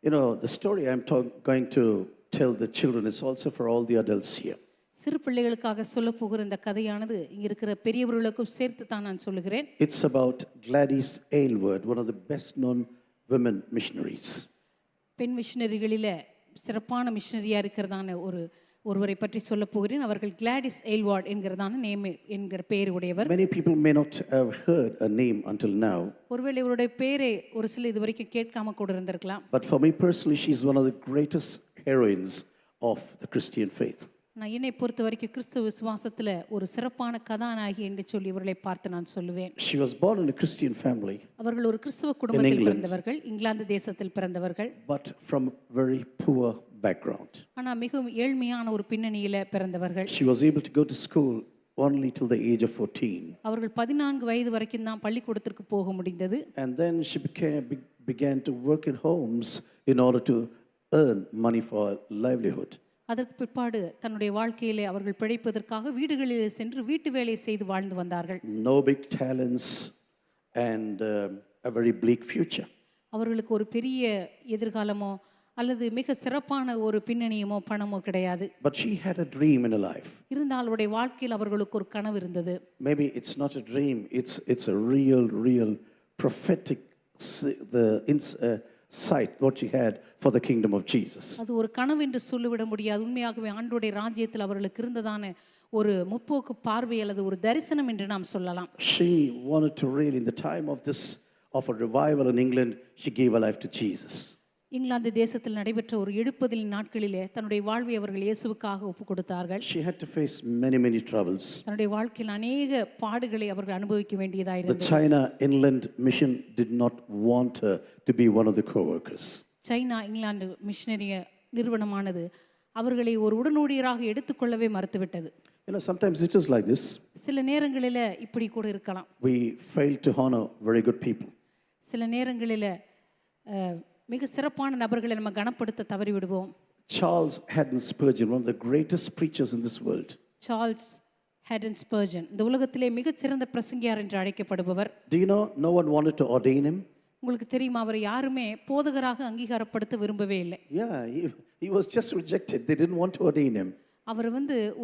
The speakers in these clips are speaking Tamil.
You know, the story going to tell the children is also for all the adults here. சிறு பிள்ளைகளுக்காக சொல்ல போகிற இந்த கதையானது இங்க இருக்கிற பெரியவர்களுக்கும் சேர்த்து தான் நான் சொல்லுகிறேன். It's about Gladys Aylward, one of the best known women missionaries. பெண் மிஷனரிகளிலே சிறப்பான மிஷனரியா இருக்கிறதான ஒருவரை பற்றி சொல்ல போகிறேன். அவர்கள் கிளாடிஸ் எய்ல்வார்ட் என்கிறதான நேம் என்கிற பெயர் உடையவர். Many people may not have heard a name until now. ஒருவேளை இவருடைய பெயரை ஒரு சில இதுவரைக்கும் கேட்காம கூட இருந்திருக்கலாம். But for me personally, she's one of the greatest heroines of the Christian faith. நான் என்னை பொறுத்த வரைக்கும் கிறிஸ்துவ விசுவாசத்துல ஒரு சிறப்பான கதாநாயகி என்று சொல்லி இவர்களை பார்த்து நான் சொல்லுவேன். She was born in a Christian family. அவர்கள் ஒரு கிறிஸ்துவ குடும்பத்தில் பிறந்தவர்கள், இங்கிலாந்து தேசத்தில் பிறந்தவர்கள். But from very poor background. ஆனா மிகவும் ஏழ்மையான ஒரு பின்னணியில பிறந்தவர்கள். She was able to go to school only till the age of 14. அவர்கள் 14 வயது வரைக்கும் தான் பள்ளிக்கூடத்திற்கு போக முடிந்தது. And then she began to work in homes in order to earn money for livelihood. அதற்கு பிற்பாடு தன்னுடைய வாழ்க்கையிலே அவர்கள் பிழைப்பதற்காக வீடுகளிலே சென்று வீட்டு வேலை செய்து வாழ்ந்து வந்தார்கள். No big talents and a very bleak future. அவர்களுக்கு ஒரு பெரிய எதிர்காலமோ அல்லது மிக சிறப்பான ஒரு பின்னணியமோ பணமோ கிடையாது. But she had a dream in her life. இருந்தால் அவருடைய வாழ்க்கையில் அவர்களுக்கு ஒரு கனவு இருந்தது. Maybe it's not a dream, it's a real prophetic sight what she had for the kingdom of Jesus. அது ஒரு கனவு என்று சொல்லிவிட முடியாது. உண்மையாகவே ஆண்டவருடைய ராஜ்யத்தில் அவர்களுக்கு இருந்ததான ஒரு முற்போக்கு பார்வை அல்லது ஒரு தரிசனம் என்று நாம் சொல்லலாம். She wanted to really, in the time of a revival in England, she gave her life to Jesus. England தேசத்தில் நடைபெற்ற ஒரு எழுப்புதல் நாட்களிலே தன்னுடைய வாழ்வை அவர்கள் இயேசுவுக்காக ஒப்பு கொடுத்தார்கள். She had to face many troubles. தன்னுடைய வாழ்க்கையில் அநேக பாடுகளை அவர்கள் அனுபவிக்க வேண்டியதாக இருந்தது. The China Inland Mission did not want her to be one of the co-workers. China England missionary நிறுவனமானது அவர்களை ஒரு உடனடியராக எடுத்துக்கொள்ளவே மறுத்துவிட்டது. You know, sometimes it is like this. சில நேரங்களிலே இப்படி கூட இருக்கலாம். We fail to honor very good people. சில நேரங்களிலே மிக சிறப்பான நபர்களை நம்ம கனப்படுத்த தவறி விடுவோம். Charles Haddon Spurgeon, one of the greatest preachers in this world. Charles Haden Spurgeon இந்த உலகத்திலே மிகச் சிறந்த பிரசங்கியார் என்று அழைக்கப்படுபவர். Do you know no one wanted to ordain him? உங்களுக்கு தெரியுமா, அவர் யாருமே போதகராக அங்கீகாரப்படுத்த விரும்பவே இல்லை. Yeah, he was just rejected. They didn't want to ordain him. அவர்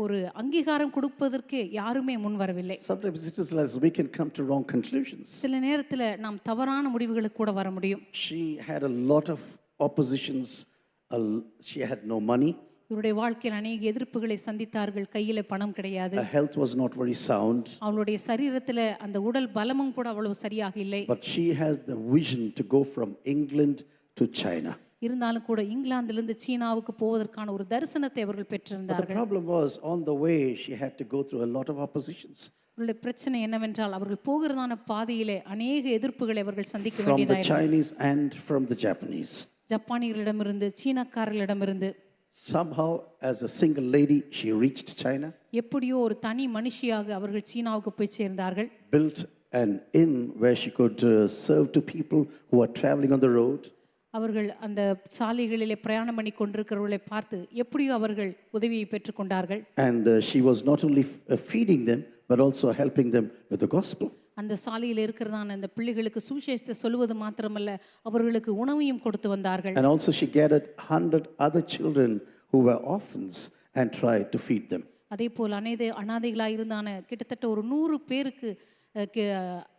ஒரு அங்கீகாரம் கொடுப்பதற்கு யாருமே முன் வரவில்லை. Sometimes it is like we can come to wrong conclusions. சில நேரத்துல நாம் தவறான முடிவுகளுக்கு கூட வர முடியும். She had a lot of oppositions. She had no money. இவருடைய வாழ்க்கையில் அநேக எதிர்ப்புகளை சந்தித்தார்கள். கையில பணம் கிடையாது. Her health was not very sound. அவளுடைய சரீரத்துல அந்த உடல் பலமும் கூட அவ்வளவு சரியாக இல்லை. But she has the vision to go from England to China. இருந்தாலும் கூட இங்கிலாந்திலிருந்து சீனாவுக்கு போவதற்கான ஒரு தரிசனத்தை அவர்கள் பெற்றிருந்தார்கள். But the problem was on the way she had to go through a lot of oppositions. அவருடைய பிரச்சனை என்னவென்றால் அவர்கள் போகிறதான பாதையிலே அநேக எதிர்ப்புகளை அவர்கள் சந்திக்க From the வேண்டியதாக Chinese and from the Japanese. ஜப்பானியர்களிடமிருந்து சீனக்காரர்களிடமிருந்து. Somehow as a single lady she reached China. எப்படியோ ஒரு தனி மனுஷியாக அவர்கள் சீனாவுக்கு போய் சேர்ந்தார்கள். Built an inn where she could serve to people who are traveling on the road. அவர்கள் அந்த சாலைகளிலே பிரயாணம் பண்ணி கொண்டிருக்கிறவர்களை பார்த்து எப்படியோ அவர்கள் உதவியை பெற்றுக்கொண்டார்கள். And she was not only feeding them but also helping them with the gospel. அந்த சாலையில் இருக்கிறதான அந்த பிள்ளைகளுக்கு சுவிசேஷத்தை சொல்வது மாத்திரமல்ல, அவர்களுக்கு உணவையும் கொடுத்து வந்தார்கள். And also she gathered 100 other children who were orphans and tried to feed them. அதேபோல் அனாதைகளாக இருந்தான கிட்டத்தட்ட ஒரு 100 பேருக்கு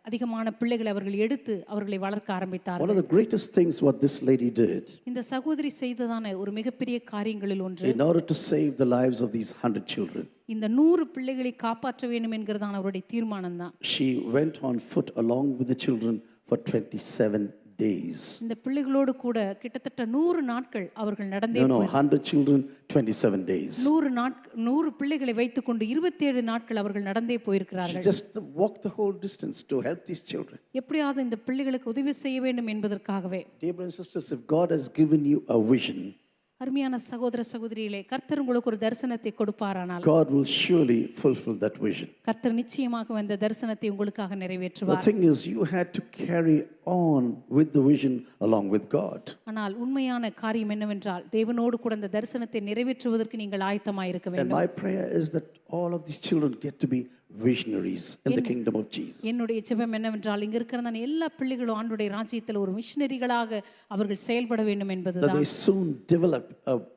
அதிகமான பிள்ளைகளை அவர்கள் எடுத்து அவர்களை வளர்க்க ஆரம்பித்தார்கள். One of the greatest things what this lady did, இந்த சகோதரி செய்ததான ஒரு மிகப்பெரிய காரியங்களில் ஒன்று, in order to save the lives of these 100 children, இந்த 100 பிள்ளைகளை காப்பாற்ற வேண்டும் என்கிறதான அவருடைய தீர்மானம் தான். she went on foot along with the children for 27 days. இந்த பிள்ளைகளோடு கூட கிட்டத்தட்ட 100 நாட்கள் அவர்கள் நடந்தே No, 100 children 27 days. 100 பிள்ளைகளை வைத்துக்கொண்டு 27 நாட்கள் அவர்கள் நடந்தே போயிருக்கிறார்கள். She just walked the whole distance to help these children. எப்படியாவது இந்த பிள்ளைகளுக்கு உதவி செய்ய வேண்டும் என்பதற்காகவே. Dear brothers and sisters, if God has given you a vision, அருமையான சகோதர சகோதரிகளே, கர்த்தர் உங்களுக்கு ஒரு தரிசனத்தை கொடுப்பாரானால் God will surely fulfill that vision. கர்த்தர் நிச்சயமாக அந்த தரிசனத்தை உங்களுக்காக நிறைவேற்றுவார். The thing is, you had to carry on with the vision along with God. ஆனால் உண்மையான காரியம் என்னவென்றால் தேவனோடு கூட அந்த தரிசனத்தை நிறைவேற்றுவதற்கு நீங்கள் ஆயத்தமாக இருக்க வேண்டும். And my prayer is that all of these children get to be visionaries in the kingdom of Jesus. என்னுடைய ஜெபம் என்னவென்றால் இங்க இருக்கிற எல்லா பிள்ளைகளும் ஆண்டவருடைய ராஜ்யத்தில் ஒரு மிஷனரிகளாக அவர்கள் செயல்பட வேண்டும் That என்பதுதான். they soon develop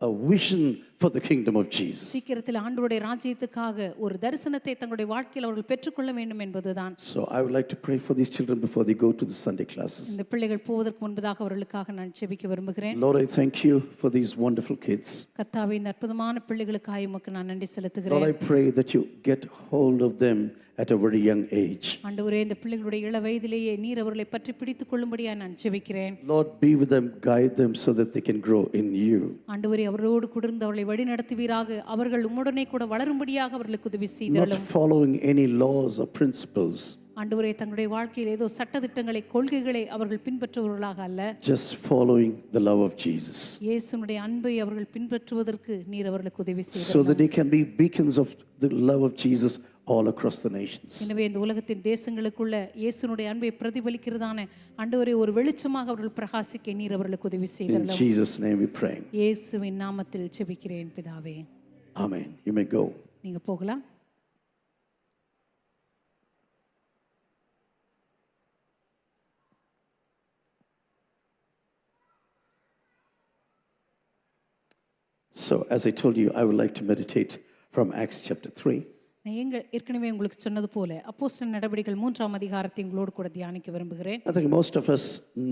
a vision for the kingdom of Jesus. சீக்கிரத்தில் ஆண்டவருடைய ராஜ்யத்துக்காக ஒரு தரிசனத்தை தங்களுடைய வாழ்க்கையில் அவர்கள் பெற்றுக்கொள்ள வேண்டும் என்பதுதான். So I would like to pray for these children before they go to the Sunday classes. இந்த பிள்ளைகள் போவதற்கு முன்பதாக அவர்களுக்காக நான் ஜெபிக்க விரும்புகிறேன். Lord, I thank you for these wonderful kids. கர்த்தாவே இந்த அற்புதமான பிள்ளைகளுக்காக உமக்கு நான் நன்றி Lord, செலுத்துகிறேன். I pray that you get hold of them at a very young age. ஆண்டவரே இந்த பிள்ளைகளுடைய இள வயதிலேயே நீர் அவர்களை பற்றி பிடித்துக் கொள்ளும்படியா நான் ஜெபிக்கிறேன். Lord, be with them, guide them so that they can grow in you. ஆண்டவரே அவரோடு கூட இருந்து அவர்களை வழி நடத்துவீராக. அவர்கள் உம்முடனே கூட வளரும்படியாக அவர்களுக்கு உதவி செய்தருளும். Not following any laws or principles. ஆண்டவரே தங்களுடைய வாழ்க்கையில் ஏதோ சட்டதிட்டங்களை கொள்கைகளை அவர்கள் பின்பற்றுவர்களாக அல்ல, just following the love of Jesus. இயேசுனுடைய அன்பை அவர்கள் பின்பற்றுவதற்கு நீர் அவர்களுக்கு உதவி So செய்தருளும். that they can be beacons of the love of Jesus all across the nations. எனவே இந்த உலகத்தின் தேசங்களுக்குள்ள இயேசுனுடைய அன்பை பிரதிபலிக்கிறதான ஆண்டவரே ஒரு வெளிச்சமாக அவர்கள் பிரகாசிக்க நீர் அவர்களுக்கு உதவி In செய்தருளும். Jesus' name we pray. இயேசுவின் நாமத்தில் ஜெபிக்கிறேன் பிதாவே. Amen. You may go. நீங்க போகலாம். So as I told you, I would like to meditate from Acts chapter 3. நான் ஏற்கனவே உங்களுக்கு சொன்னது போல அப்போஸ்தலர் நடவடிக்கைகள் 3ஆம் அதிகாரத்தை உங்களோடு கூட தியானிக்க விரும்புகிறேன். I think most of us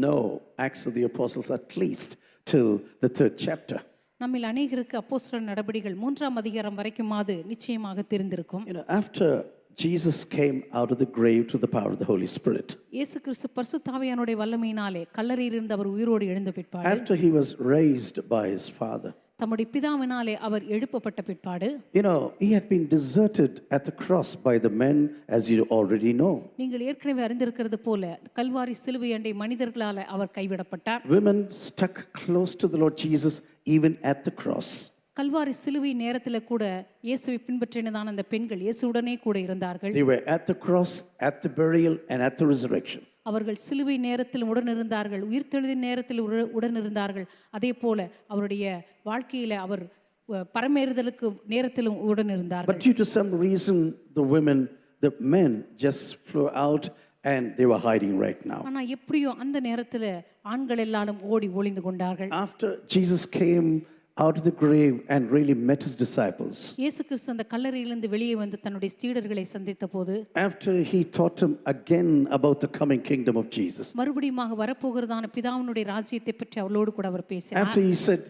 know Acts of the Apostles at least till the 3rd chapter. நம்மில் அநேகருக்கு அப்போஸ்தலர் நடவடிக்கைகள் 3ஆம் அதிகாரம் வரைக்குமாவது நிச்சயமாக தெரிந்திருக்கும். You know, after Jesus came out of the grave to the power of the Holy Spirit. இயேசு கிறிஸ்து பரிசுத்த ஆவியானுடைய வல்லமையினாலே கல்லறையிலிருந்து அவர் உயிரோடு எழுந்த பிற்பாடு, After he was raised by his Father. தம்முடைய பிதாவினாலே அவர் எழுப்பப்பட்ட பிற்பாடு, You know, he had been deserted at the cross by the men, as you already know. நீங்கள் ஏற்கனவே அறிந்திருக்கிறது போல கல்வாரி சிலுவை அண்டை மனிதர்களால் அவர் கைவிடப்பட்டார். Women stuck close to the Lord Jesus even at the cross. Kalvari சிலுவை நேரத்தில் கூட இயேசுவை பின்பற்றினதான அந்த பெண்கள் இயேசுவுடனே கூட இருந்தார்கள். They were at the cross, at the burial, and at the resurrection. அவர்கள் சிலுவை நேரத்தில் உடன் இருந்தார்கள், உயிர்த்தெழுதின் நேரத்தில் உடன் இருந்தார்கள். அதே போல அவருடைய வாழ்க்கையில அவர் பரமேறுதலுக்கு நேரத்திலும் உடன் இருந்தார்கள். But due to some reason, the men just flew out and they were hiding right now. ஆனா எப்படியோ அந்த நேரத்துல ஆண்கள் எல்லாரும் ஓடி ஒளிந்து கொண்டார்கள். After Jesus came out of the grave and really met his disciples. இயேசு கிறிஸ்து அந்த கல்லறையிலிருந்து வெளியே வந்து தன்னுடைய சீடர்களை சந்தித்தபோது, After he taught them again about the coming kingdom of Jesus. மறுபடியுமாக வரப்போகிறதான பிதாவினுடைய ராஜ்யத்தை பற்றி அவளோடு கூட அவர் பேசினார். After he said,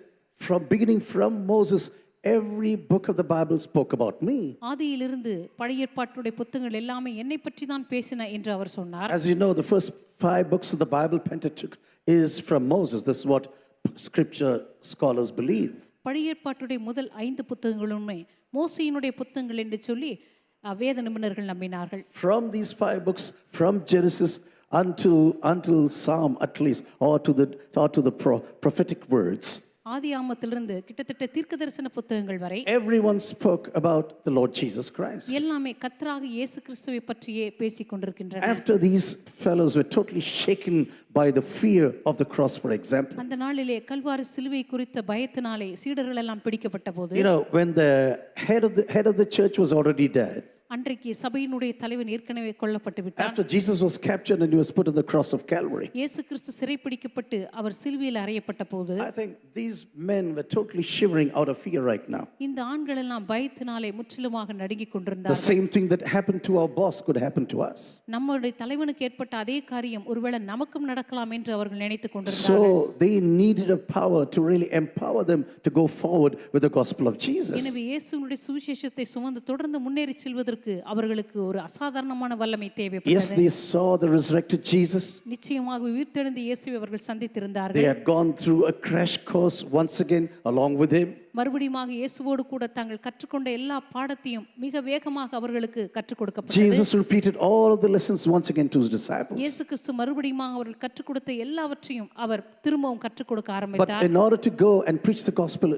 from Moses, every book of the Bible spoke about me. ஆதியிலிருந்து பழைய ஏற்பாட்டுடைய புத்தகங்கள் எல்லாமே என்னை பற்றி தான் பேசின என்று அவர் சொன்னார். As you know, the first 5 books of the Bible, Pentateuch, is from Moses. That's what scripture scholars believe. பழைய ஏற்பாட்டுடைய முதல் 5 புத்தகங்களுமே மோசேயினுடைய புத்தகங்கள் என்று சொல்லி வேத நிபுணர்கள் நம்பினார்கள். From these 5 books, from Genesis until Psalm at least, or to the prophetic words. ஆதியாகமத்திலிருந்து கிட்டத்தட்ட தீர்க்கதரிசன புத்தகங்கள் வரை Everyone spoke about the Lord Jesus Christ. எல்லாமே கர்த்தராகிய இயேசு கிறிஸ்துவை பற்றியே பேசிக் கொண்டிருக்கின்றன. After these fellows were totally shaken by the fear of the cross, for example. அந்த நாளிலே கல்வாரி சிலுவை குறித்த பயத்தினாலே சீடர்கள் எல்லாம் பிடிக்கப்பட்ட போது, You know, when the head of the church was already dead. அன்றைக்கு சபையினுடைய தலைவன் ஏற்கனவே கொல்லப்பட்டு விட்டார். After Jesus was captured and he was put on the cross of Calvary. இயேசு கிறிஸ்து சிறைப்பிடிக்கப்பட்டு அவர் சிலுவையில் அறையப்பட்ட போது, I think these men were totally shivering out of fear right now. இந்த ஆண்கள் எல்லாம் பயத்தினாலே முற்றிலுமாக நடுங்கிக் The கொண்டிருந்தார்கள். same thing that happened to our boss could happen to us. நம்முடைய தலைவனுக்கு ஏற்பட்ட அதே காரியம் ஒருவேளை நமக்கும் நடக்கலாம் என்று அவர்கள் நினைத்துக் கொண்டிருந்தார்கள். So they needed a power to really empower them to go forward with the gospel of Jesus. எனவே இயேசுவினுடைய சுவிசேஷத்தை சுமந்து தொடர்ந்து முன்னேறி செல்வதற்கு அவர்களுக்கு ஒரு அசாதாரணமான வல்லமை Yes, தேவைப்பட்டது. they saw the resurrected Jesus. நிச்சயமாக உயிர்த்தெழுந்த இயேசுவை அவர்கள் They சந்தித்திருந்தார்கள். had gone through a crash course once again along with him. மறுபடியுமாக இயேசுவோடு கூட தாங்கள் கற்றுக்கொண்ட எல்லா பாடத்தையும் மிக வேகமாக அவர்களுக்கு கற்றுக் கொடுக்கப்பட்டது. Jesus repeated all of the lessons once again to his disciples. இயேசு கிறிஸ்து மறுபடியுமாக அவர்கள் கற்றுக் கொடுத்த எல்லாவற்றையும் அவர் திரும்பவும் கற்றுக் கொடுக்க But ஆரம்பித்தார். in order to go and preach the gospel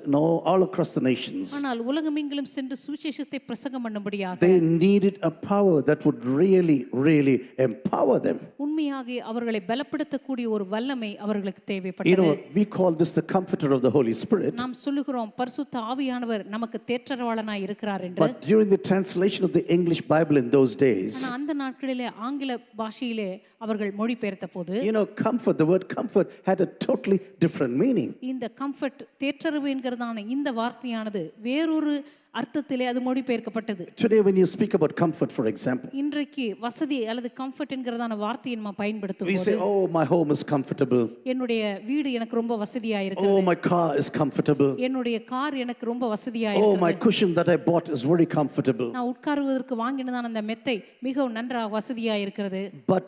all across the nations, ஆனால் உலகமெங்கிலும் சென்று சுவிசேஷத்தை பிரசங்கம் பண்ணும்படியாக they needed a power that would really empower them. உண்மையாக அவர்களை பலப்படுத்தக்கூடிய ஒரு வல்லமை அவர்களுக்கு You தேவைப்பட்டது. know, we call this the comforter of the Holy Spirit. நாம் சொல்லுகிறோம் பரிசுத்த ஆவியானவர் நமக்கு தேற்றரவாளனாய் இருக்கிறார் என்று. But during the translation of the English Bible in those days, ஆனா அந்த நாட்களிலே ஆங்கில பாஷையிலே அவர்கள் மொழிபெயர்த்த போது comfort, the word comfort had a totally different meaning. இந்த கம்ஃபர்ட் தேற்றரவு என்கிறதான இந்த வார்த்தையானது வேறொரு அர்த்தத்திலே அது மொழிபெயர்க்கப்பட்டது. Today when you speak about comfort, for example, இன்றைக்கு வசதி அல்லது கம்ஃபர்ட் என்கிறதான வார்த்தையை நம்ம பயன்படுத்தும் we போது say, oh, my home is comfortable. என்னுடைய வீடு எனக்கு ரொம்ப வசதியா இருக்கு, Oh, my car is comfortable. என்னுடைய கார் எனக்கு ரொம்ப வசதியா Oh, இருக்கு, my cushion that I bought is very comfortable. நான் உட்காருவதற்கு வாங்கினதான அந்த மெத்தை மிகவும் நன்றாக வசதியா இருக்கிறது. But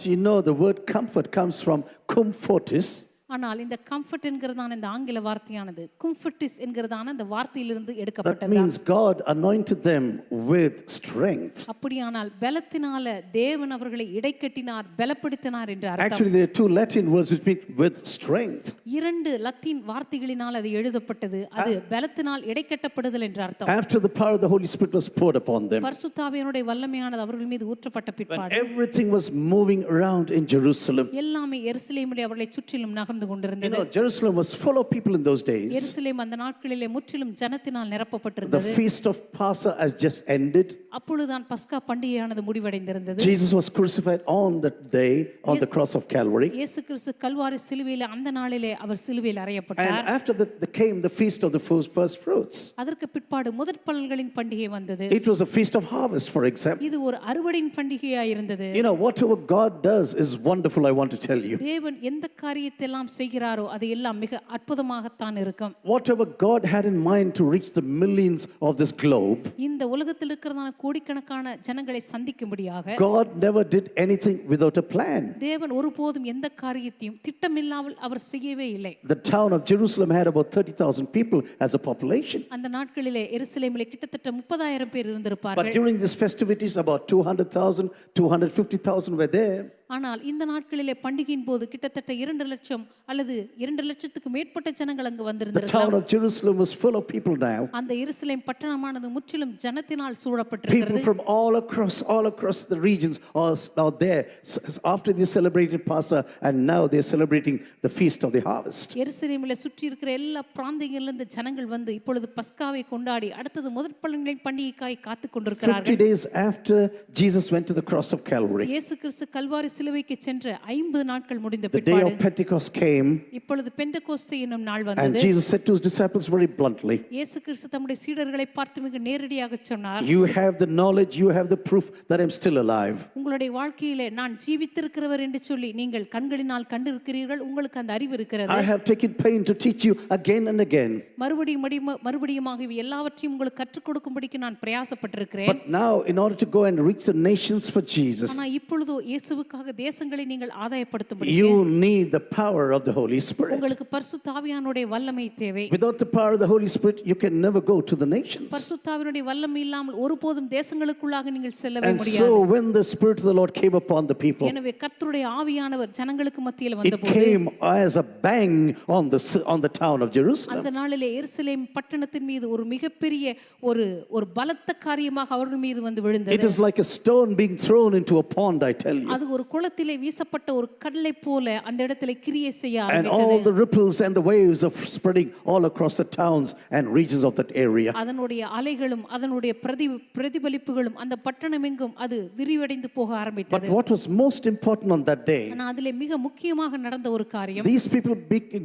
the word comfort comes from cum fortis. ஆனால் இந்த கம்ஃபர்ட் என்கிறதான இந்த ஆங்கில வார்த்தையானது கும்ஃபர்டிஸ் என்கிறதான அந்த வார்த்தையிலிருந்து That எடுக்கப்பட்டது. means God anointed them with strength. அப்படியானால் பலத்தினால தேவன் அவர்களை இடைக்கட்டினார், பலப்படுத்தினார் என்று அர்த்தம். Actually, there are two Latin words which mean with strength. இரண்டு லத்தீன் வார்த்தைகளினால் அது எழுதப்பட்டது. அது பலத்தினால் இடைக்கட்டப்படுதல் என்று அர்த்தம். After the power of the Holy Spirit was poured upon them, பரிசுத்த ஆவியானுடைய வல்லமையானது அவர்கள் மீது ஊற்றப்பட்ட when பிற்பாடு everything was moving around in Jerusalem, எல்லாமே எருசலேமிலே அவர்களை சுற்றிலும் நகர்ந்து கொண்டிருந்தது. Jerusalem was full of people in those days. எருசலேம் அந்த நாட்களிலே முற்றிலும் ஜனத்தினால் The நிரப்பப்பட்டிருந்தது. feast of Passover has just ended. அப்பொழுதுதான் பஸ்கா பண்டிகையானது முடிவடைந்திருந்தது. Jesus was crucified on that day on the cross of Calvary. இயேசு கிறிஸ்து கல்வாரி சிலுவையிலே அந்த நாளிலே அவர் சிலுவையில் And அறையப்பட்டார். after that came the feast of the first fruits. அதற்கு பிற்பாடு முதற் பலன்களின் பண்டிகை வந்தது. It was a feast of harvest, for example. இது ஒரு அறுவடையின் பண்டிகையாய் இருந்தது. Whatever God does is wonderful, I want to tell you. தேவன் எந்த காரியத்தெல்லாம் செய்கிறாரோ அது எல்லாம் மிக அற்புதமாகத்தான் இருக்கும். Whatever God had in mind to reach the millions of this globe, இந்த உலகத்தில் இருக்கிறதான கோடிக்கணக்கான ஜனங்களை சந்திக்கும்படியாக God never did anything without a plan. தேவன் ஒருபோதும் எந்த காரியத்தையும் திட்டமில்லாமல் அவர் செய்யவே இல்லை. The town of Jerusalem had about 30,000 people as a population. அந்த நாட்களிலே எருசலேமிலே கிட்டத்தட்ட 30,000 பேர் But இருந்திருப்பார்கள். during these festivities, about 200,000, 250,000 were there. ஆனால் இந்த நாட்களிலே பண்டிகையின் போது கிட்டத்தட்ட 2 லட்சம் அல்லது 2 லட்சத்துக்கு மேற்பட்ட ஜனங்கள் அங்கு The வந்திருந்திருக்கலாம். town of Jerusalem was full of people now. அந்த எருசலேம் பட்டணமானது முற்றிலும் ஜனத்தினால் People சூழப்பட்டிருக்கிறது. from all across the regions are there after they celebrated Passover, and now they're celebrating the feast of the harvest. எருசலேமிலே சுற்றி இருக்கிற எல்லா பிராந்தியங்களிலிருந்து ஜனங்கள் வந்து இப்பொழுது பஸ்காவை கொண்டாடி அடுத்தது முதற் பலன்களின் பண்டிகைக்காய் காத்துக் 50 கொண்டிருக்கிறார்கள். days after Jesus went to the cross of Calvary, இயேசு கிறிஸ்து கல்வாரி சிலுவைக்கு சென்ற 50 நாட்கள் முடிந்த the day பிற்பாடு of Pentecost came, இப்பொழுது பெந்தெகோஸ்தே என்னும் நாள் and வந்தது. Jesus said to his disciples very bluntly, இயேசு கிறிஸ்து தம்முடைய சீடர்களை பார்த்து மிக நேரடியாக சொன்னார், you have the knowledge, you have the proof that I'm still alive. உங்களுடைய வாழ்க்கையிலே நான் ஜீவித்திருக்கிறவர் என்று சொல்லி நீங்கள் கண்களினால் கண்டிருக்கிறீர்கள், உங்களுக்கு அந்த அறிவு இருக்கிறது. I have taken pain to teach you again and again. மறுபடியுமாக இவை எல்லாவற்றையும் உங்களுக்கு கற்றுக் கொடுக்கும்படிக்கு நான் பிரயாசப்பட்டிருக்கிறேன். But now, in order to go and reach the nations for Jesus, ஆனா இப்பொழுதோ இயேசுவுக்காக தேசங்களை நீங்கள் ஆதாயப்படுத்தும்படி you need the power of the Holy Spirit. உங்களுக்கு பரிசுத்த ஆவியானுடைய வல்லமை தேவை. Without the power of the Holy Spirit, you can never go to the nations. பரிசுத்த ஆவியானுடைய வல்லமை இல்லாமல் ஒருபோதும் தேசங்களுக்குள்ளாக நீங்கள் செல்லவே And முடியாது. so when the Spirit of the Lord came upon the people, எனவே கர்த்தருடைய ஆவியானவர் ஜனங்களுக்கு மத்தியில் it வந்தபோது came as a bang on the town of Jerusalem. அந்த நாளிலே எருசலேம் பட்டணத்தின் மீது ஒரு மிகப்பெரிய ஒரு பலத்த காரியமாக அவர்கள் மீது வந்து It விழுந்தது. is like a stone being thrown into a pond, I tell you. அது ஒரு குளத்திலே வீசப்பட்ட ஒரு கடலை போல அந்த இடத்திலே கிரியை செய்ய And all ஆரம்பித்தது. the ripples and the waves are spreading all across the towns and regions of that area. அதனுடைய அலைகளும் அதனுடைய பிரதிபலிப்புகளும் அந்த பட்டணம் எங்கும் அது விரிவடைந்து போக But ஆரம்பித்தது. what was most important on that day, ஆனா அதிலே மிக முக்கியமாக நடந்த ஒரு காரியம், these people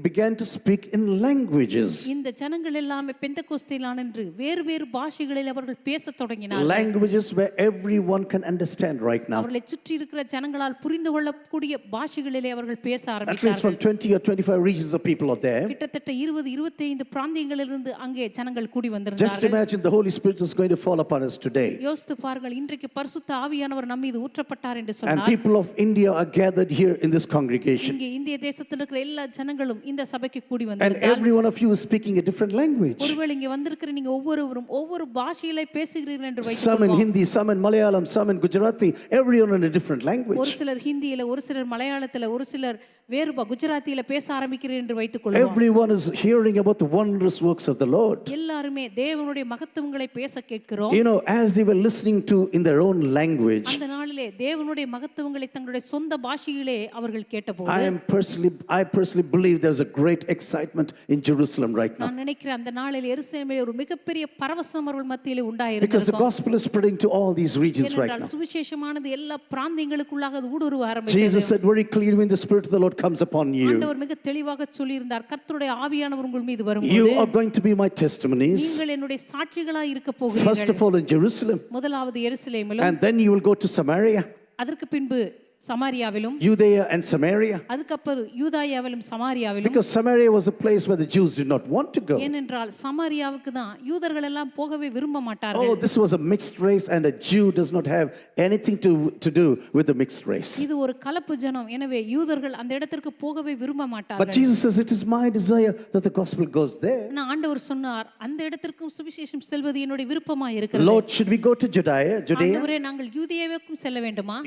began to speak in languages. இந்த ஜனங்கள் எல்லாமே பெந்தெகோஸ்தேலான என்று வேறு வேறு பாஷைகளில் அவர்கள் பேசத் தொடங்கினார்கள். Languages where everyone can understand right now. அவர்களை சுற்றி இருக்கிற ஜனங்களால் புரிந்து கொள்ளக்கூடிய பாஷைகளிலே அவர்கள் பேச At least ஆரம்பித்தார்கள். from 20 or 25 regions of people are there. கிட்டத்தட்ட 20-25 பிராந்தியங்களிலிருந்து அங்கே ஜனங்கள் கூடி Just வந்திருந்தார்கள். imagine the Holy Spirit is going to fall upon us today. யோசித்து பாருங்கள், இன்றைக்கு பரிசுத்த ஆவியானவர் நம்ம மீது ஊற்றப்பட்டார் என்று And சொன்னார். people of India are gathered here in this congregation. இங்கே இந்திய தேசத்தில் இருக்கிற எல்லா ஜனங்களும் இந்த சபைக்கு கூடி And வந்திருந்தால், every one of you is speaking a different language. ஒருவேளை இங்கே வந்திருக்கிற நீங்க ஒவ்வொருவரும் ஒவ்வொரு பாஷையிலே பேசுகிறீர்கள் என்று Some in வைத்துக்கொள்வோம். Hindi, some in Malayalam, some in Gujarati, everyone in a different ஒரு language. சிலர் சிலர் ஹிந்தியில, ஒரு சிலர் மலையாளத்துல, ஒரு சிலர் வேறு குஜராத்தியில பேச ஆரம்பிக்கிறேன் என்று வைத்துக் கொள்வோம். Everyone is hearing about the wondrous works of the Lord. எல்லாருமே தேவனுடைய மகத்துவங்களை பேச கேட்கிறோம். You know, as they were listening to in their own language, அந்த நாளிலே தேவனுடைய மகத்துவங்களை தங்களுடைய சொந்த பாஷையிலே அவர்கள் கேட்டபோது I personally believe there's a great excitement in Jerusalem right now. நான் நினைக்கிறேன் அந்த நாளில் எருசலேமிலே ஒரு மிகப்பெரிய பரவசம் அவர்கள் மத்தியிலே Because the உண்டாயிருக்கும். gospel is spreading to all these regions right now. சுவிசேஷமானது எல்லா பிராந்தியங்களுக்குள்ளாக அது ஊடுருவ ஆரம்பித்தது. Jesus said very clearly, when the Spirit of the Lord comes upon you, ஆண்டவர் மிக தெளிவாக சொல்லியிருந்தார், கர்த்தருடைய ஆவியானவர் உங்கள் மீது you வரும்போது are going to be my testimonies. நீங்கள் என்னுடைய சாட்சிகளாய் இருக்க First போகிறீர்கள். of all in Jerusalem, முதலாவது எருசலேமிலும், and then you will go to Samaria, அதற்கு பின்பு சமாரியாவிலும், Judea and Samaria. அதுக்கப்புறம் யூதாயாவிலும் சமாரியாவிலும். Because Samaria was a place where the Jews did not want to go. ஏனென்றால் சமாரியாவுக்கு தான் யூதர்கள் எல்லாம் போகவே விரும்ப மாட்டார்கள். Oh, this was a mixed race, and a Jew does not have anything to do with the mixed race. இது ஒரு கலப்பு ஜனம், எனவே யூதர்கள் அந்த இடத்திற்கு போகவே விரும்ப But மாட்டார்கள். Jesus says, it is my desire that the gospel goes there. நான் ஆண்டவர் சொன்னார், அந்த இடத்திற்கும் சுவிசேஷம் செல்வது என்னுடைய விருப்பமாய் இருக்கிறது. Lord, should we go to Judea? ஆண்டவரே, நாங்கள் யூதேயாவுக்கும் செல்ல வேண்டுமா?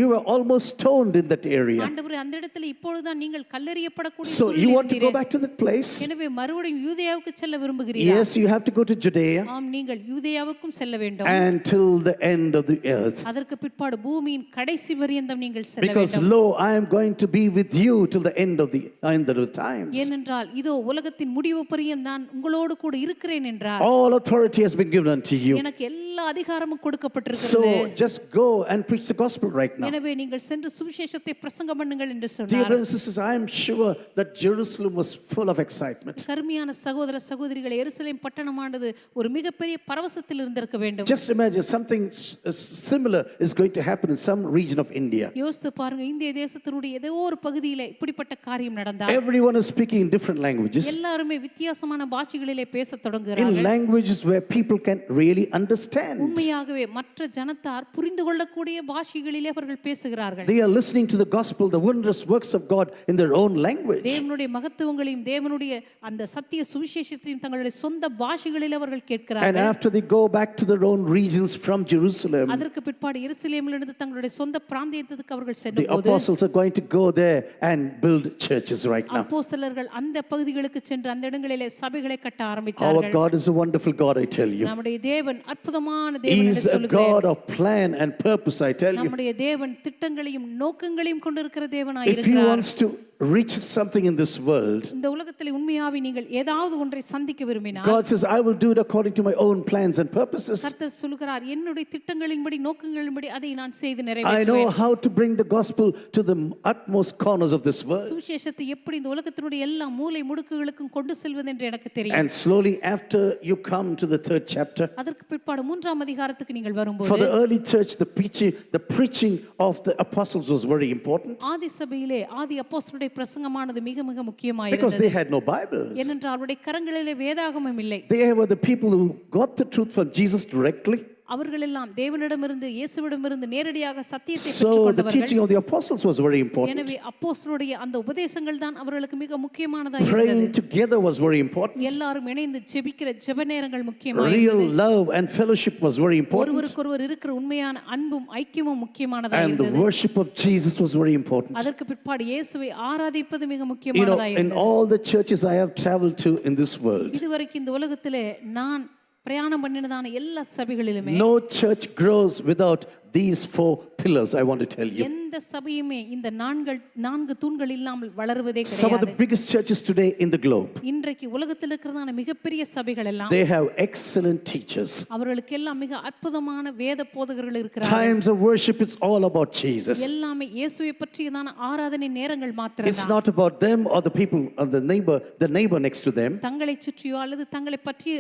You were almost stoned in that area. ஆண்டவரே, அந்த இடத்துல இப்பொழுதுதான் நீங்கள் கல்லெறியப்படக்கூடிய So you want to go சூழ்நிலை back to that place? எனவே மறுபடியும் யூதேயாவுக்கு செல்ல விரும்புகிறீர்களா? Yes, you have to go to Judea ஆம், நீங்கள் யூதேயாவுக்கும் செல்ல வேண்டும். until the end of the earth. அதற்கு பிற்பாடு பூமியின் கடைசி பரியந்தம் நீங்கள் செல்ல Because வேண்டும். lo, I am going to be with you till the end of the times. ஏனென்றால் இதோ உலகத்தின் முடிவு பரியந்தம் நான் உங்களோடு கூட இருக்கிறேன் என்றார். All authority has been given unto you. எனக்கு எல்லா அதிகாரமும் கொடுக்கப்பட்டிருக்கிறது. So just go and preach the gospel right now. எனவே நீங்கள் சென்று சுவிசேஷத்தை பிரசங்கம் பண்ணுங்கள் என்று Dear சொன்னார். brothers and sisters, I am sure that Jerusalem was full of excitement. கருமையான சகோதர சகோதரிகளை, எருசலேம் பட்டணமானது ஒரு மிகப்பெரிய பரவசத்தில் இருந்திருக்க வேண்டும். Just imagine something similar is going to happen in some region of India. யோசித்து பாருங்க, இந்திய தேசத்தினுடைய ஏதோ ஒரு பகுதியிலே இப்படிப்பட்ட காரியம் நடந்தால் Everyone is speaking in different languages, எல்லாருமே வித்தியாசமான பாஷைகளிலே பேசத் in தொடங்குகிறார்கள். languages where people can really understand. உண்மையாகவே மற்ற ஜனத்தார் புரிந்து கொள்ளக்கூடிய பாஷைகளிலே அவர்கள் பேசுகிறார்கள். They are listening to the gospel, the wondrous works of God in their own language. தேவனுடைய மகத்துவங்களையும் தேவனுடைய அந்த சத்திய சுவிசேஷத்தையும் தங்களுடைய சொந்த பாஷைகளில் அவர்கள் And கேட்கிறார்கள். after they go back to their own regions from Jerusalem, அதற்கு பிற்பாடு எருசலேமிலிருந்து தங்களுடைய சொந்த பிராந்தியத்துக்கு அவர்கள் the சென்றபோது apostles are going to go there and build churches right now. அப்போஸ்தலர்கள் அந்த பகுதிகளுக்கு சென்று அந்த இடங்களிலே சபைகளை கட்ட Our ஆரம்பித்தார்கள். God is a wonderful God, I tell you. நம்முடைய தேவன் அற்புதமான He தேவன் is என்று a சொல்லுகிறேன். God of plan and purpose, I tell you. நம்முடைய தேவன் திட்டங்களையும் நோக்கங்களையும் கொண்டிருக்கிற தேவனாய் If He இருக்கிறார். wants to reach something in this world, இந்த உலகத்தில் உண்மையாவே நீங்கள் ஏதாவது ஒன்றை சந்திக்க விரும்பினால் God says, I will do it according to my own plans and purposes. கர்த்தர் சொல்கிறார், என்னுடைய திட்டங்களின்படி நோக்கங்களின்படி அதை நான் செய்து I know நிறைவேற்றுவேன். how to bring the gospel to the utmost corners of this world. சுவிசேஷத்தை எப்படி இந்த உலகத்தினுடைய எல்லா மூலை முடுக்குகளுக்கும் கொண்டு செல்வது என்று எனக்கு தெரியும். And slowly after you come to the 3rd chapter, அதற்கு பிற்பாடு 3ஆம் அதிகாரத்துக்கு நீங்கள் for வரும்போது the early church, the preaching of the apostles was very important ஆதி சபையிலே ஆதி அப்போஸ்தலருடைய பிரசங்கமானது மிக மிக because முக்கியமாயிருந்தது. they had no Bibles. ஏனென்றால் அவருடைய கரங்களிலே வேதாகமம் இல்லை. They were the people who got the truth from Jesus directly. அவர்கள் எல்லாம் தேவனிடமிருந்து இயேசுவிடமிருந்து நேரடியாக சத்தியத்தை So the பெற்றுக்கொண்டவர்கள். teaching of the apostles was very important. எனவே அப்போஸ்தலருடைய அந்த உபதேசங்கள் தான் அவர்களுக்கு மிக முக்கியமானதாக Praying இருந்தது. together was very important. எல்லாரும் இணைந்து ஜெபிக்கிற ஜெப நேரங்கள் முக்கியமாக Real love and fellowship was very important. ஒருவருக்கொருவர் இருக்கிற உண்மையான அன்பும் ஐக்கியமும் முக்கியமானதாக And the இருந்தது. worship of Jesus was very important. அதற்கு பிற்பாடு இயேசுவை ஆராதிப்பது மிக You know, முக்கியமானதாக in இருந்தது. all the churches I have traveled to in this world, இதுவரைக்கும் இந்த உலகத்திலே நான் பிரயாணம் பண்ணினதான எல்லா சபைகளிலுமே no church grows without these 4 pillars, I want to tell you. எந்த சபையுமே இந்த நான்கு தூண்கள் இல்லாமல் வளருவதே Some of the கிடையாது. biggest churches today in the globe, இன்றைக்கு உலகத்தில் இருக்கிறதான மிகப்பெரிய சபைகள் எல்லாம் they have excellent teachers. அவர்களுக்கு எல்லாம் மிக அற்புதமான வேத போதகர்கள் இருக்கிறார்கள். Times of worship, it's all about Jesus. எல்லாமே இயேசுவை பற்றியதான ஆராதனை நேரங்கள் It's மாத்திரம்தான். not about them or the people or the neighbor next to them. தங்களை சுற்றியோ அல்லது தங்களை பற்றி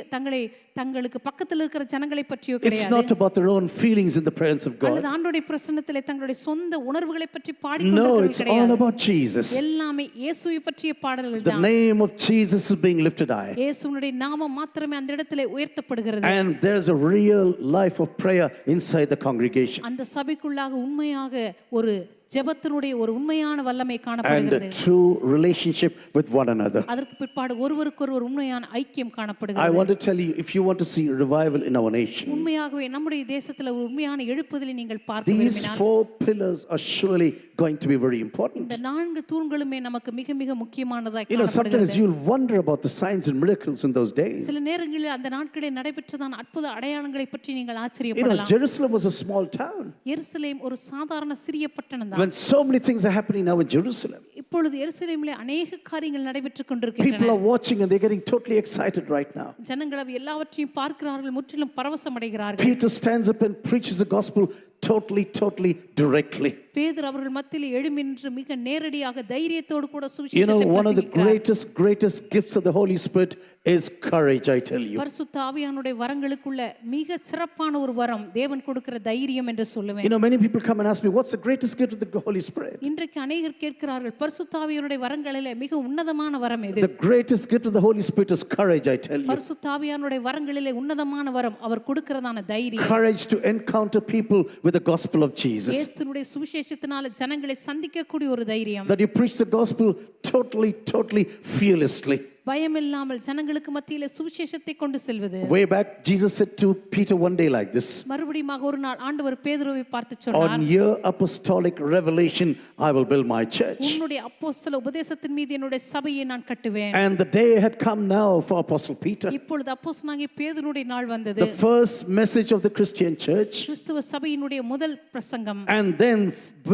தங்களுக்கு பக்கத்தில் இருக்கிற ஜனங்களை பற்றியோ It's கிடையாது. not about their own feelings in the presence of God. அல்லது ஆண்டவருடைய பிரசன்னத்திலே தங்களுடைய சொந்த உணர்வுகளை பற்றி No, பாடிக்கொண்டிருக்கிறது it's all கிடையாது. about Jesus. எல்லாமே இயேசுவை பற்றிய பாடல்கள் The தான். name of Jesus is being lifted high. இயேசுவினுடைய நாமம் மாத்திரமே அந்த இடத்திலே உயர்த்தப்படுகிறது. And there's a real life of prayer inside the congregation. அந்த சபைக்குள்ளாக உண்மையாக ஒரு ஜெபத்தினுடைய ஒரு உண்மையான வல்லமை and காணப்படுகிறது. a true relationship with one another. அதற்கு பிற்பாடு ஒருவருக்கொருவர் உண்மையான ஐக்கியம் I காணப்படுகிறது. want to tell you, if you want to see revival in our nation, உண்மையாகவே நம்முடைய தேசத்துல ஒரு உண்மையான எழுப்புதலை நீங்கள் பார்க்க these விரும்பினால் 4 pillars are surely going to be very important. இந்த 4 தூண்களுமே நமக்கு மிக மிக முக்கியமானதாக You know, sometimes காணப்படுகிறது. you'll wonder about the signs and miracles in those days. சில நேரங்களில் அந்த நாட்களில் நடைபெற்றதான அற்புத அடையாளங்களை பற்றி நீங்கள் You know, ஆச்சரியப்படலாம். Jerusalem was a small town. எருசலேம் ஒரு சாதாரண சிறிய பட்டணம் தான். When so many things are happening now in Jerusalem, இப்பொழுது எருசலேமிலே அநேக காரியங்கள் நடைபெற்றுக் people கொண்டிருக்கின்றன. are watching and they're getting totally excited right now. ஜனங்கள் அவை எல்லாவற்றையும் பார்க்கிறார்கள், முற்றிலும் பரவசம் அடைகிறார்கள். Peter stands up and preaches the gospel totally directly. பேதுரு அவர்கள் மத்தியில் எழும்பி நின்று மிக நேரடியாக தைரியத்தோடு கூட You know, சுவிசேஷத்தை one of the பிரசங்கிக்கிறார். greatest gifts of the Holy Spirit is courage, I tell you. பரிசுத்த ஆவியானுடைய வரங்களுக்குள்ள மிக சிறப்பான ஒரு வரம் தேவன் கொடுக்கிற தைரியம் என்று சொல்லுவேன். You know, many people come and ask me, what's the greatest gift of the Holy Spirit? இன்றைக்கு அநேகர் கேட்கிறார்கள், பரிசுத்த ஆவியானுடைய வரங்களிலே மிக உன்னதமான வரம் எது? The greatest gift of the Holy Spirit is courage, I tell you. பரிசுத்த ஆவியானுடைய வரங்களிலே உன்னதமான வரம் அவர் கொடுக்கிறதான தைரியம். Courage to encounter people with the gospel of Jesus. இயேசுவினுடைய சுவிசேஷத்தினால ஜனங்களை சந்திக்கக்கூடிய ஒரு தைரியம். That you preach the gospel totally fearlessly. பயமில்லாமல் ஜனங்களுக்கு மத்தியிலே சுவிசேஷத்தை கொண்டு செல்வது. Way back, Jesus said to Peter one day like this, மறுபடியும் ஒரு நாள் ஆண்டவர் பேதுருவை பார்த்து சொன்னார், on your apostolic revelation I will build my church. உன்னுடைய அப்போஸ்தல உபதேசத்தின் மீது என்னுடைய சபையை நான் கட்டுவேன். And the day had come now for Apostle Peter. இப்பொழுது அப்போஸ்தலனாகிய பேதுருடைய நாள் வந்தது. The first message of the Christian church, கிறிஸ்தவ சபையினுடைய முதல் பிரசங்கம். and then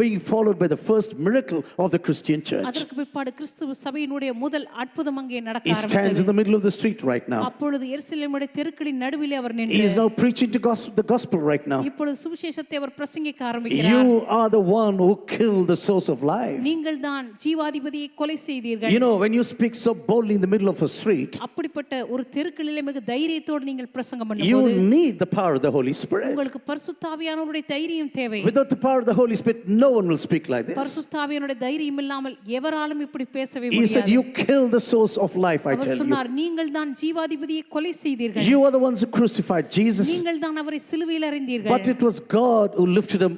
being followed by the first miracle of the Christian church. அதற்கு பிற்பாடு கிறிஸ்தவ சபையினுடைய முதல் அற்புதம் அங்கே நடக்க He stands in ஆரம்பித்தது. the middle of the street right now. அப்பொழுது எருசலேமுடைய தெருக்களின் நடுவிலே அவர் He நின்று is now preaching the gospel right now. இப்பொழுது சுவிசேஷத்தை அவர் பிரசங்கிக்க ஆரம்பிக்கிறார். You are the one who killed the source of life. நீங்கள் தான் ஜீவாதிபதியை கொலை செய்தீர்கள். You know, when you speak so boldly in the middle of a street, அப்படிப்பட்ட ஒரு தெருக்களிலே மிக தைரியத்தோடு நீங்கள் பிரசங்கம் you பண்ணும்போது need the power of the Holy Spirit. உங்களுக்கு பரிசுத்த ஆவியானவருடைய தைரியம் தேவை. Without the power of the Holy Spirit, no one will speak like this. பரிசுத்த ஆவியானுடைய தைரியம் இல்லாமல் எவராலும் இப்படி பேசவே He said, முடியாது. you killed the source of life, I our tell you. சொன்னார், நீங்கள் தான் ஜீவாதிபதியை கொலை செய்தீர்கள். You are the ones who crucified Jesus. நீங்கள் தான் அவரை சிலுவையில் அறைந்தீர்கள். But it was God who lifted him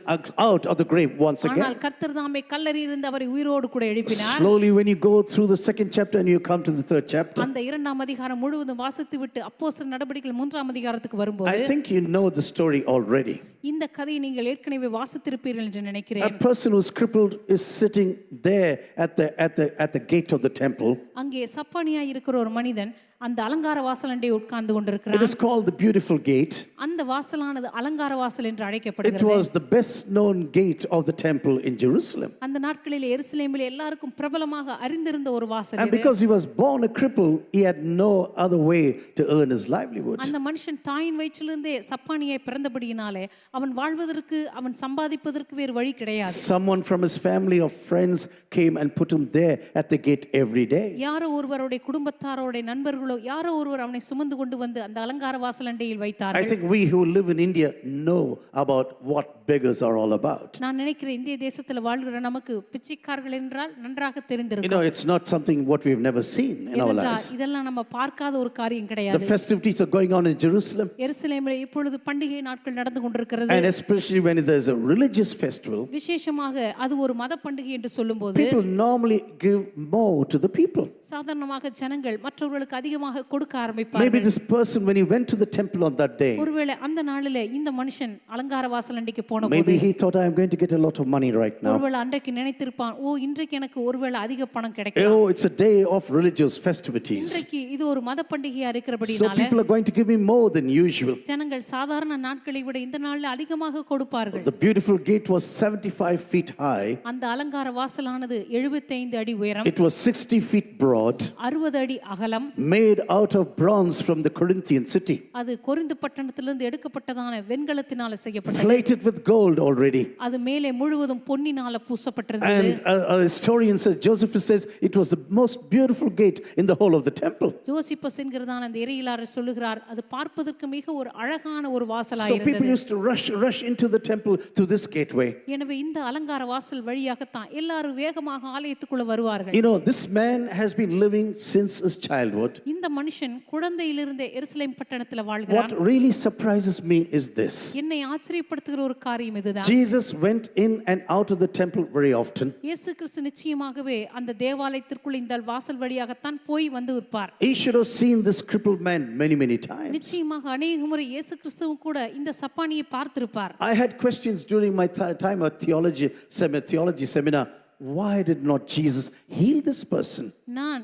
out of the grave once ஆனால் again. கர்த்தர் தாமே கல்லறையிலிருந்து அவரை உயிரோடு கூட எழுப்பினார். Slowly, when you go through the second chapter and you come to the third chapter, அந்த இரண்டாம் அதிகாரம் முழுவதும் வாசித்து விட்டு அப்போஸ்தலர் நடபடிகள் 3ஆம் அதிகாரத்துக்கு I வரும்போது think you know the story already. இந்த கதையை நீங்கள் ஏற்கனவே வாசித்திருப்பீர்கள் என்று A நினைக்கிறேன். person who's crippled is sitting there at the gate of the temple. அங்கே சப்பானியாய் இருக்கிற ஒரு மனிதன் அந்த அலங்கார வாசலண்டை உட்கார்ந்து It கொண்டிருக்கிறான். is called the beautiful gate. அந்த வாசலானது அலங்கார வாசல் என்று It அழைக்கப்படுகிறது. was the best known gate of the temple in Jerusalem. அந்த நாட்களில் எருசலேமில் எல்லாருக்கும் பிரபலமாக அறிந்திருந்த ஒரு வாசல் And இது. because he was born a cripple, he had no other way to earn his livelihood. அந்த மனுஷன் தாயின் வயிற்றிலிருந்தே சப்பானியை பிறந்தபடியினாலே அவன் வாழ்வதற்கு அவன் சம்பாதிப்பதற்கு வேறு வழி கிடையாது. Someone from his family or friends came and put him there at the gate every day. யாரோ ஒருவருடைய குடும்பத்தாரோட நண்பர்களோ யாரோ ஒருவர் அவனை சுமந்து கொண்டு வந்து அந்த அலங்கார வாசலண்டையில் I வைத்தார்கள். think we who live in India know about what beggars are all about. நான் நினைக்கிறேன் இந்திய தேசத்துல வாழ்கிற நமக்கு பிச்சைக்காரர்கள் என்றால் நன்றாக You தெரிந்திருக்கும். know, it's not something what we've never seen in our ஏனென்றால் lives. இதெல்லாம் நம்ம பார்க்காத ஒரு காரியம் The கிடையாது. festivities are going on in Jerusalem, எருசலேமில் இப்பொழுது பண்டிகை நாட்கள் நடந்து கொண்டிருக்கிறது. and especially when there's a religious festival, விசேஷமாக அது ஒரு மத பண்டிகை என்று சொல்லும்போது people normally give more to the people. சாதாரணமாக ஜனங்கள் மற்றவர்களுக்கு அதிகமாக கொடுக்க Maybe ஆரம்பிப்பார்கள். this person, when he went to the temple on that day, ஒருவேளை அந்த நாளிலே இந்த மனுஷன் அலங்கார வாசலண்டைக்கு போன maybe போது he thought, I'm going to get a lot of money right now. ஒருவேளை அன்றைக்கு நினைத்திருப்பான், ஓ இன்றைக்கு எனக்கு ஒருவேளை அதிக பணம் கிடைக்கும். Oh, it's a day of religious festivities. இன்றைக்கு இது ஒரு மத பண்டிகையா So இருக்கிறபடினால people are going to give me more than usual. ஜனங்கள் சாதாரண நாட்களை விட இந்த நாள்ல அதிகமாக கொடுப்பார்கள். The beautiful gate was 75 feet high. அந்த அலங்கார வாசலானது 75 அடி உயரம், It was 60 feet broad, 60 அடி அகலம். made out of bronze from the Corinthian city, அது கொரிந்து பட்டணத்திலிருந்து எடுக்கப்பட்டதான வெண்கலத்தினால செய்யப்பட்டது. plated with gold already. அது மேலே முழுவதும் பொன்னினால பூசப்பட்டிருந்தது. And a historian says, Josephus says, it was the most beautiful gate in the whole of the temple. ஜோசிப்பஸ் என்கிறதான அந்த இறையிலாளர் சொல்லுகிறார், அது பார்ப்பதற்கு மிக ஒரு அழகான ஒரு வாசலாய் So people இருந்தது. used to rush into the temple through this gateway. எனவே இந்த அலங்கார வாசல் வழியாகத்தான் எல்லாரும் வேகமாக ஆலயத்துக்குள்ள வருவார்கள். You know, this man has been living since his childhood. இந்த மனுஷன் குழந்தையிலிருந்தே எருசலேம் பட்டணத்துல வாழ்கிறான். What really surprises me is this. என்னை ஆச்சரியப்படுத்துகிற ஒரு காரியம் இதுதான். Jesus went in and out of the temple very often. இயேசு கிறிஸ்து நிச்சயமாகவே அந்த தேவாலயத்திற்குள் இந்த வாசல் வழியாகத்தான் போய் வந்து இருப்பார். He should have seen this crippled man many times. நிச்சயமாக அநேக முறை இயேசு கிறிஸ்துவும் கூட இந்த சப்பானியை பார்த்திருப்பார். I had questions during my time at theology seminar. Why did not Jesus heal this person? நான்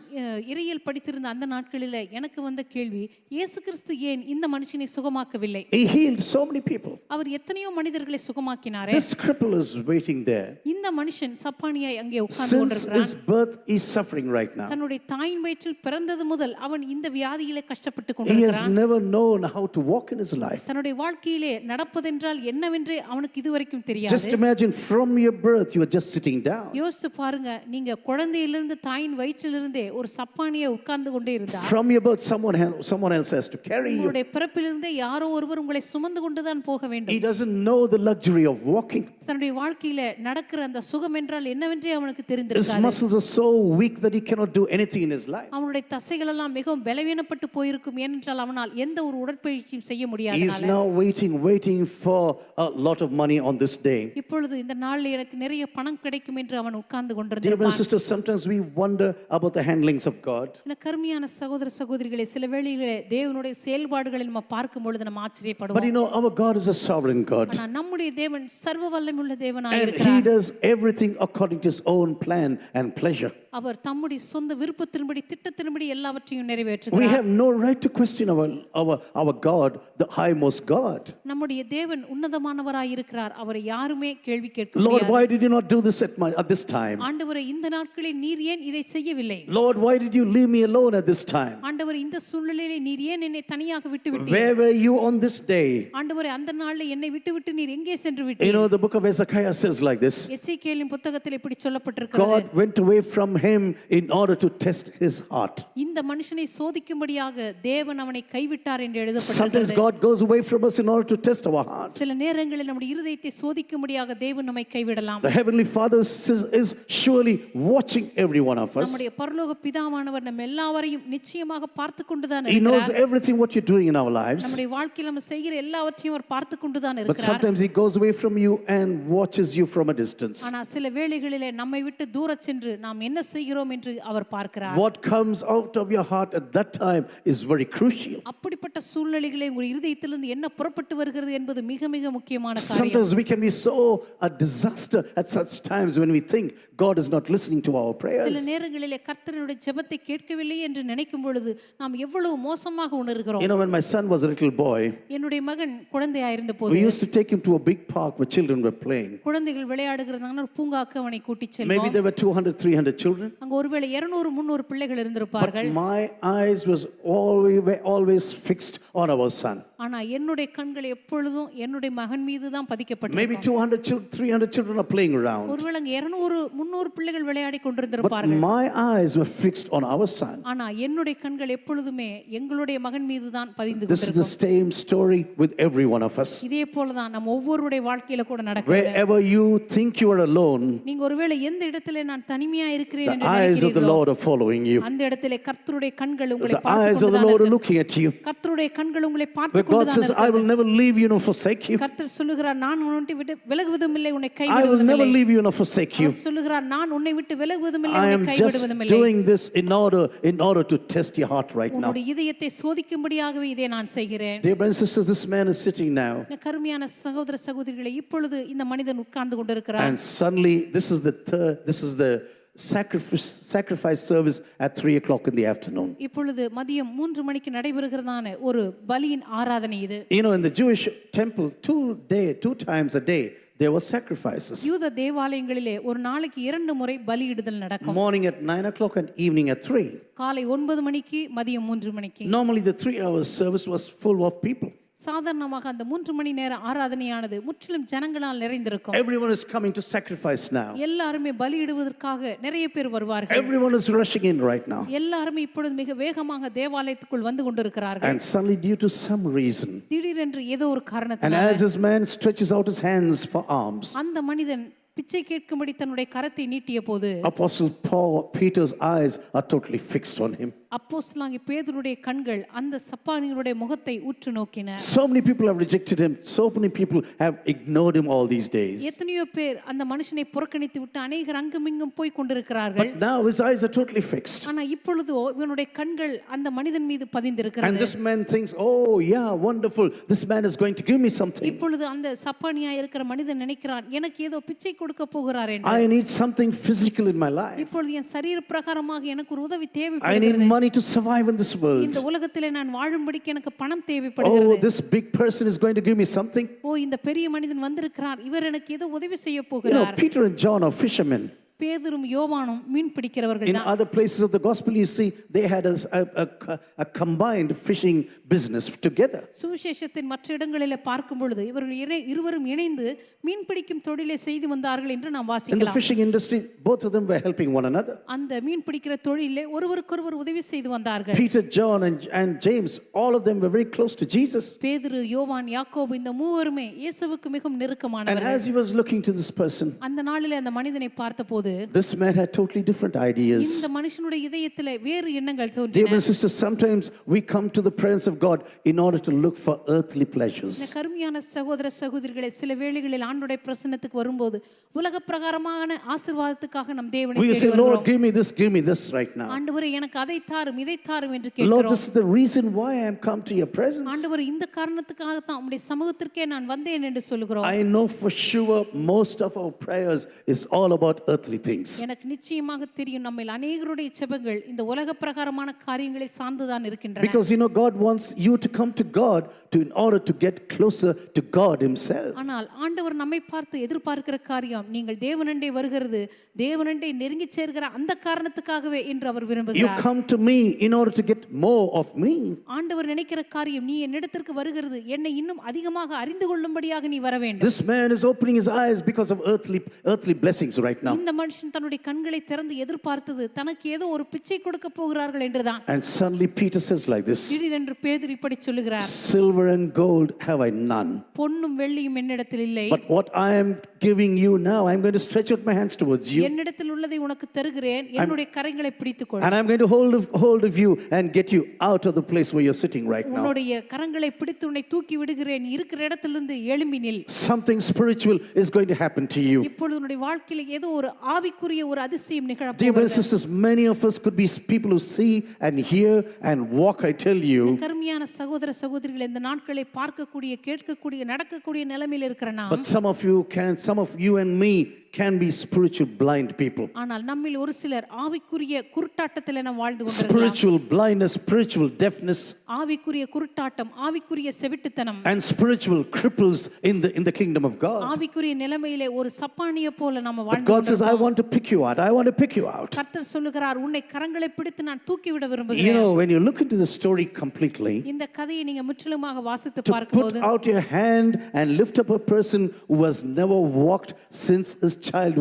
இறையியல் படித்திருந்த அந்த நாட்களில் எனக்கு வந்த கேள்வி, இயேசு கிறிஸ்து ஏன் இந்த மனுஷனை சுகமாக்கவில்லை? He healed so many people. அவர் எத்தனையோ மனிதர்களை சுகமாக்கினாரே. This cripple is waiting there. இந்த மனுஷன் சப்பானியாய் அங்கே உட்கார்ந்து Since கொண்டிருக்கிறான். his birth he is suffering right now. தன்னுடைய தாயின் வயிற்றில் பிறந்தது முதல் அவன் இந்த வியாதியிலே கஷ்டப்பட்டு He has கொண்டிருக்கிறான். never known how to walk in his life. தன்னுடைய வாழ்க்கையிலே நடப்பதென்றால் என்னவென்றே அவனுக்கு இதுவரைக்கும் தெரியாது. Just imagine, from your birth you are just sitting down. யோசிச்சு பாருங்க, நீங்க குழந்தையிலிருந்து தாயின் வயிற்றிலிருந்தே ஒரு சப்பானியை உட்கார்ந்து கொண்டே இருந்தார். From your birth someone else has to carry you. உங்களுடைய பிறப்பிலிருந்தே யாரோ ஒருவர் உங்களை சுமந்து கொண்டுதான் போக வேண்டும். He doesn't know the luxury of walking. தன்னுடைய வாழ்க்கையில நடக்கிற அந்த சுகம் என்றால் என்னவென்றே அவனுக்கு His தெரிந்திருக்காது. muscles are so weak that he cannot do anything in his life. அவனுடைய தசைகள் எல்லாம் மிகவும் பலவீனப்பட்டு போயிருக்கும். ஏனென்றால் அவனால் எந்த ஒரு உடற்பயிற்சியும் செய்ய He is முடியாதனால. now waiting for a lot of money on this day. இப்பொழுது இந்த நாளில் எனக்கு நிறைய பணம் கிடைக்கும் என்று அவன் உட்கார்ந்து Dear brothers and கொண்டிருந்தான். sisters, sometimes we wonder about the handlings of God. எனக்கு அருமையான சகோதர சகோதரிகளே, சில வேளைகளிலே தேவனுடைய செயல்பாடுகளை நம்ம பார்க்கும் பொழுது நம்ம But ஆச்சரியப்படுவோம். you know, our God is a sovereign God. ஆனா நம்முடைய தேவன் சர்வ வல்லமையுள்ள தேவனாய் And He இருக்கிறார். does everything according to His own plan and pleasure. அவர் தம்முடைய சொந்த விருப்பத்தின்படி திட்டத்தின்படி எல்லாவற்றையும் We நிறைவேற்றுகிறார். have no right to question our God, the highmost God. நம்முடைய தேவன் உன்னதமானவராய் இருக்கிறார். அவரை யாருமே கேள்வி கேட்க Lord, முடியாது. why did you not do this at this time? ஆண்டவரே, இந்த நாட்களில் நீர் ஏன் இதை செய்யவில்லை? Lord, why did you leave me alone at this time? ஆண்டவரே, இந்த சூழ்நிலையிலே நீர் ஏன் என்னை தனியாக விட்டு விட்டீர்? Where were you on this day? ஆண்டவரே, அந்த நாளில் என்னை விட்டு நீர் எங்கே சென்று You விட்டீர்? know, the book of Hezekiah says like this. எசேக்கியேலின் புத்தகத்தில் இப்படி சொல்லப்பட்டிருக்கிறது. God went away from him in order to test his heart. இந்த மனுஷனை சோதிக்கும்படியாக தேவன் அவனை கைவிட்டார் என்று Sometimes எழுதப்பட்டிருக்கிறது. God goes away from us in order to test our heart. சில நேரங்களில் நம்முடைய இருதயத்தை சோதிக்கும்படியாக தேவன் நம்மை கைவிடலாம். The Heavenly Father is surely watching every one of us. நம்முடைய பரலோக பிதாவானவர் நம்ம எல்லாவரையும் நிச்சயமாக பார்த்து கொண்டுதான் He knows இருக்கிறார். everything what you're doing in our lives. நம்முடைய வாழ்க்கையில் நம்ம செய்கிற எல்லாவற்றையும் அவர் பார்த்து கொண்டுதான் But இருக்கிறார். sometimes He goes away from you and watches you from a distance. ஆனா சில வேளைகளிலே நம்மை விட்டு தூர சென்று நாம் என்ன செய்கிறோம் என்று அவர் பார்க்கிறார். What comes out of your heart at that time is very crucial. அப்படிப்பட்ட சூழ்நிலைகளை உங்கள் இருதயத்திலிருந்து என்ன புறப்பட்டு வருகிறது என்பது மிக மிக முக்கியமான காரியம். Sometimes we can be so a disaster at such times when we think God is not listening to our சில prayers. நேரங்களிலே கர்த்தருடைய ஜெபத்தை கேட்கவில்லை என்று நினைக்கும் பொழுது நாம் எவ்வளவு மோசமாக உணர்கிறோம். You know, when my son was a little boy, என்னுடைய மகன் குழந்தையாயிருந்த we போது used to take him to a big park where children were playing. குழந்தைகள் விளையாடுகிறதான ஒரு பூங்காக்கு அவனை கூட்டிச் Maybe செல்வோம். there were 200, 300 children. அங்க ஒருவேளை 200 300 பிள்ளைகள் But இருந்திருப்பார்கள். my eyes were always fixed on our son. ஆனா என்னுடைய கண்கள் எப்பொழுதும் என்னுடைய மகன் மீது தான் Maybe பதிக்கப்பட்டிருக்கும். 200, 300 children are playing around. ஒருவேளை 200 300 பிள்ளைகள் விளையாடி But கொண்டிருந்திருப்பார்கள். my eyes were fixed on our son. ஆனா என்னுடைய கண்கள் எப்பொழுதுமே எங்களுடைய மகன் மீது தான் பதிந்து This is the கொண்டிருக்கும். same story with every one of us. இதே போலதான் நம்ம ஒவ்வொருடைய வாழ்க்கையில கூட நடக்கிறது. Wherever you think you are alone, நீங்க ஒருவேளை எந்த இடத்திலே நான் தனிமையா இருக்கிறேன் the என்று eyes of the நினைக்கிறீர்களோ Lord are following you. அந்த இடத்திலே கர்த்தருடைய கண்கள் உங்களை The பார்த்து eyes of the கொண்டுதான் Lord are இருக்கிறது. looking at you. கர்த்தருடைய கண்கள் உங்களை பார்த்து Where God கொண்டுதான் says, I will இருக்கிறது. never leave you nor forsake you. கர்த்தர் சொல்லுகிறார், நான் உன்னை விட்டு விலகுவதும் இல்லை, உன்னை I will கைவிடுவதும் never இல்லை. leave you nor forsake you. அவர் சொல்லுகிறார், நான் உன்னை விட்டு விலகுவதும் இல்லை, I உன்னை am கைவிடுவதும் just இல்லை. doing this in order to test your heart right now. உன்னுடைய இதயத்தை சோதிக்கும்படியாகவே இதை நான் செய்கிறேன். Dear brothers and sisters, this man is sitting now, எனக்கு அருமையான சகோதர சகோதரிகளே, இப்பொழுது இந்த மனிதன் உட்கார்ந்து கொண்டிருக்கிறார். and suddenly this is the sacrifice service at 3 o'clock in the afternoon. இப்பொழுது மதியம் 3 மணிக்கு நடைபெறுகிறதான ஒரு பலியின் ஆராதனை இது. You know, in the Jewish temple, two times a day, there were sacrifices. யூத தேவாலயங்களிலே ஒரு நாளைக்கு 2 முறை பலியிடுதல் நடக்கும். Morning at 9 o'clock and evening at 3. காலை 9 மணிக்கு, மதியம் 3 மணிக்கு. Normally the 3-hour service was full of people. சாதாரணமாக அந்த 3 மணி நேர ஆராதனையானது முற்றிலும் ஜனங்களால் நிறைந்திருக்கும். Everyone is coming to sacrifice now. எல்லாருமே பலியிடுவதற்காக நிறைய பேர் வருவார்கள். Everyone is rushing in right now. எல்லாருமே இப்பொழுது மிக வேகமாக தேவாலயத்துக்குள் வந்து கொண்டிருக்கிறார்கள். And suddenly, due to some reason, திடீரென்று ஏதோ ஒரு and காரணத்தினால as this man stretches out his hands for alms, அந்த மனிதன் பிச்சை கேட்கும்படி தன்னுடைய கரத்தை நீட்டிய போது Apostle Peter's eyes are totally fixed on him. அப்போஸ்தலனாகிய பேதுருடைய கண்கள் அந்த சப்பானியருடைய முகத்தை உற்று நோக்கின. So many people have rejected him. So many people have ignored him all these days. எத்தனையோ பேர் அந்த மனுஷனை புறக்கணித்து விட்டு அநேகர் அங்குமிங்கும் போய் கொண்டிருக்கிறார்கள். But now his eyes are totally fixed. ஆனா இப்பொழுது இவனுடைய கண்கள் அந்த மனிதன் மீது And பதிந்திருக்கிறது. this man thinks, oh yeah, wonderful. This man is going to give me something. இப்பொழுது அந்த சப்பானியா இருக்கிற மனிதன் நினைக்கிறான், எனக்கு ஏதோ பிச்சை கொடுக்க போகிறார் என்று. I need something physical in my life. இப்பொழுது என் சரீர பிரகாரமாக எனக்கு ஒரு உதவி I need தேவைப்படுகிறது. money to survive in this world. இந்த உலகத்திலே நான் வாழும்படிக்கு எனக்கு பணம் Oh, தேவைப்படுகிறது. this big person is going to give me something. ஓ, இந்த பெரிய மனிதன் வந்திருக்கிறார், இவர் எனக்கு ஏதோ உதவி செய்ய You know, போகிறார். Peter and John are fishermen. பேதுரும் யோவானும் மீன் பிடிக்கிறவர்கள் In தான். other places of the gospel, you see, they had a combined fishing business together. சுவிசேஷத்தின் மற்ற இடங்களிலே பார்க்கும் பொழுது இவர்கள் இருவரும் இணைந்து மீன் பிடிக்கும் தொழிலை செய்து வந்தார்கள் என்று நாம் In the வாசிக்கலாம். fishing industry, both of them were helping one another. அந்த மீன் பிடிக்கிற தொழிலே ஒருவருக்கொருவர் உதவி செய்து வந்தார்கள். Peter, John, and James, all of them were very close to Jesus. பேதுரு, யோவான், யாக்கோபு இந்த மூவருமே இயேசுவுக்கு மிகவும் And நெருக்கமானவர்கள். as he was looking to this person, அந்த நாளிலே அந்த மனிதனை பார்த்தபோது this man had totally different ideas. இந்த மனுஷனுடைய இதயத்திலே வேறு எண்ணங்கள் Dear தோன்றின. brothers and sisters, sometimes we come to the presence of God in order to look for earthly இந்த pleasures. கருமையான சகோதர சகோதரிகளே, சில வேளைகளில் ஆண்டவருடைய பிரசன்னத்துக்கு வரும்போது உலக பிரகாரமான ஆசீர்வாதத்துக்காக நம் தேவனை We தேடி say, Lord, வருகிறோம். give me this right now. ஆண்டவரே, எனக்கு அதை தாரும் இதை தாரும் என்று Lord, கேட்கிறோம். this is the reason why I am come to your presence. ஆண்டவர், இந்த காரணத்துக்காக தான் உம்முடைய சமூகத்திற்கே நான் வந்தேன் என்று சொல்லுகிறோம். I know for sure most of our prayers is all about earthly things. எனக்கு நிச்சயமாக தெரியும் நம்மில் அநேகருடைய ஜெபங்கள் இந்த உலக பிரகாரமான காரியங்களை சார்ந்துதான் இருக்கின்றன. Because you know, God wants you to come to God in order to get closer to God himself. ஆனால் ஆண்டவர் நம்மை பார்த்து எதிர்பார்க்கிற காரியம் நீங்கள் தேவனண்டே வருகிறது, தேவனண்டே நெருங்கி சேர்கிற அந்த காரணத்துக்காகவே என்று அவர் You விரும்புகிறார். come to me in order to get more of me. ஆண்டவர் நினைக்கிற காரியம், நீ என்னிடத்திற்கு வருகிறது என்னை இன்னும் அதிகமாக அறிந்து கொள்ளும்படியாக நீ வர வேண்டும். This man is opening his eyes because of earthly blessings right now. இந்த மனுஷன் தன்னுடைய கண்களை திறந்து எதிர்பார்த்தது தனக்கு ஏதோ ஒரு பிச்சை கொடுக்க போகிறார்கள் என்றுதான். And suddenly Peter says like this, திடீரென்று பேதுரு இப்படி சொல்லுகிறார், silver and gold have I none. பொன்னும் வெள்ளியும் என்னிடத்தில் இல்லை. But what I am giving you now, I'm going to stretch out my hands towards you. என்னிடத்தில் உள்ளதை உனக்கு தருகிறேன், என்னுடைய கரங்களை பிடித்துக்கொள். And I'm going to hold of you and get you out of the place where you're sitting right now. உன்னுடைய கரங்களை பிடித்து உன்னை தூக்கி விடுகிறேன், இருக்கிற இடத்திலிருந்து எழும்பி நில். Something spiritual is going to happen to you. இப்பொழுது உன்னுடைய வாழ்க்கையில் ஏதோ ஒரு ஆவிக்குரிய ஒரு அதிசயம் நிகழ Dear brothers and போகிறது. sisters, many of us could be people who see and hear and walk, I tell you. கருமையான சகோதர சகோதரிகள், இந்த நாட்களை பார்க்கக்கூடிய கேட்கக்கூடிய நடக்கக்கூடிய நிலைமையில் இருக்கிற நாம், But some of you and me can be spiritual blind people. ஆனால் நம்மில் ஒரு சிலர் ஆவிக்குரிய குருட்டாட்டத்தில் நாம் வாழ்ந்து கொண்டிருக்கிறோம். Spiritual blindness, spiritual deafness, ஆவிக்குரிய குருட்டாட்டம், ஆவிக்குரிய செவிட்டுத்தனம், and spiritual cripples in the kingdom of God. ஆவிக்குரிய நிலைமையிலே ஒரு சப்பானியை போல நாம But வாழ்ந்து God says, I கொண்டிருக்கிறோம். want to pick you out. I want to pick you out. கர்த்தர் சொல்லுகிறார், உன்னை கரங்களை பிடித்து நான் தூக்கி விட You விரும்புகிறேன். know, when you look into the story completely, இந்த கதையை நீங்க முற்றிலுமாக வாசித்து to put பார்க்கும்போது out your hand and lift up a person who has never walked since his child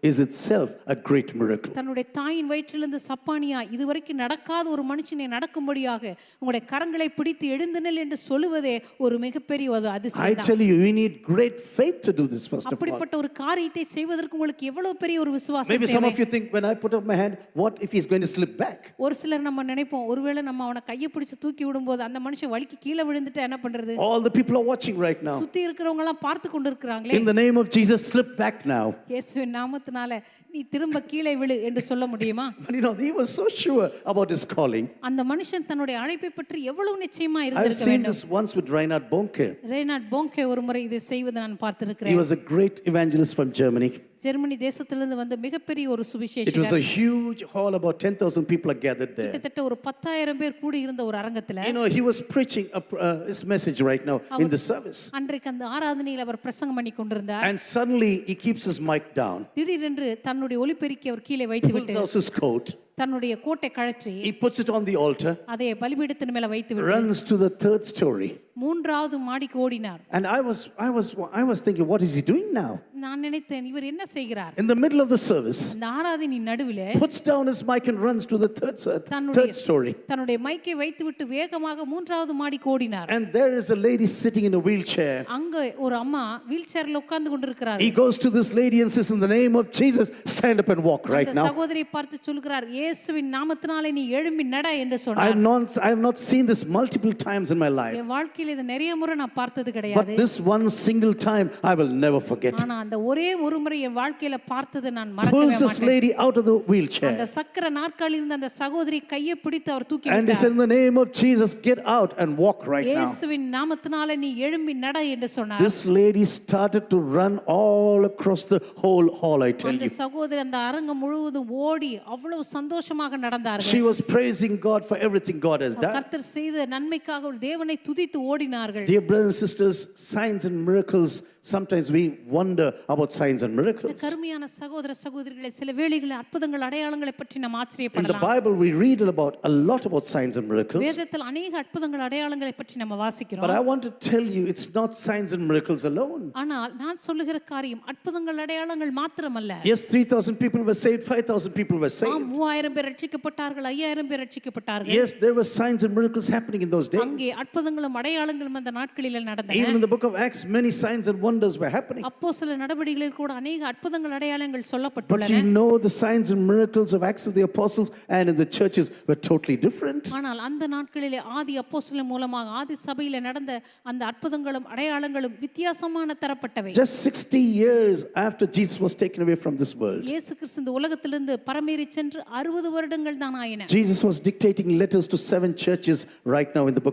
is itself a great miracle. தன்னுடைய தாயின் வயிற்றிலிருந்து சப்பானியா இதுவரைக்கும் நடக்காத ஒரு மனுஷனை நடக்கும்படியாக உங்களுடைய கரங்களை பிடித்து எழுந்து நில் என்று சொல்லுவதே ஒரு மிகப்பெரிய ஒரு I அதிசயம் தான். tell you, you need great faith to do this first of all. அப்படிப்பட்ட ஒரு காரியத்தை செய்வதற்கு உங்களுக்கு எவ்வளவு பெரிய ஒரு விசுவாசம் Maybe some தேவை. of you think, when I put up my hand, what if he's going to slip back? ஒரு சிலர் நம்ம நினைப்போம், ஒருவேளை நம்ம அவனை கையை பிடிச்சு தூக்கி விடும்போது அந்த மனுஷன் வலிக்கு கீழே விழுந்துட்டா என்ன பண்றது? All the people are watching right now. சுத்தி இருக்கிறவங்க எல்லாம் பார்த்து கொண்டிருக்கிறாங்களே. In the name of Jesus, slip back now. இயேசுவின் நாமத்தினால நீ திரும்ப கீழே விழு என்று சொல்ல முடியுமா? But you know, he was so sure about his calling. அந்த மனுஷன் தன்னுடைய அழைப்பை பற்றி எவ்வளவு நிச்சயமா I've இருந்திருக்க seen வேண்டும். this once with Reinhard Bonke. ரேனால்ட் போங்கே ஒரு முறை இதை செய்வதை நான் He பார்த்திருக்கிறேன். was a great evangelist from Germany. Germany தேசத்திலிருந்து வந்த மிகப்பெரிய ஒரு It was சுவிசேஷகர். a huge hall, about 10,000 people are gathered there. கிட்டத்தட்ட ஒரு 10,000 பேர் கூடி இருந்த ஒரு அரங்கத்துல You know, he was preaching his message right now in the service. அன்றைக்கு அந்த ஆராதனையில் அவர் பிரசங்கம் பண்ணி கொண்டிருந்தார். And suddenly he keeps his mic down, திடீரென்று தன்னுடைய ஒலிபெருக்கி அவர் கீழே வைத்துவிட்டு pulls out his coat, தன்னுடைய கோட்டை கழற்றி he puts it on the altar, அதை பலிபீடத்தின் மேல வைத்துவிட்டு runs to the third story. மூன்றாவது மாடிக்கு ஓடினார். And I was thinking, what is he doing now? நான் நினைத்தேன், இவர் என்ன செய்கிறார்? In the middle of the service, அந்த ஆராதனையின் நடுவிலே puts down his mic and runs to the third story. தன்னுடைய மைக்கை வைத்துவிட்டு வேகமாக மூன்றாவது மாடிக்கு ஓடினார். And there is a lady sitting in a wheelchair. அங்க ஒரு அம்மா வீல் சேர்ல உட்கார்ந்து கொண்டிருக்கிறார். He goes to this lady and says, in the name of Jesus, stand up and walk right அந்த now. சகோதரியை பார்த்து சொல்கிறார், இயேசுவின் நாமத்தினாலே நீ எழும்பி நட என்று சொன்னார். I have not seen this multiple times in my life. என் வாழ்க்கையில இது நிறைய முறை நான் பார்த்தது But கிடையாது. this one single time I will never forget. ஆனா அந்த ஒரே ஒரு முறை என் வாழ்க்கையில பார்த்தது நான் மறக்கவே Pulls this மாட்டேன். lady out of the அந்த wheelchair. சக்கர நாற்காலியில் இருந்த அந்த சகோதரி கையை பிடித்து அவர் தூக்கி And he விட்டார். said, in the name of Jesus, get out and walk right now. இயேசுவின் நாமத்தினாலே நீ எழும்பி நட என்று சொன்னார். This lady started to run all across the whole hall, I tell அந்த you. சகோதரி அந்த அரங்கம் முழுவதும் ஓடி அவ்வளவு சந்தோஷமாக நடந்தார்கள். She was praising God for everything God has done. கர்த்தர் செய்த நன்மைக்காக தேவனை துதித்து ஓடினார்கள். Dear brothers and sisters, signs and miracles, sometimes we wonder about signs and miracles. கருமையான சகோதர சகோதரிகளே, சில வேளைகளில் அற்புதங்கள் அடையாளங்களை பற்றி நாம் In the ஆச்சரியப்படலாம். Bible, we read a lot about signs and miracles. வேதத்தில் அநேக அற்புதங்கள் அடையாளங்களை பற்றி நம்ம But வாசிக்கிறோம். I want to tell you, it's not signs and miracles alone. ஆனால் நான் சொல்லுகிற காரியம் அற்புதங்கள் அடையாளங்கள் மாத்திரமல்ல. Yes, 3,000 people were saved, 5,000 people were saved. 3000 பேர் ரட்சிக்கப்பட்டார்கள், 5000 பேர் ரட்சிக்கப்பட்டார்கள். Yes, there were signs and miracles happening in those அங்கே days. அற்புதங்களும் அடையாளங்களும் அந்த நாட்களில் நடந்தன. Even in the book of Acts, many signs and wonders were happening. அப்போஸ்தல நடவடிக்கைகளில் கூட அநேக அற்புதங்கள் அடையாளங்கள் But சொல்லப்பட்டுள்ளன. you know, the signs and miracles of Acts of the Apostles and in the churches were totally different. ஆனால் அந்த நாட்களிலே ஆதி அப்போஸ்தலர் மூலமாக ஆதி சபையில நடந்த அந்த அற்புதங்களும் அடையாளங்களும் வித்தியாசமான தரப்பட்டவை. Just 60 years after Jesus was taken away from this world, இயேசு கிறிஸ்து இந்த உலகத்திலிருந்து பரமேறி சென்று 60 வருடங்கள் தான் ஆயின. Jesus was dictating letters to 7 churches right now in the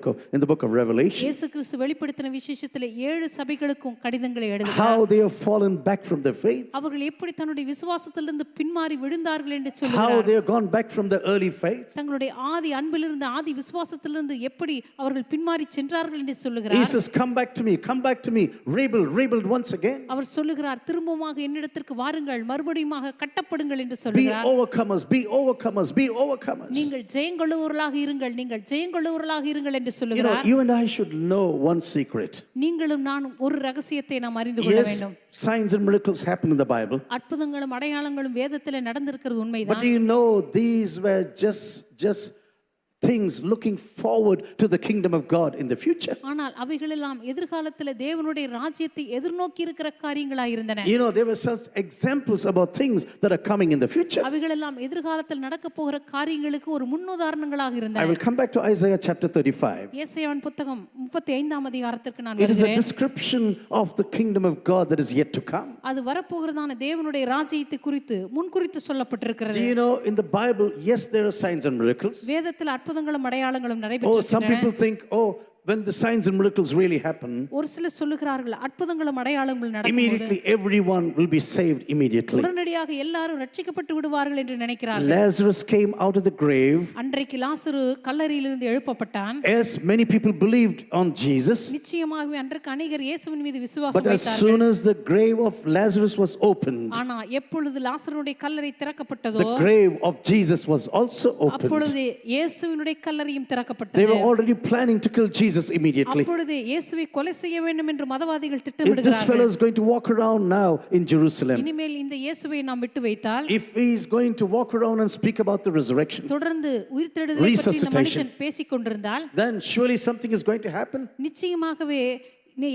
book of Revelation. இயேசு கிறிஸ்து வெளிப்படுத்தின விசேஷத்திலே 7 சபைகளுக்கும் கடிதங்களை எழுதுகிறார். How they have fallen back from their faith. அவர்கள் எப்படி தன்னுடைய விசுவாசத்திலிருந்து பின்மாறி விழுந்தார்கள் என்று How சொல்கிறார். they have gone back from their early faith. தங்களுடைய ஆதி அன்பிலிருந்து ஆதி விசுவாசத்திலிருந்து எப்படி அவர்கள் பின்மாறி சென்றார்கள் என்று He சொல்லுகிறார். says, come back to me, rebuild once again. அவர் சொல்லுகிறார், திரும்பமாக என்னிடத்திற்கு வாருங்கள், மறுபடியுமாக கட்டப்படுங்கள் என்று Be சொல்லுகிறார். overcomers, be overcomers, be overcomers. நீங்கள் ஜெயங்கொள்ளுவர்களாக இருங்கள், நீங்கள் ஜெயங்கொள்ளுவர்களாக இருங்கள் என்று You know, சொல்லுகிறார். you and I should know one secret. நீங்களும் நானும் ஒரு ரகசியத்தை நாம் அறிந்து கொள்ள Yes, வேண்டும். signs and miracles happen in the Bible. அற்புதங்களும் அடையாளங்களும் வேதத்திலே நடந்திருக்கிறது But உண்மைதான். do you know these were just things looking forward to the kingdom of God in the future? ஆனால் அவைகளெல்லாம் எதிர்காலத்தில் தேவனுடைய ராஜ்யத்தை எதிர்நோக்கி இருக்கிற காரியங்களாக இருந்தன. You know, there were such examples about things that are coming in the future. அவைகளெல்லாம் எதிர்காலத்தில் நடக்க போகிற காரியங்களுக்கு ஒரு முன்னுதாரணங்களாக I இருந்தன. will come back to Isaiah chapter 35. ஏசாயாவின் புத்தகம் 35ஆம் அதிகாரத்திற்கு நான் It is a வருகிறேன். description of the kingdom of God that is yet to come. அது வரப்போகிறதான தேவனுடைய ராஜ்யத்தை குறித்து முன்குறித்து Do சொல்லப்பட்டிருக்கிறது. you know, in the Bible, yes, there are signs and miracles. வேதத்தில் அற்புதங்களும் அடையாளங்களும் Oh, some நடைபெற்றிருக்கின்றன. people think, oh, when the signs and miracles really happen, ஒரு சிலர் சொல்லுகிறார்கள் அற்புதங்களும் அடையாளங்களும் நடக்கும்போது immediately everyone will be saved immediately. உடனடியாக எல்லாரும் ரட்சிக்கப்பட்டு விடுவார்கள் என்று நினைக்கிறார்கள். Lazarus came out of the grave. அன்றைக்கு லாசரு கல்லறையிலிருந்து எழுப்பப்பட்டான். Yes, many people believed on Jesus. நிச்சயமாகவே அன்றைக்கு அநேகர் இயேசுவின் மீது But விசுவாசம் as வைத்தார்கள். soon as the grave of Lazarus was opened, ஆனா எப்பொழுது லாசருடைய கல்லறை the திறக்கப்பட்டதோ grave of Jesus was also opened. அப்பொழுது இயேசுவினுடைய கல்லறையும் They திறக்கப்பட்டது. were already planning to kill Jesus immediately. அப்பொழுது இயேசுவை கொலை செய்ய வேண்டும் என்று மதவாதிகள் If this திட்டமிடுகிறார்கள். fellow is going to walk around now in Jerusalem, இனிமேல் இந்த இயேசுவை நாம் விட்டு வைத்தால் if he is going to walk around and speak about the resurrection, தொடர்ந்து உயிர்த்தெழுதலை பற்றி இந்த Resuscitation. மனுஷன் பேசிக் கொண்டிருந்தால் then surely something is going to happen. நிச்சயமாகவே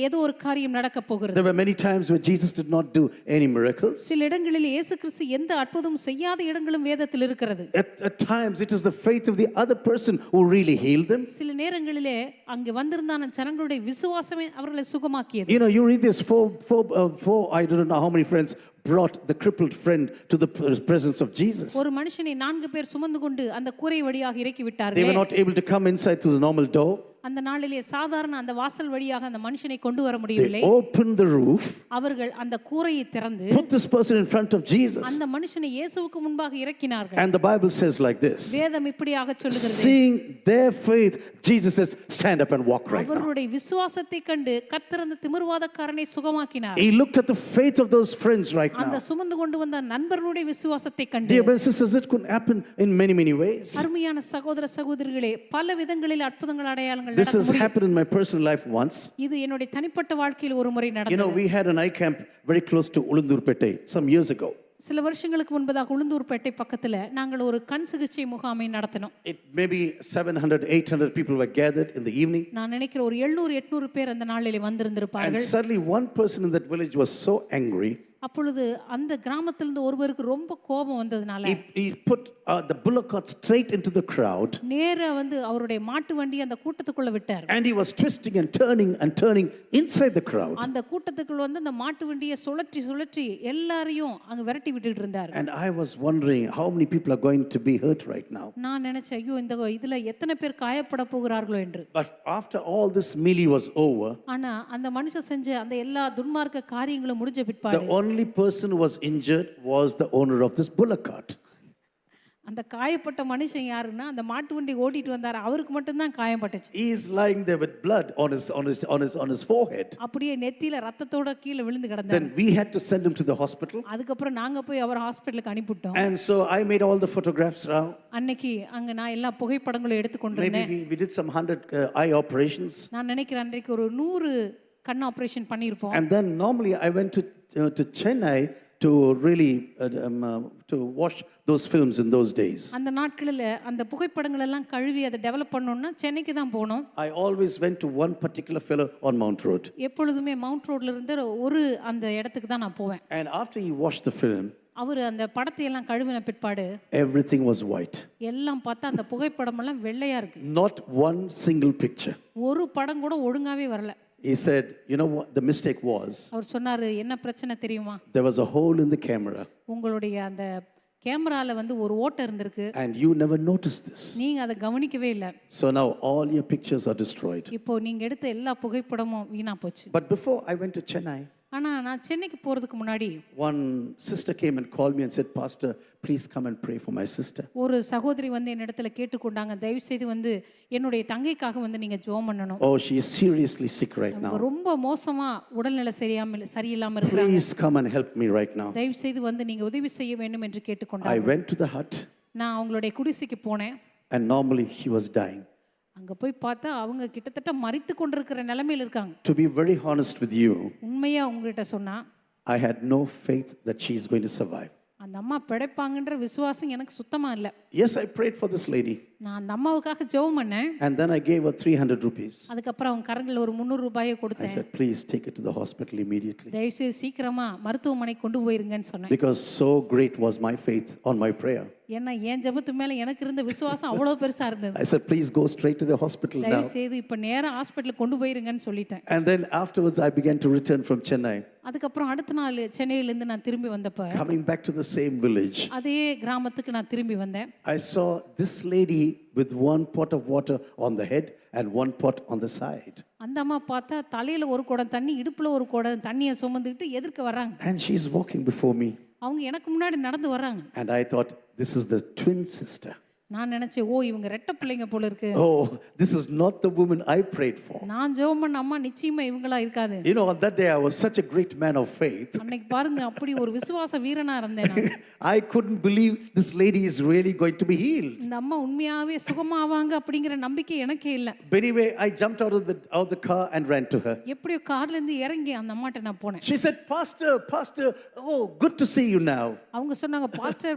ஏதோ ஒரு காரியம் நடக்க போகிறது. There were many times where Jesus did not do any miracles. சில இடங்களில் இயேசு கிறிஸ்து எந்த அற்புதமும் செய்யாத இடங்களும் வேதத்தில் இருக்கிறது. At times it is the faith of the other person who really healed them. சில நேரங்களிலே அங்கே வந்திருந்தான ஜனங்களுடைய விசுவாசமே அவர்களை சுகமாக்கியது. You know, you read this four I don't know how many friends brought the crippled friend to the presence of Jesus. ஒரு மனுஷனை 4 பேர் சுமந்து கொண்டு அந்த கூரை வழியாக இறக்கி They விட்டார்கள். were not able to come inside through the normal door. அந்த நாளிலே சாதாரண அந்த வாசல் வழியாக அந்த மனுஷனை கொண்டு வர They முடியவில்லை. opened the roof, அவர்கள் அந்த கூரையை திறந்து put this person in front of Jesus. அந்த மனுஷனை இயேசுவுக்கு முன்பாக இறக்கினார்கள். And the Bible says like this: வேதம் இப்படியாக சொல்லுகிறது. seeing their faith, Jesus says, stand up and walk right now. அவர்களுடைய விசுவாசத்தை கண்டு கர்த்தர் அந்த திமிர்வாதக்காரனை சுகமாக்கினார். He looked at the faith of those friends right அந்த now. சுமந்து கொண்டு வந்த நண்பர்களுடைய விசுவாசத்தை கண்டு. Dear brothers and sisters, it could happen in many ways. அருமையான சகோதர சகோதரிகளே, பல விதங்களில் அற்புதங்கள் அடையாளங்கள் This has happened in my personal life once. இது என்னுடைய தனிப்பட்ட வாழ்க்கையில் ஒரு முறை You know, நடந்தது. we had an eye camp very close to Ulundurpete some years ago. சில வருஷங்களுக்கு முன்பதாக உளுந்தூர்பேட்டை பக்கத்துல நாங்கள் ஒரு கண் சிகிச்சை முகாமை நடத்தினோம். It maybe 700 800 people were gathered in the evening. நான் நினைக்கிறேன் ஒரு 700 800 பேர் அந்த நாளிலே And வந்திருந்திருப்பார்கள். suddenly one person in that village was so angry. அப்பொழுது அந்த கிராமத்திலிருந்து ஒருவருக்கு ரொம்ப கோபம் வந்ததுனால He put the bullock cart straight into the crowd. நேரா வந்து அவருடைய மாட்டு வண்டி அந்த கூட்டத்துக்குள்ள விட்டார். And he was twisting and turning inside the crowd. அந்த கூட்டத்துக்குள்ள வந்து அந்த மாட்டு வண்டியை சுழற்றி சுழற்றி எல்லாரையும் அங்க விரட்டி விட்டுட்டு இருந்தார். And I was wondering how many people are going to be hurt right now. நான் நினைச்சேன் ஐயோ இந்த இதுல எத்தனை பேர் காயப்பட போகிறார்களோ என்று. But after all this melee was over, ஆனா அந்த மனுஷன் செஞ்ச அந்த எல்லா துன்மார்க்க காரியங்களும் முடிஞ்ச பிற்பாடு the only person who was injured was the owner of this bullock cart. அந்த காயப்பட்ட மனுஷன் யாருன்னா அந்த மாட்டு வண்டி ஓட்டிட்டு வந்தார் அவருக்கு மட்டும் தான் காயப்பட்டுச்சு. He is lying there with blood on his forehead. அப்படியே நெத்தியில ரத்தத்தோட கீழ விழுந்து கிடந்தார். Then we had to send him to the hospital. அதுக்கப்புறம் நாங்க போய் அவர் ஹாஸ்பிடலுக்கு அனுப்பிட்டோம். And so I made all the photographs now. அன்னைக்கு அங்க நான் எல்லா புகைப்படங்களும் எடுத்து கொண்டிருந்தேன். Maybe we did some 100 eye operations. நான் நினைக்கிறேன் அன்றைக்கு ஒரு 100 கண் ஆபரேஷன் பண்ணிருப்போம். And then normally I went to Chennai to really to watch those films in those days. அந்த நாட்களில அந்த புகைப்படங்கள் எல்லாம் கழுவி அதை டெவலப் பண்ணனும்னா சென்னைக்கு தான் போனோம். I always went to one particular fellow on Mount Road. எப்பொழுதுமே மவுண்ட் ரோட்ல இருந்து ஒரு அந்த இடத்துக்கு தான் நான் போவேன். And after he watched the film, அவர் அந்த படத்தை எல்லாம் கழுவின பிற்பாடு everything was white. எல்லாம் பார்த்தா அந்த புகைப்படம் எல்லாம் வெள்ளையா இருக்கு. Not one single picture. ஒரு படம் கூட ஒழுங்காவே வரல. He said, you know what the mistake was? அவர் சொன்னாரு என்ன பிரச்சனை தெரியுமா? There was a hole in the camera. உங்களுடைய அந்த கேமரால வந்து ஒரு ஓட்டை இருந்திருக்கு. And you never noticed this. நீங்க அதை கவனிக்கவே இல்ல. So now all your pictures are destroyed. இப்போ நீங்க எடுத்த எல்லா புகைப்படமும் வீணா போச்சு. But before I went to Chennai, ஆனா நான் சென்னைக்கு போறதுக்கு முன்னாடி one sister came and called me and said, Pastor, please come and pray for my sister. ஒரு சகோதரி வந்து என்னிடத்துல கேட்டுக்கொண்டாங்க தயவு செய்து வந்து என்னுடைய தங்கைக்காக வந்து நீங்க ஜெபம் பண்ணணும். Oh, she is seriously sick right now. ரொம்ப மோசமா உடல்நிலை சரியில்லாம இருக்காங்க. Please come and help me right now. தயவு செய்து வந்து நீங்க உதவி செய்ய வேண்டும் என்று கேட்டுக்கொண்டாங்க. I went to the hut. நான் அவங்களுடைய குடிசைக்கு போனேன். And normally she was dying. அங்க போய் பார்த்தா அவங்க கிட்டத்தட்ட மரித்து கொண்டிருக்கிற நிலைமையில இருக்காங்க. To be very honest with you, உண்மையா உங்ககிட்ட சொன்னா I had no faith that she is going to survive. அந்த அம்மா பிழைப்பாங்கன்ற விசுவாசம் எனக்கு சுத்தமா இல்ல. Yes, I prayed for this lady. நான் அந்த அம்மாவுக்காக ஜெபம் பண்ணேன். And then I gave her 300 rupees. அதுக்கப்புறம் அவங்க கரங்கள்ல ஒரு 300 ரூபாயை I கொடுத்தேன். said, please take it to the hospital immediately. தயவு செய்து சீக்கிரமா மருத்துவமனைக்கு கொண்டு போயிருங்கன்னு சொன்னேன். Because so great was my faith on my prayer. ஏன்னா என் ஜெபத்து மேல எனக்கு இருந்த விசுவாசம் அவ்வளவு பெருசா இருந்தது. I said, please go straight to the hospital now. தயவு செய்து இப்ப நேரா ஹாஸ்பிடலுக்கு கொண்டு போயிருங்கன்னு சொல்லிட்டேன். And then afterwards I began to return from Chennai. அதுக்கப்புறம் அடுத்த நாள் சென்னையில இருந்து நான் திரும்பி வந்தப்ப Coming back to the same village, அதே கிராமத்துக்கு நான் திரும்பி வந்தேன். I saw this lady with one pot of water on the head and one pot on the side. அந்த அம்மா பார்த்தா தலையில ஒரு குடம் தண்ணி இடுப்புல ஒரு குடம் தண்ணியை சுமந்துக்கிட்டு எதிர்க்க வர்றாங்க. And she's walking before me. அவங்க எனக்கு முன்னாடி நடந்து வர்றாங்க. And I thought, this is the twin sister. நான் நினைச்சேன் ஓ இவங்க ரெட்டை பிள்ளைங்க போல இருக்கு. Oh, this is not the woman I prayed for. நான் ஜெபம் பண்ண அம்மா நிச்சயமா இவங்களா இருக்காது. You know, on that day I was such a great man of faith. அன்னைக்கு பாருங்க அப்படி ஒரு விசுவாச வீரனா இருந்தேன் நான். I couldn't believe this lady is really going to be healed. இந்த அம்மா உண்மையாவே சுகமாவாங்க அப்படிங்கிற நம்பிக்கை எனக்கே இல்ல. But anyway, I jumped out of the car and ran to her. எப்படியோ கார்ல இருந்து இறங்கி அந்த அம்மாட்ட நான் போனேன். She said, Pastor, oh, good to see you now. அவங்க சொன்னாங்க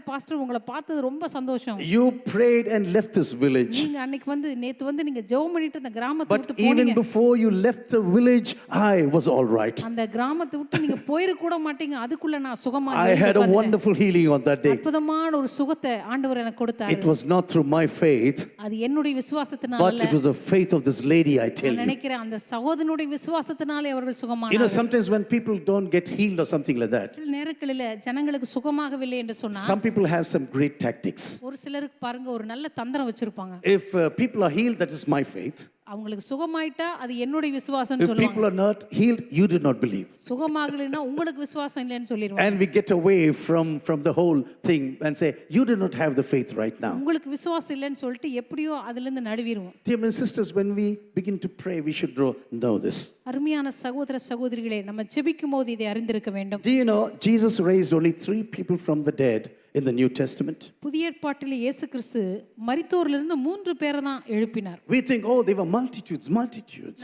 பாஸ்டர் உங்களை பார்த்தது ரொம்ப சந்தோஷம். You prayed and left this village. நீங்க அன்னைக்கு வந்து நேத்து வந்து நீங்க ஜெபம் பண்ணிட்டு அந்த கிராமத்தை But விட்டு போனீங்க. even before you left the village, I was all right. அந்த கிராமத்தை விட்டு நீங்க போயிர கூட மாட்டீங்க. அதுக்குள்ள நான் சுகமா I had a wonderful healing on that day. அற்புதமான ஒரு சுகத்தை ஆண்டவர் எனக்கு கொடுத்தார். It was not through my faith, அது என்னுடைய விசுவாசத்தினால but it was the faith of this lady, I tell நான் you. நினைக்கிறேன் அந்த சகோதரனுடைய விசுவாசத்தினாலே அவர்கள் You know, சுகமானார்கள். sometimes when people don't get healed or something like that, சில நேரங்களில ஜனங்களுக்கு சுகமாகவில்லை என்று சொன்னா some people have some great tactics. ஒரு சிலருக்கு பாருங்க ஒரு நல்ல தந்திரம் வச்சிருப்பாங்க. If people are healed, that is my faith. அவங்களுக்கு சுகமாயிட்டா அது என்னுடைய விசுவாசம்னு If சொல்லுவாங்க. people are not healed, you did not believe. சுகமாகலைன்னா உங்களுக்கு விசுவாசம் இல்லைன்னு சொல்லிடுவாங்க. And we get away from the whole thing and say, you do not have the faith right now. உங்களுக்கு விசுவாசம் இல்லைன்னு சொல்லிட்டு எப்படியோ அதுல இருந்து நழுவிடுவோம். Dear men and sisters, when we begin to pray, we should know this. அருமையான சகோதர சகோதரிகளே நம்ம ஜெபிக்கும் போது இதை அறிந்திருக்க வேண்டும். Do you know Jesus raised only 3 people from the dead in the New Testament? புதிய ஏற்பாட்டில் இயேசு கிறிஸ்து மரித்தோரிலிருந்து 3 பேரை தான் எழுப்பினார். We think, oh, they were multitudes.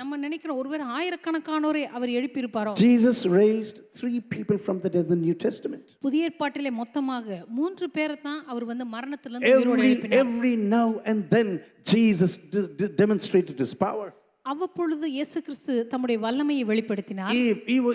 நம்ம நினைக்கிறோம் ஒருவேளை ஆயிரக்கணக்கானோரை அவர் எழுப்பியிருப்பாரோ. Jesus raised 3 people from the dead in the New Testament. புதிய ஏற்பாட்டிலே மொத்தமாக 3 பேரை தான் அவர் வந்து மரணத்திலிருந்து உயிரோடு எழுப்பினார். Every now and then Jesus demonstrated his power. அவ்வப்பொழுது இயேசு கிறிஸ்து தம்முடைய வல்லமையை வெளிப்படுத்தினார்.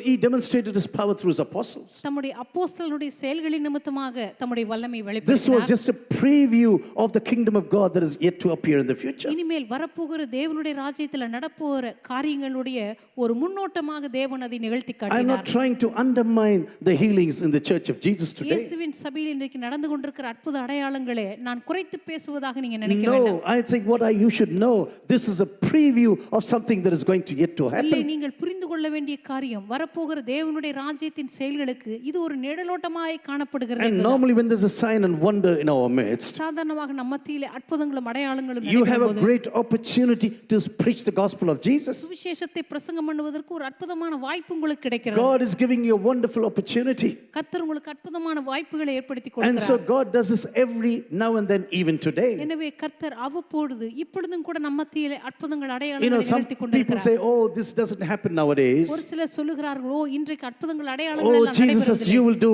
He demonstrated his power through his apostles. தம்முடைய அப்போஸ்தலருடைய செயல்களின் நிமித்தமாக தம்முடைய வல்லமையை This வெளிப்படுத்தினார். was just a preview of the kingdom of God that is yet to appear in the future. இனிமேல் வரப்போகிற தேவனுடைய ராஜ்யத்தில் நடப்போகிற காரியங்களுடைய ஒரு முன்னோட்டமாக தேவன் அதை நிகழ்த்தி I'm காட்டினார். not trying to undermine the healings in the church of Jesus today. இயேசுவின் சபையில் இன்றைக்கு நடந்து கொண்டிருக்கிற அற்புத அடையாளங்களே நான் குறைத்து பேசுவதாக நீங்க நினைக்க வேண்டாம். No, I think you should know, this is a preview of something that is going to yet to இல்லை, happen. நீங்கள் புரிந்து கொள்ள வேண்டிய காரியம் வரப்போகிற தேவனுடைய ராஜ்யத்தின் செயல்களுக்கு இது ஒரு நிழலோட்டமாய் காணப்படுகிறது And என்பதுதான். normally when there's a sign and wonder in our midst, சாதாரணமாக நம்ம மத்தியிலே அற்புதங்களும் அடையாளங்களும் you have a நடக்கும்போது great opportunity to preach the gospel of Jesus. சுவிசேஷத்தை பிரசங்கம் பண்ணுவதற்கு ஒரு அற்புதமான வாய்ப்பு உங்களுக்கு கிடைக்கிறது. God is giving you a wonderful opportunity. கர்த்தர் உங்களுக்கு அற்புதமான வாய்ப்புகளை ஏற்படுத்தி And so கொடுக்கிறார். God does this every now and then, even today. எனவே கர்த்தர் அவ்வப்பொழுது இப்பொழுதும் கூட நம்ம மத்தியிலே அற்புதங்கள் Some அடையாளங்களை நிகழ்த்தி people கொண்டிருக்கிறார். say, oh, this doesn't happen nowadays. ஒரு சிலர் சொல்லுகிறார்கள், ஓ இன்றைக்கு அற்புதங்கள் அடையாளங்கள் Oh, எல்லாம் Jesus says, நடைபெறுவதில்லை. you will do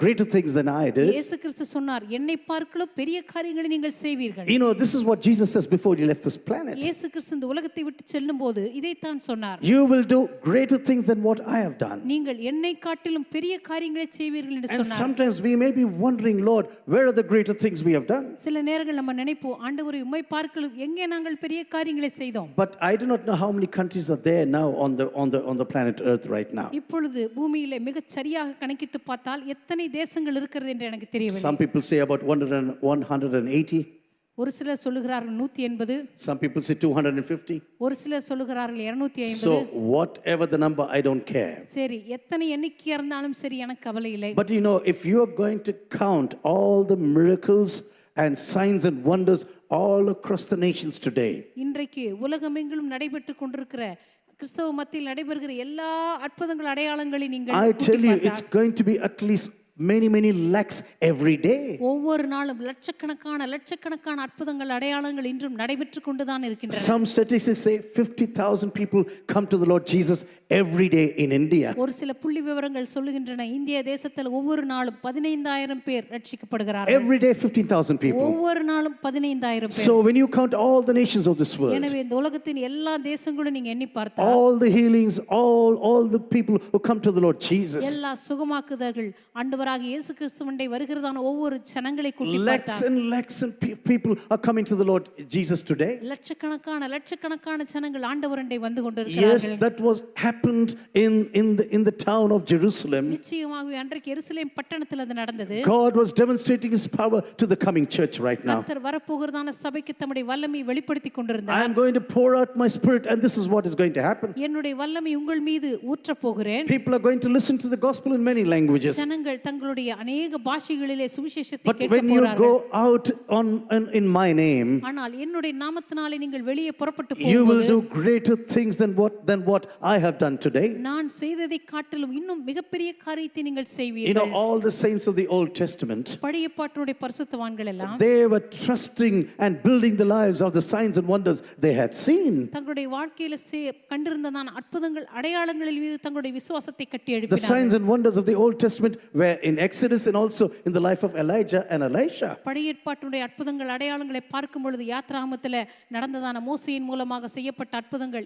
greater things than I did. இயேசு கிறிஸ்து சொன்னார், என்னை பார்க்கலும் பெரிய காரியங்களை நீங்கள் செய்வீர்கள். You know, this is what Jesus says before he left this planet. இயேசு கிறிஸ்து இந்த உலகத்தை விட்டு செல்லும்போது இதைத்தான் சொன்னார். You will do greater things than what I have done. நீங்கள் என்னை காட்டிலும் பெரிய காரியங்களை செய்வீர்கள் என்று And சொன்னார். sometimes we may be wondering, Lord, where are the greater things we have done? சில நேரங்கள் நம்ம நினைப்போம், ஆண்டவரே உம்மை பார்க்கலும் எங்கே நாங்கள் பெரிய காரியங்களை செய்தோம். But I do not know how many countries are there now on the planet Earth right now. இப்பொழுது பூமியிலே மிகச் சரியாக கணக்கிட்டு பார்த்தால் எத்தனை தேசங்கள் இருக்கிறது என்று எனக்கு தெரியவில்லை. Some people say about 180. ஒரு சிலர் சொல்லுகிறார்கள் 180, Some people say 250. ஒரு சிலர் சொல்லுகிறார்கள் 250. So whatever the number, I don't care. சரி, எத்தனை எண்ணிக்கையா இருந்தாலும் சரி, எனக்கு கவலை இல்லை. But you know, if you are going to count all the miracles and signs and wonders all across the nations today, இன்றைக்கு உலகமெங்கிலும் நடைபெற்று கொண்டிருக்கிற கிறிஸ்தவ மத்தியில் நடைபெறுகிற எல்லா அற்புதங்கள் அடையாளங்களை நீங்கள் I tell you, கூட்டி it's going to be at least many lakhs every day. ஒவ்வொரு நாளும் லட்சக்கணக்கான அற்புதங்கள் அடையாளங்கள் இன்றும் நடைபெற்று கொண்டுதான் இருக்கின்றன. Some statistics say 50,000 people come to the Lord Jesus every day in India. ஒரு சில புள்ளி விவரங்கள் சொல்லுகின்றன, இந்திய தேசத்தில் ஒவ்வொரு நாளும் 15,000 பேர் ரட்சிக்கப்படுகிறார்கள். Every day 15,000 people. ஒவ்வொரு நாளும் 15,000 பேர். So when you count all the nations of this world, எனவே இந்த உலகத்தின் எல்லா தேசங்களும் நீங்க எண்ணி பார்த்தால் all the healings, all the people who come to the Lord Jesus, எல்லா சுகமாக்குதல்கள் ஆண்டவராகிய இயேசு கிறிஸ்துவண்டை வருகிறதான ஒவ்வொரு ஜனங்களை கூட்டி lakhs பார்த்தால் and people are coming to the Lord Jesus today. லட்சக்கணக்கான ஜனங்கள் ஆண்டவரண்டை வந்து Yes, கொண்டிருக்கிறார்கள். that was happened in the town of Jerusalem. நிச்சயமாகவே அன்றைக்கு எருசலேம் பட்டணத்தில் அது நடந்தது. God was demonstrating his power to the coming church right now. கர்த்தர் வரப்போகிறதான சபைக்கு தம்முடைய வல்லமையை வெளிப்படுத்தி I கொண்டிருந்தார். am going to pour out my spirit and this is what is going to happen. என்னுடைய வல்லமை உங்கள் மீது ஊற்றப் போகிறேன். People are going to listen to the gospel in many languages. ஜனங்கள் தங்களுடைய அநேக பாஷைகளிலே சுவிசேஷத்தை But கேட்க when you போகிறார்கள். go out in my name, ஆனால் என்னுடைய நாமத்தினாலே நீங்கள் வெளியே புறப்பட்டு you will போகும்போது do greater things than what I have done today. நான் செய்ததை காட்டிலும் இன்னும் மிகப்பெரிய காரியத்தை நீங்கள் You know, செய்வீர்கள். all the saints of the Old Testament, பழைய ஏற்பாட்டினுடைய பரிசுத்தவான்கள் எல்லாம் they were trusting and building the lives of the signs and wonders they had seen. தங்களுடைய வாழ்க்கையில கண்டிருந்ததான அற்புதங்கள் அடையாளங்களில் மீது தங்களுடைய விசுவாசத்தை கட்டி The எழுப்பினார்கள். signs and wonders of the Old Testament were in Exodus and also in the life of Elijah and Elisha. பழைய ஏற்பாட்டினுடைய அற்புதங்கள் அடையாளங்களை பார்க்கும் பொழுது யாத்ராகமத்தில் நடந்ததான மோசேயின் மூலமாக செய்யப்பட்ட அற்புதங்கள்,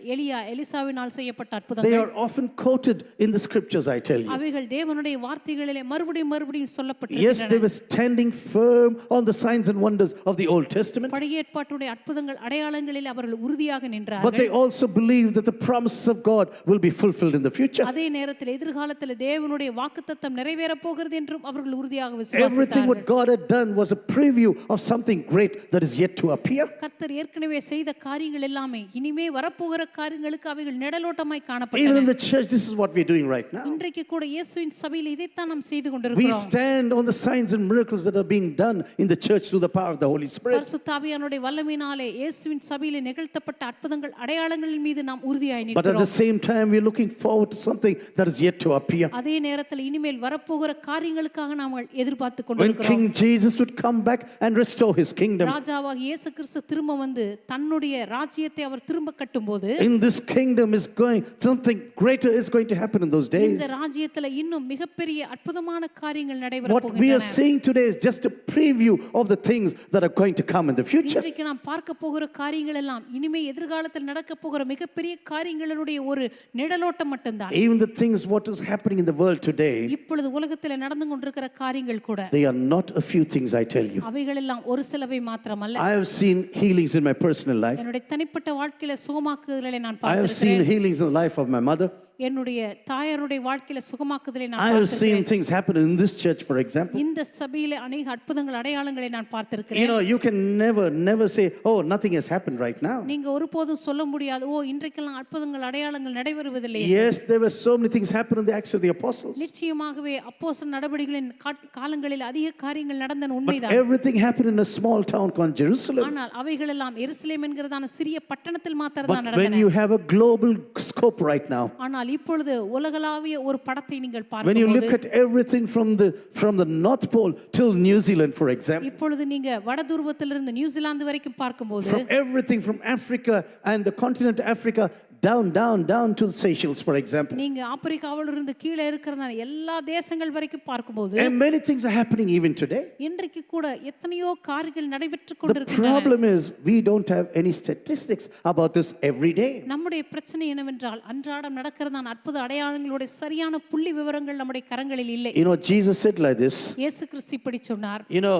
எலிசாவினால் செய்யப்பட்ட They அற்புதங்கள், are often quoted in the scriptures, I tell you. அவைகள் தேவனுடைய வார்த்தைகளிலே மறுபடியும் Yes, they சொல்லப்பட்டிருக்கின்றன. were standing firm on the signs and wonders of the Old Testament. பழைய ஏற்பாட்டினுடைய அற்புதங்கள் அடையாளங்களில் அவர்கள் உறுதியாக But நின்றார்கள். they also believed that the promises of God will be fulfilled in the future. அதே நேரத்தில் எதிர்காலத்தில் தேவனுடைய வாக்குத்தத்தம் நிறைவேறப் போகிறது என்றும் அவர்கள் உறுதியாக Everything what விசுவாசித்தார்கள். God had done was a preview of something great that is yet to appear. கர்த்தர் ஏற்கனவே செய்த காரியங்கள் எல்லாமே இனிமே வரப்போகிற காரியங்களுக்கு அவைகள் நிழலோட்டமாய் காணப்பட்டன. செய்யப்பட்டன. Even in the church, this is what we're doing right now. இன்றைக்கு கூட இயேசுவின் சபையில் இதைத்தான் நாம் செய்து We கொண்டிருக்கிறோம். stand on the signs and miracles that are being done in the church through the power of the Holy Spirit. பரிசுத்த ஆவியானவருடைய வல்லமையினாலே இயேசுவின் சபையிலே நிகழ்த்தப்பட்ட அற்புதங்கள் அடையாளங்களின் மீது நாம் உறுதியாய் But at the நிற்கிறோம். same time, we're looking forward to something that is yet to appear. அதே நேரத்தில் இனிமேல் வரப்போகிற காரியங்களுக்காக நாம் எதிர்பார்த்து When கொண்டிருக்கிறோம். King Jesus would come back and restore his kingdom. ராஜாவாக இயேசு கிறிஸ்து திரும்ப வந்து தன்னுடைய ராஜ்யத்தை அவர் திரும்ப கட்டும்போது In this kingdom is going, something greater is going to happen in those days. இந்த ராஜ்யத்துல இன்னும் மிகப்பெரிய அற்புதமான காரியங்கள் நடைபெற What we are போகின்றன. seeing today is just a preview of the things that are going to come in the future. இன்றைக்கு நாம் பார்க்க போகிற காரியங்கள் எல்லாம் இனிமே எதிர்காலத்தில் நடக்க போகிற மிகப்பெரிய காரியங்களுடைய ஒரு நிழலோட்டம் மட்டும்தான். Even the things what is happening in the world today, இப்பொழுது உலகத்தில் நடந்து கொண்டிருக்கிற காரியங்கள் கூட they are not a few things, I tell you. அவைகள் எல்லாம் ஒரு சிலவை மாத்திரமல்ல. I have seen healings in my personal life. என்னுடைய தனிப்பட்ட வாழ்க்கையில சுகமாக்குதலை நான் I have seen பார்த்திருக்கிறேன். healings in the life of my mother. என்னுடைய தாயாருடைய வாழ்க்கையில சுகமாக்குதலை நான் I have seen பார்த்திருக்கிறேன். things happen in this church, for example. இந்த சபையிலே அநேக அற்புதங்கள் அடையாளங்களை நான் You பார்த்திருக்கிறேன். know, you can never say, oh, nothing has happened right now. நீங்க ஒருபோதும் சொல்ல முடியாது ஓ இன்றைக்கெல்லாம் அற்புதங்கள் அடையாளங்கள் நடைபெறுவதில்லை. Yes, there were so many things happen in the Acts of the Apostles. நிச்சயமாகவே அப்போஸ்தலர் நடபடிகளின் காலங்களில் அதிக காரியங்கள் நடந்தன But உண்மைதான். everything happened in a small town called Jerusalem. ஆனால் அவைகள் எல்லாம் எருசலேம் என்கிறதான சிறிய பட்டணத்தில் மாத்திரம் தான் But when நடந்தன. you have a global scope right now, ஆனால் இப்பொழுது உலகளாவிய ஒரு படத்தை நீங்கள் when you look பார்க்கும்போது at everything from the North Pole till New Zealand, for example, இப்பொழுது நீங்க வடதுருவத்திலிருந்து நியூசிலாந்து வரைக்கும் பார்க்கும்போது from everything from Africa and the continent Africa down to the Seychelles, for example, நீங்க ஆப்பிரிக்காவிலிருந்து கீழே இருக்கிறதான எல்லா தேசங்கள் வரைக்கும் பார்க்கும்போது and many things are happening even today. இன்றைக்கு கூட எத்தனையோ காரியங்கள் நடைபெற்றுக் The கொண்டிருக்கின்றன. problem is we don't have any statistics about this every day. நம்முடைய பிரச்சனை என்னவென்றால் அன்றாடம் நடக்கிறதான அற்புத அடையாளங்களுடைய சரியான புள்ளி விவரங்கள் நம்முடைய கரங்களில் இல்லை. You know, Jesus said like this, இயேசு கிறிஸ்து இப்படி சொன்னார். you know,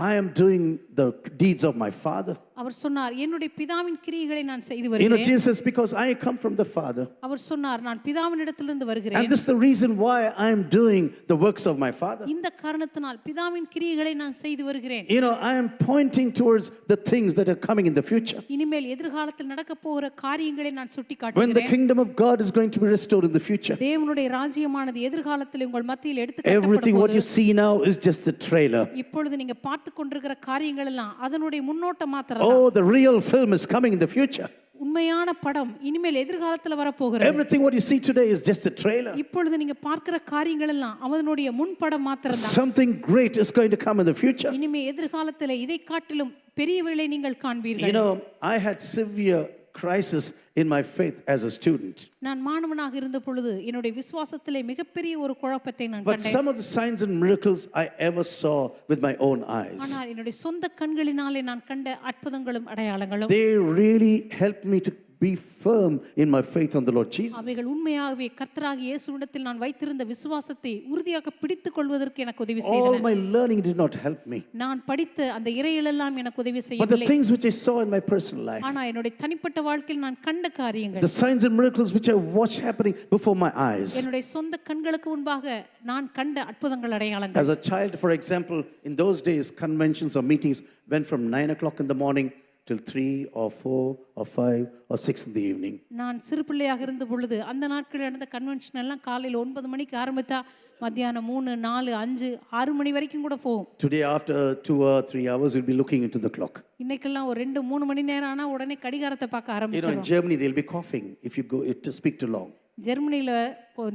I am doing the deeds of my Father. அவர் சொன்னார் என்னுடைய பிதாவின் கிரியைகளை நான் செய்து You know, வருகிறேன். Jesus, because I come from the Father. அவர் சொன்னார் நான் பிதாவினிடத்திலிருந்து And வருகிறேன். this is the reason why I am doing the works of my Father. இந்த காரணத்தினால் பிதாவின் கிரியைகளை நான் செய்து வருகிறேன். You know, I am pointing towards the things that are coming in the future. இனிமேல் எதிர்காலத்தில் நடக்க போகிற காரியங்களை நான் சுட்டி When the காட்டுகிறேன். kingdom of God is going to be restored in the future. தேவனுடைய ராஜ்யமானது எதிர்காலத்தில் உங்கள் மத்தியில் எடுத்து Everything what கட்டப்படும் you see now is just a trailer. இப்பொழுது நீங்க பார்த்து கொண்டிருக்கிற காரியங்கள் எல்லாம் அதனுடைய முன்னோட்டம் மாத்திரம். Oh, the real film is coming in the future. உண்மையான படம் இனிமேல் எதிர்காலத்தில் வரப்போகிறது. Everything what you see today is just a trailer. இப்பொழுது நீங்க பார்க்கிற காரியங்கள் எல்லாம் அவனுடைய முன்படம் மாத்திரம் தான். Something great is going to come in the future. இனிமே எதிர்காலத்தில் இதை காட்டிலும் பெரியவைகளை நீங்கள் You காண்பீர்கள். know, I had severe crisis in my faith as a student. நான் மாணவனாக இருந்த பொழுது என்னுடைய விசுவாசத்திலே மிகப்பெரிய ஒரு குழப்பத்தை நான் But கண்டேன். some of the signs and miracles I ever saw with my own eyes, ஆனால் என்னுடைய சொந்த கண்களினாலே நான் கண்ட அற்புதங்களும் அடையாளங்களும் they really helped me to be firm in my faith on the Lord Jesus. அவைகள் உண்மையாகவே கர்த்தராகிய இயேசுவிடத்தில் நான் வைத்திருந்த விசுவாசத்தை உறுதியாக பிடித்துக் கொள்வதற்கு எனக்கு உதவி All செய்தன. my learning did not help me. நான் படித்த அந்த இறையிலெல்லாம் எனக்கு உதவி But the செய்யவில்லை. things which I saw in my personal life, ஆனா என்னுடைய தனிப்பட்ட வாழ்க்கையில் நான் கண்ட காரியங்கள் the signs and miracles which I watched happening before my eyes. என்னுடைய சொந்த கண்களுக்கு முன்பாக நான் கண்ட அற்புதங்கள் அடையாளங்கள். As a child, for example, in those days, conventions or meetings went from 9 o'clock in the morning till 3 or 4 or 5 or 6 in the evening. நான் சிறு பிள்ளையாக இருந்த பொழுது அந்த நாட்களில் நடந்த கன்வென்ஷன் எல்லாம் காலையில் 9 மணிக்கு ஆரம்பித்தா மத்தியானம் 3, 4, 5, 6 மணி வரைக்கும் கூட போகும். Today, after 2 or 3 hours, we'll be looking into the clock. இன்னைக்கெல்லாம் ஒரு 2, 3 மணி நேரம் ஆனா உடனே கடிகாரத்தை பார்க்க You know, in ஆரம்பிச்சிடும். Germany, they'll be coughing if you go to speak too long. ஜெர்மனியில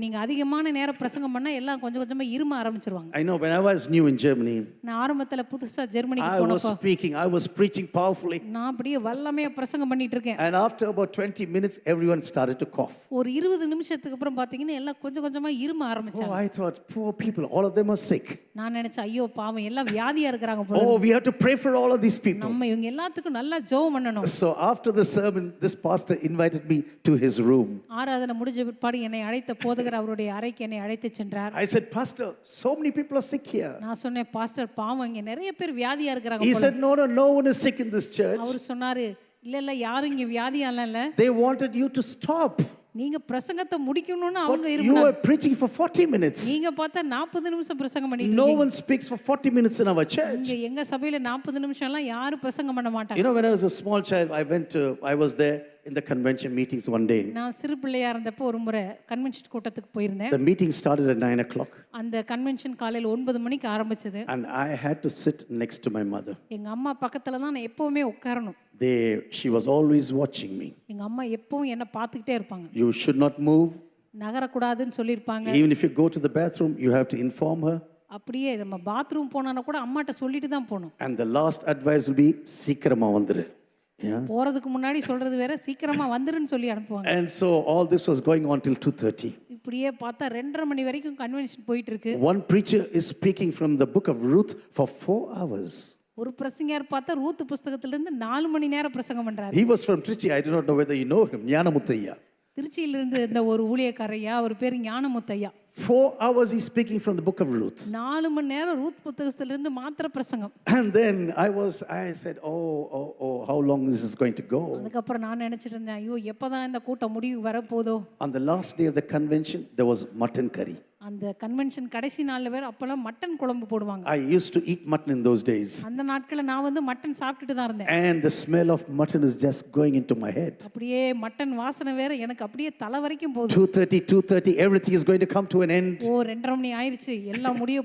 நீங்க அதிகமான நேரம் பிரசங்கம் பண்ணா எல்லாம் கொஞ்சம் கொஞ்சமா இரும ஆரம்பிச்சிருவாங்க. I know when I was new in Germany, நான் ஆரம்பத்துல புதுசா ஜெர்மனிக்கு I was போனப்போ speaking, I was preaching powerfully. நான் அப்படியே வல்லமையா பிரசங்கம் பண்ணிட்டு இருக்கேன். And after about 20 minutes, everyone started to cough. ஒரு 20 நிமிஷத்துக்கு அப்புறம் பாத்தீங்கன்னா எல்லாம் கொஞ்சம் கொஞ்சமா இரும Oh, ஆரம்பிச்சாங்க. I thought, poor people, all of them are sick. நான் நினைச்சேன் ஐயோ பாவம் எல்லாம் வியாதியா இருக்கிறாங்க போல. Oh, we have to pray for all of these people. நம்ம இவங்க எல்லாத்துக்கும் நல்லா ஜெபம் பண்ணணும். So after the sermon, this pastor invited me to his room. ஆராதனை முடிஞ்ச பிற்பாடு என்னை அழைத்த போதகர் அவருடைய அறைக்கு என்னை அழைத்து சென்றார். I said, Pastor, so many people are sick here. நான் சொன்னேன் பாஸ்டர் பாவம் இங்க நிறைய பேர் வியாதியா இருக்கிறாங்க He போல. said, no one is sick in this church. அவர் சொன்னாரு இல்ல யாரும் இங்க வியாதியால இல்ல. They wanted you to stop. நீங்க பிரசங்கத்தை முடிக்கணும்னு But அவங்க you இருந்தாங்க. were preaching for 40 minutes. நீங்க பார்த்தா 40 நிமிஷம் பிரசங்கம் பண்ணிட்டு No இருக்கீங்க. one speaks for 40 minutes in our church. இங்க எங்க சபையில 40 நிமிஷம் எல்லாம் யாரும் பிரசங்கம் பண்ண மாட்டாங்க. You know, when I was a small child, I was there in the convention meetings one day. நான் சிறு பிள்ளையா இருந்தப்போ ஒரு முறை கன்வென்ஷன் கூட்டத்துக்கு போயிருந்தேன். The meeting started at 9 o'clock. அந்த கன்வென்ஷன் காலையில் 9 மணிக்கு ஆரம்பிச்சது. And I had to sit next to my mother. எங்க அம்மா பக்கத்துல தான் நான் எப்பவுமே உட்காரணும். She was always watching me. எங்க அம்மா எப்பவும் என்ன பார்த்துக்கிட்டே இருப்பாங்க. You should not move. நகரக்கூடாதுன்னு சொல்லியிருப்பாங்க. Even if you go to the bathroom, you have to inform her. அப்படியே நம்ம பாத்ரூம் போனானா கூட அம்மாட்ட சொல்லிட்டு தான் போகணும். And the last advice will be சீக்கிரமா வந்துரு. Yeah. போறதுக்கு முன்னாடி சொல்றது வேற, சீக்கிரமா வந்துருன்னு சொல்லி அனுப்புவாங்க. And so all this was going on till 2:30. இப்படியே பார்த்தா 2:30 மணி வரைக்கும் கன்வென்ஷன் போயிட்டு இருக்கு. One preacher is speaking from the book of Ruth for 4 hours. ஒரு பிரசங்கியார் பார்த்தா ரூத் புத்தகத்துல இருந்து 4 மணி நேரம் பிரசங்கம் பண்றாரு. He was from Trichy. I do not know whether you know him. ஞானமுத்தையா. திருச்சியில இருந்து இந்த ஒரு ஊழியக்காரையா, அவர் பேர் ஞானமுத்தையா. 4 hours he's speaking from the book of Ruth. 4 மணி நேரம் ரூத் புத்தகத்துல இருந்து மாத்திர பிரசங்கம். And then I said, oh, how long is this going to go? அதுக்கப்புறம் நான் நினைச்சிட்டு இருந்தேன், ஐயோ எப்பதான் இந்த கூட்டம் முடிவு வரப்போதோ. On the last day of the convention, there was mutton curry. அந்த கன்வென்ஷன் கடைசி நாள்ல வேற அப்பெல்லாம் மட்டன் குழம்பு போடுவாங்க. I used to eat mutton in those days. அந்த நாட்கள்ல நான் வந்து மட்டன் சாப்பிட்டுட்டு தான் இருந்தேன். And the smell of mutton is just going into my head. அப்படியே மட்டன் வாசனை வேற எனக்கு அப்படியே தலை வரைக்கும் போகுது. 2:30, everything is going to come to an end. 2:30 மணி ஆயிருச்சு, எல்லாம் முடிய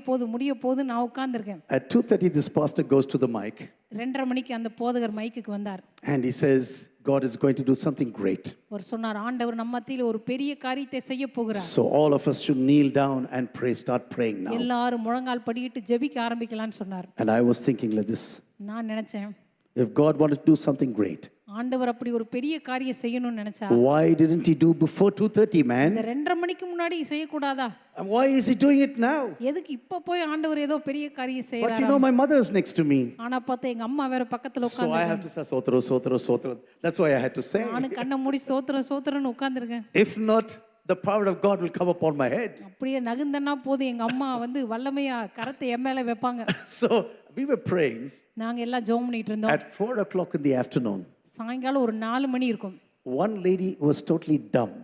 போகுது நான் உட்கார்ந்திருக்கேன். At 2:30, this pastor goes to the mic. 2:30 மணிக்கு அந்த போதகர் மைக்குக்கு வந்தார். And he says, God is going to do something great. அவர் சொன்னார், ஆண்டவர் நம்ம மத்தியில ஒரு பெரிய காரியத்தை செய்ய போகிறார். So all of us should kneel down and pray, start praying now. எல்லாரும் முழங்கால் படியிட்டு ஜெபிக்க ஆரம்பிக்கலாம்னு சொன்னார். And I was thinking like this. நான் நினைச்சேன், If God wanted to do something great, ஆண்டவர் அப்படி ஒரு பெரிய காரியம் செய்யணும்னு நினைச்சா, why didn't he do before 2:30, man? இந்த 2:30 மணிக்கு முன்னாடி செய்யக்கூடாதா? And why is he doing it now? எதுக்கு இப்ப போய் ஆண்டவர் ஏதோ பெரிய காரியம் But செய்யறாரு? you know, my mother is next to me. ஆனா பார்த்தா எங்க அம்மா வேற பக்கத்துல So I உட்கார்ந்திருக்காங்க. have to say, Sotro. That's why I had to say. நானும் கண்ணை மூடி சோத்திரன்னு உட்கார்ந்திருக்கேன். If not, the power of God will come upon my head. அப்படியே நகுந்தனா போது எங்க அம்மா வந்து வல்லமையா கரத்தை என் மேல வைப்பாங்க. So we were praying. நாங்க எல்லாம் ஜெபம் பண்ணிட்டு இருந்தோம். At 4 o'clock in the afternoon, சாயங்காலம் ஒரு 4 மணி இருக்கும். one lady was totally dumb.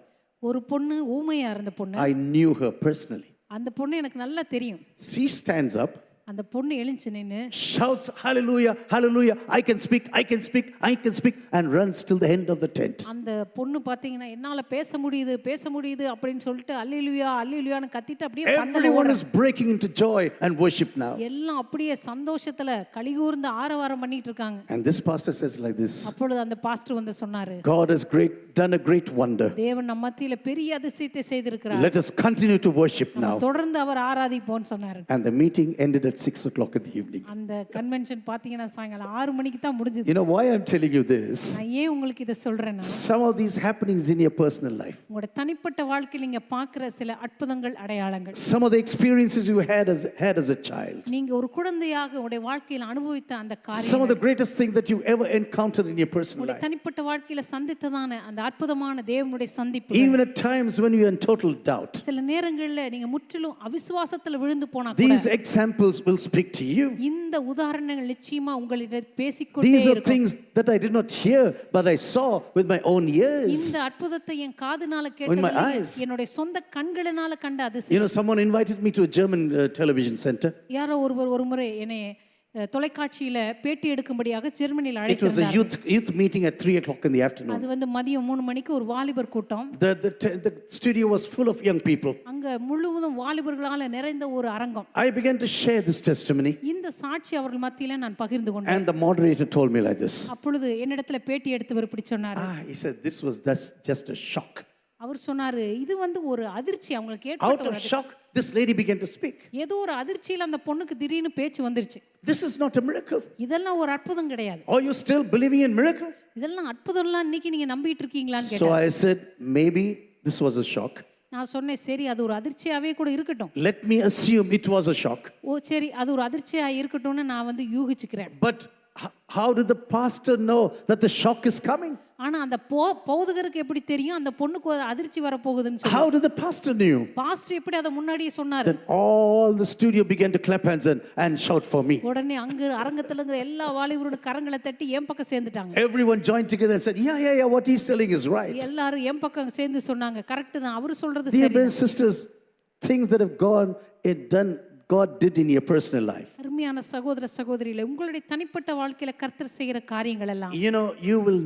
ஒரு பொண்ணு ஊமையா இருந்த பொண்ணு. I knew her personally. அந்த பொண்ணு எனக்கு நல்லா தெரியும். She stands up, அந்த பொண்ணு எழுந்து நின்னு shouts, hallelujah, hallelujah, I can speak, and runs till the end of the tent. அந்த பொண்ணு பாத்தீங்கன்னா என்னால பேச முடியுது அப்படின்னு சொல்லிட்டு அல்லேலூயான்னு கத்திட்டு அப்படியே Everyone is breaking into joy and worship now. எல்லாம் அப்படியே சந்தோஷத்துல கலிகூர்ந்து ஆரவாரம் பண்ணிட்டு இருக்காங்க. And this pastor says like this. அப்பொழுது அந்த பாஸ்டர் வந்து சொன்னாரு, God has done a great wonder. தேவன் நம்ம மத்தியில பெரிய அதிசயத்தை செய்திருக்கிறார். Let us continue to worship now. தொடர்ந்து அவர் ஆராதிப்போம்னு சொன்னாரு. And the meeting ended at 6 o'clock in the evening. அந்த கன்வென்ஷன் பாத்தீங்கன்னா சாயங்காலம் 6 மணிக்கு தான் முடிஞ்சது. You know why I'm telling you this? நான் ஏன் உங்களுக்கு இத சொல்றேன்னா, Some of these happenings in your personal life, உங்களுடைய தனிப்பட்ட வாழ்க்கையில நீங்க பார்க்கிற சில அற்புதங்கள் அடையாளங்கள், some of the experiences you had as a child, நீங்க ஒரு குழந்தையாக உங்களுடைய வாழ்க்கையில அனுபவித்த அந்த some of காரியங்கள், the greatest thing that you ever encountered in your personal உங்களுடைய life, தனிப்பட்ட வாழ்க்கையில சந்தித்ததான அந்த அற்புதமான தேவனுடைய சந்திப்பு, even at times when you are in total doubt, சில நேரங்கள்ல நீங்க முற்றிலும் அவிசுவாசத்துல விழுந்து போனா கூட these examples will speak to you. இந்த உதாரணங்கள் நிச்சயமா உங்களிடம் பேசிக்கொண்டே These are இருக்கும். things that I did not hear, but I saw with my own ears. இந்த அற்புதத்தை என் காதுனால my கேட்டதில்லை, eyes. என்னுடைய சொந்த கண்களினால கண்ட You அதிசயம். know, someone invited me to a German television center. யாரோ ஒருவர் ஒரு முறை என்னை தொலைக்காட்சியில பேட்டி எடுக்கும்படியாக ஜெர்மனியில் It was a அழைத்தார். youth meeting at 3 o'clock in the afternoon. அது வந்து மதியம் 3 மணிக்கு ஒரு வாலிபர் கூட்டம். The studio was full of young people. அங்க முழுவதும் வாலிபர்களால நிறைந்த ஒரு அரங்கம். I began to share this testimony, இந்த சாட்சி அவர்கள் மத்தியில நான் பகிர்ந்து கொண்டேன். and the moderator told me like this. அப்பொழுது என்னிடத்துல பேட்டி எடுத்தவர் இப்படி சொன்னார். He said that's just a shock. அவர் சொன்னாரு, இது வந்து ஒரு அதிர்ச்சி அவங்களுக்கு Out ஏற்பட்ட of shock, this lady began to speak. ஏதோ ஒரு அதிர்ச்சியில அந்த பொண்ணுக்கு திடீர்னு பேச்சு வந்துருச்சு. This is not a miracle. இதெல்லாம் ஒரு அற்புதம் கிடையாது. Are you still believing in miracle? இதெல்லாம் அற்புதம்லாம் இன்னைக்கு நீங்க நம்பிட்டு இருக்கீங்களான்னு So கேட்டார். I said, maybe this was a shock. நான் சொன்னேன், சரி அது ஒரு அதிர்ச்சியாவே கூட இருக்கட்டும். Let me assume it was a shock. ஓ சரி அது ஒரு அதிர்ச்சியா இருக்கட்டும்னு நான் வந்து யூகிச்சுக்கிறேன். But how did the pastor know that the shock is coming? ஆனா அந்த போதகருக்கு எப்படி தெரியும் அந்த பொண்ணுக்கு ஒரு அதிர்ச்சி வர போகுதுன்னு சொல்லி? How did the pastor knew? Pastor எப்படி அத முன்னாடியே சொன்னாரு? Then all the studio began to clap hands and shout for me. உடனே அங்க அரங்கத்துல இருக்கிற எல்லா வாலிபரோட கரங்களை தட்டி என் பக்கம் சேர்ந்துட்டாங்க. Everyone joined together and said, yeah, what he's telling is right. எல்லாரும் என் பக்கம் சேர்ந்து சொன்னாங்க, கரெக்ட் தான், அவர் சொல்றது Dear சரி. brothers and sisters, things that have gone and done God did in your personal life. அருமையான சகோதர சகோதரிகளே, உங்களுடைய தனிப்பட்ட வாழ்க்கையில கர்த்தர் செய்கிற காரியங்கள் எல்லாம் You know, you will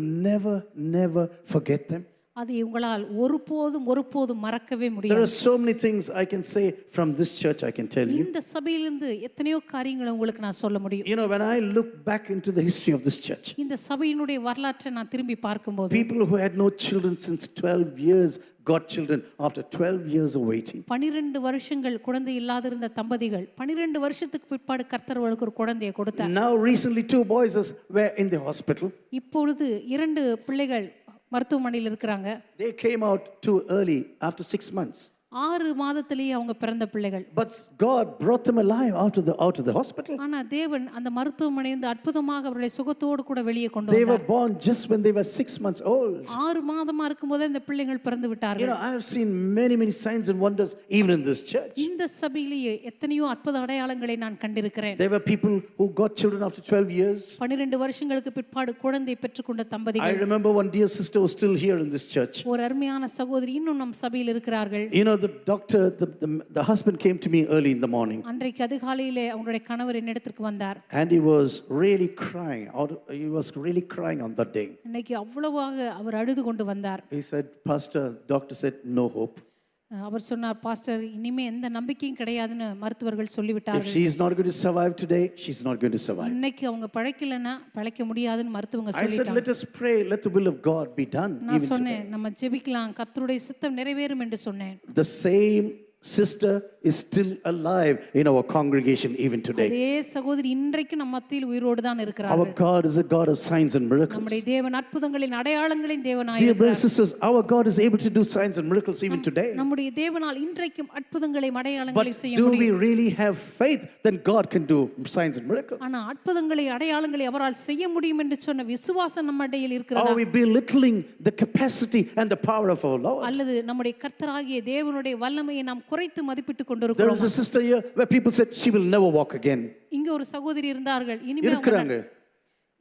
never forget them. அதை உங்களால் ஒருபோதும் மறக்கவே There முடியாது. are so many things I can say from this church, I can tell you. இந்த சபையிலிருந்து எத்தனையோ காரியங்களை உங்களுக்கு நான் சொல்ல முடியும். You know, when I look back into the history of this church, இந்த சபையினுடைய வரலாற்றை நான் திரும்பி பார்க்கும்போது, people who had no children since 12 years got children after 12 years of waiting. 12 வருஷங்கள் குழந்தை இல்லாதிருந்த தம்பதிகள் 12 வருஷத்துக்கு பிற்பாடு கர்த்தர் அவர்களுக்கு ஒரு குழந்தையை கொடுத்தார். Now recently 2 boys were in the hospital. இப்பொழுது 2 பிள்ளைகள் மருத்துவமனையில் இருக்கிறாங்க. They came out too early after 6 months. 6 மாதத்திலேயே அவங்க பிறந்த பிள்ளைகள். But God brought them alive out of the hospital. ஆனா தேவன் அந்த மருத்துவமனையிலிருந்து அற்புதமாக அவர்களை சுகத்தோடு கூட வெளியே கொண்டு They were வந்தார். born just when they were 6 months old. 6 மாதமா இருக்கும்போதே இந்த பிள்ளைகள் பிறந்து You விட்டார்கள். know, I have seen many signs and wonders even in this church. இந்த சபையிலேயே எத்தனையோ அற்புத அடையாளங்களை நான் கண்டிருக்கிறேன். There were people who got children after 12 years. 12 வருஷங்களுக்கு பிற்பாடு குழந்தை பெற்றுக்கொண்ட I தம்பதிகள். remember one dear sister was still here in this church. ஒரு அருமையான சகோதரி இன்னும் நம் சபையில் இருக்கிறார்கள். You know, the doctor, the husband came to me early in the morning. அன்றைக்கு அதிகாலையிலே அவங்களுடைய கணவர் என்னிடத்திற்கு வந்தார். And he was really crying. He was really crying on that day. இன்னைக்கு அவ்வளவாக அவர் அழுது கொண்டு வந்தார். He said, Pastor, doctor said no hope. அவர் சொன்னார், பாஸ்டர், இனிமே எந்த நம்பிக்கையும் கிடையாதுன்னு மருத்துவர்கள் If சொல்லிவிட்டார்கள். she is not going to survive today, she's not going to survive. இன்னைக்கு அவங்க பிழைக்கலன்னா பிழைக்க முடியாதுன்னு மருத்துவங்க I said, சொல்லிட்டாங்க. let us pray, let the will of God be done நான் even சொன்னேன், today. நம்ம ஜெபிக்கலாம், கர்த்தருடைய சித்தம் நிறைவேறும் என்று சொன்னேன். The same sister is still alive in our congregation even today. அதே சகோதரி இன்றைக்கு நம்ம மத்தியில் உயிரோடு தான் Our இருக்கிறார்கள். God is a God of signs and miracles. நம்முடைய தேவன் அற்புதங்களின் அடையாளங்களின் தேவனாய் Dear brothers இருக்கிறார். and sisters, our God is able to do signs and miracles even today. நம்முடைய தேவனால் இன்றைக்கும் அற்புதங்களையும் But அடையாளங்களையும் செய்ய do we முடியும். really have faith that God can do signs and miracles? ஆனா அற்புதங்களை அடையாளங்களை அவரால் செய்ய முடியும் என்று சொன்ன விசுவாசம் நம்ம இடையில் இருக்கிறதா? Are we belittling the capacity and the power of our Lord? அல்லது நம்முடைய கர்த்தராகிய தேவனுடைய வல்லமையை நாம் குறைத்து மதிப்பிட்டுக் There கொண்டிருக்கிறோம். is a sister here where people said she will never walk again. இங்க ஒரு சகோதரி இருந்தார்கள், இனிமே இருக்கிறாங்க.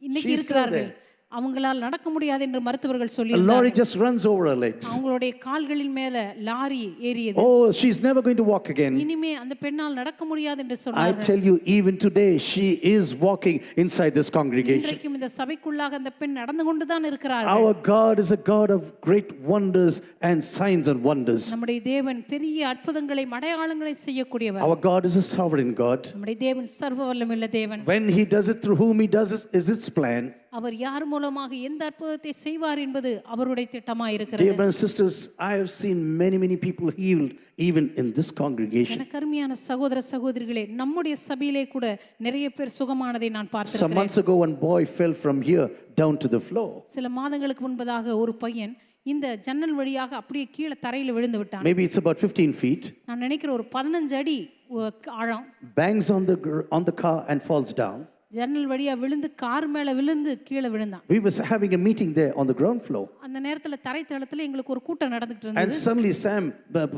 இன்னைக்கு She is still இருக்கிறார்கள், அவங்களால் நடக்க முடியாது என்று மருத்துவர்கள் A lorry சொல்லியிருந்தார்கள். just runs over her legs. அவங்களுடைய கால்களின் மேல lorry ஏறியது. Oh, she's never going to walk again. இனிமே அந்த பெண்ணால் நடக்க முடியாது என்று I சொன்னார்கள். tell you, even today, she is walking inside this congregation. இன்றைக்கும் இந்த சபைக்குள்ளாக அந்த பெண் நடந்து கொண்டுதான் இருக்கிறார்கள். Our God is a God of great wonders and signs and wonders. நம்முடைய தேவன் பெரிய அற்புதங்களை அடையாளங்களை செய்யக்கூடியவர். Our God is a sovereign God. நம்முடைய தேவன் சர்வ வல்லமையுள்ள தேவன். When He does it, through whom He does it, is His plan. அவர் யார் மூலமாக எந்த அற்புதத்தை செய்வார் என்பது அவருடைய திட்டமாய் Dear இருக்கிறது. brothers and sisters, I have seen many people healed even in this congregation. எனக்கு அருமையான சகோதர சகோதரிகளே, நம்முடைய சபையிலே கூட நிறைய பேர் சுகமானதை நான் Some பார்த்திருக்கிறேன். months ago, one boy fell from here down to the floor. சில மாதங்களுக்கு முன்பதாக ஒரு பையன் இந்த ஜன்னல் வழியாக அப்படியே கீழே தரையில் விழுந்து விட்டான். Maybe it's about 15 feet. நான் நினைக்கிறேன் ஒரு 15 அடி ஆழம். Bangs on the car and falls down. ஜன்னல் வழியா விழுந்து கார் மேல விழுந்து கீழே விழுந்தான். We was having a meeting there on the ground floor. அந்த நேரத்துல தரைத்தளத்துல எங்களுக்கு ஒரு கூட்டம் நடந்துட்டு And இருந்தது. suddenly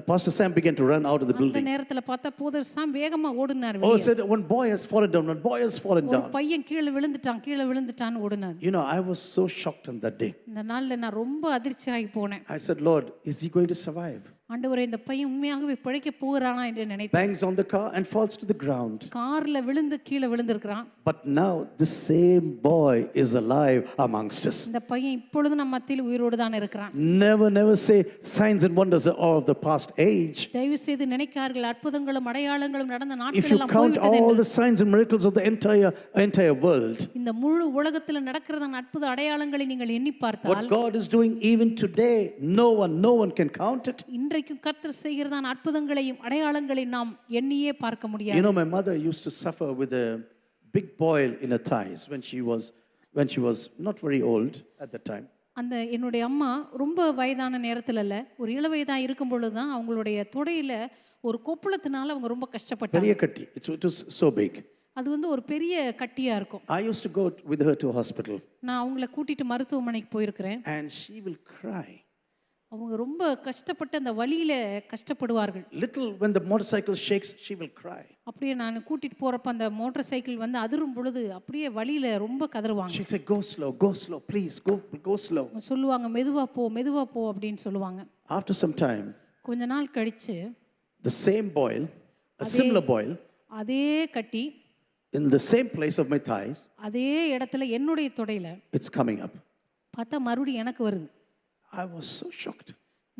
Pastor Sam began to run out of the அந்த building. நேரத்துல பார்த்தா போதர் சாம் வேகமா ஓடுனார் Oh, வெளியே. said one boy has fallen down, one boy has fallen ஒரு down. பையன் கீழே விழுந்துட்டான்னு ஓடுனார். You know, I was so shocked on that day. இந்த நாள்ல நான் ரொம்ப அதிர்ச்சியாகி போனேன். I said, Lord, is he going to survive? ஆண்டவரே, இந்த பையன் உண்மையாகவே பிழைக்க போகிறானா என்று நினைத்தேன். Bangs on the car and falls to the ground. கார்ல விழுந்து கீழே விழுந்திருக்கிறான். But now the same boy is alive amongst us. இந்த பையன் இப்பொழுது நம்ம மத்தியில் உயிரோடு தான் இருக்கிறான். Never say signs and wonders are of the past age. தயவு செய்து நினைக்கார்கள் அற்புதங்களும் அடையாளங்களும் நடந்த If நாட்கள் you எல்லாம் count போய்விட்டது all என்று. the signs and miracles of the entire world, இந்த முழு உலகத்துல நடக்கிறதான அற்புத அடையாளங்களை நீங்கள் எண்ணி what பார்த்தால் God is doing even today, no one can count it. இன்றைக்கும் கர்த்தர் செய்கிறதான அற்புதங்களையும் அடையாளங்களையும் நாம் எண்ணியே பார்க்க You முடியாது. know, my mother used to suffer with a big boil in her thighs when she was not very old at that time. அந்த என்னுடைய அம்மா ரொம்ப வயதான நேரத்துல இல்ல, ஒரு இளவயதா இருக்கும் பொழுது தான் அவங்களுடைய தொடையில ஒரு கொப்பளத்தினால அவங்க ரொம்ப கஷ்டப்பட்டாங்க. Very katti. It was so big. அது வந்து ஒரு பெரிய கட்டியா இருக்கும். I used to go with her to hospital. நான் அவங்கள கூட்டிட்டு மருத்துவமனைக்கு போயிருக்கிறேன். And she will cry. அவங்க ரொம்ப கஷ்டப்பட்டு அந்த வலியில கஷ்டப்படுவார்கள். Little when the motorcycle shakes, she will cry. அப்படியே நான் கூட்டிட்டு போறப்ப அந்த மோட்டார் சைக்கிள் வந்து அதிரும் பொழுது அப்படியே வலியில ரொம்ப கதறுவாங்க. She said, go slow, please, go slow. சொல்லுவாங்க, மெதுவா போ அப்படின்னு சொல்லுவாங்க. After some time, கொஞ்ச நாள் கழிச்சு the same boil, a similar boil, அதே கட்டி in the same place of my thighs, அதே இடத்துல என்னுடைய தொடையில it's coming up. பார்த்தா மறுபடியும் எனக்கு வருது. I was so shocked.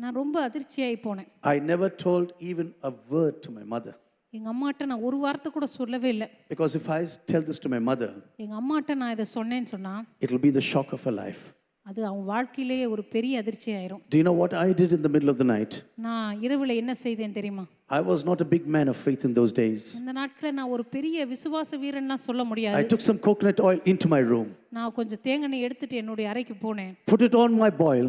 நான் ரொம்ப அதிர்ச்சியாகி போனேன். I never told even a word to my mother. எங்க அம்மாட்ட நான் ஒரு வார்த்தை கூட சொல்லவே இல்லை. Because if I tell this to my mother, எங்க அம்மாட்ட நான் இதை சொன்னேன்னு சொன்னா it will be the shock of her life. அது அவன் வாழ்க்கையிலேயே ஒரு பெரிய அதிர்ச்சி ஆயிரும். Do you know what I did in the middle of the night? நான் இரவுல என்ன செய்தேன் தெரியுமா? I was not a big man of faith in those days. அந்த நாட்களில் நான் ஒரு பெரிய விசுவாச வீரன்லாம் சொல்ல I முடியாது. took some coconut oil into my room, நான் கொஞ்சம் தேங்காய் எடுத்துட்டு என்னுடைய அறைக்கு போனேன். put it on my boil.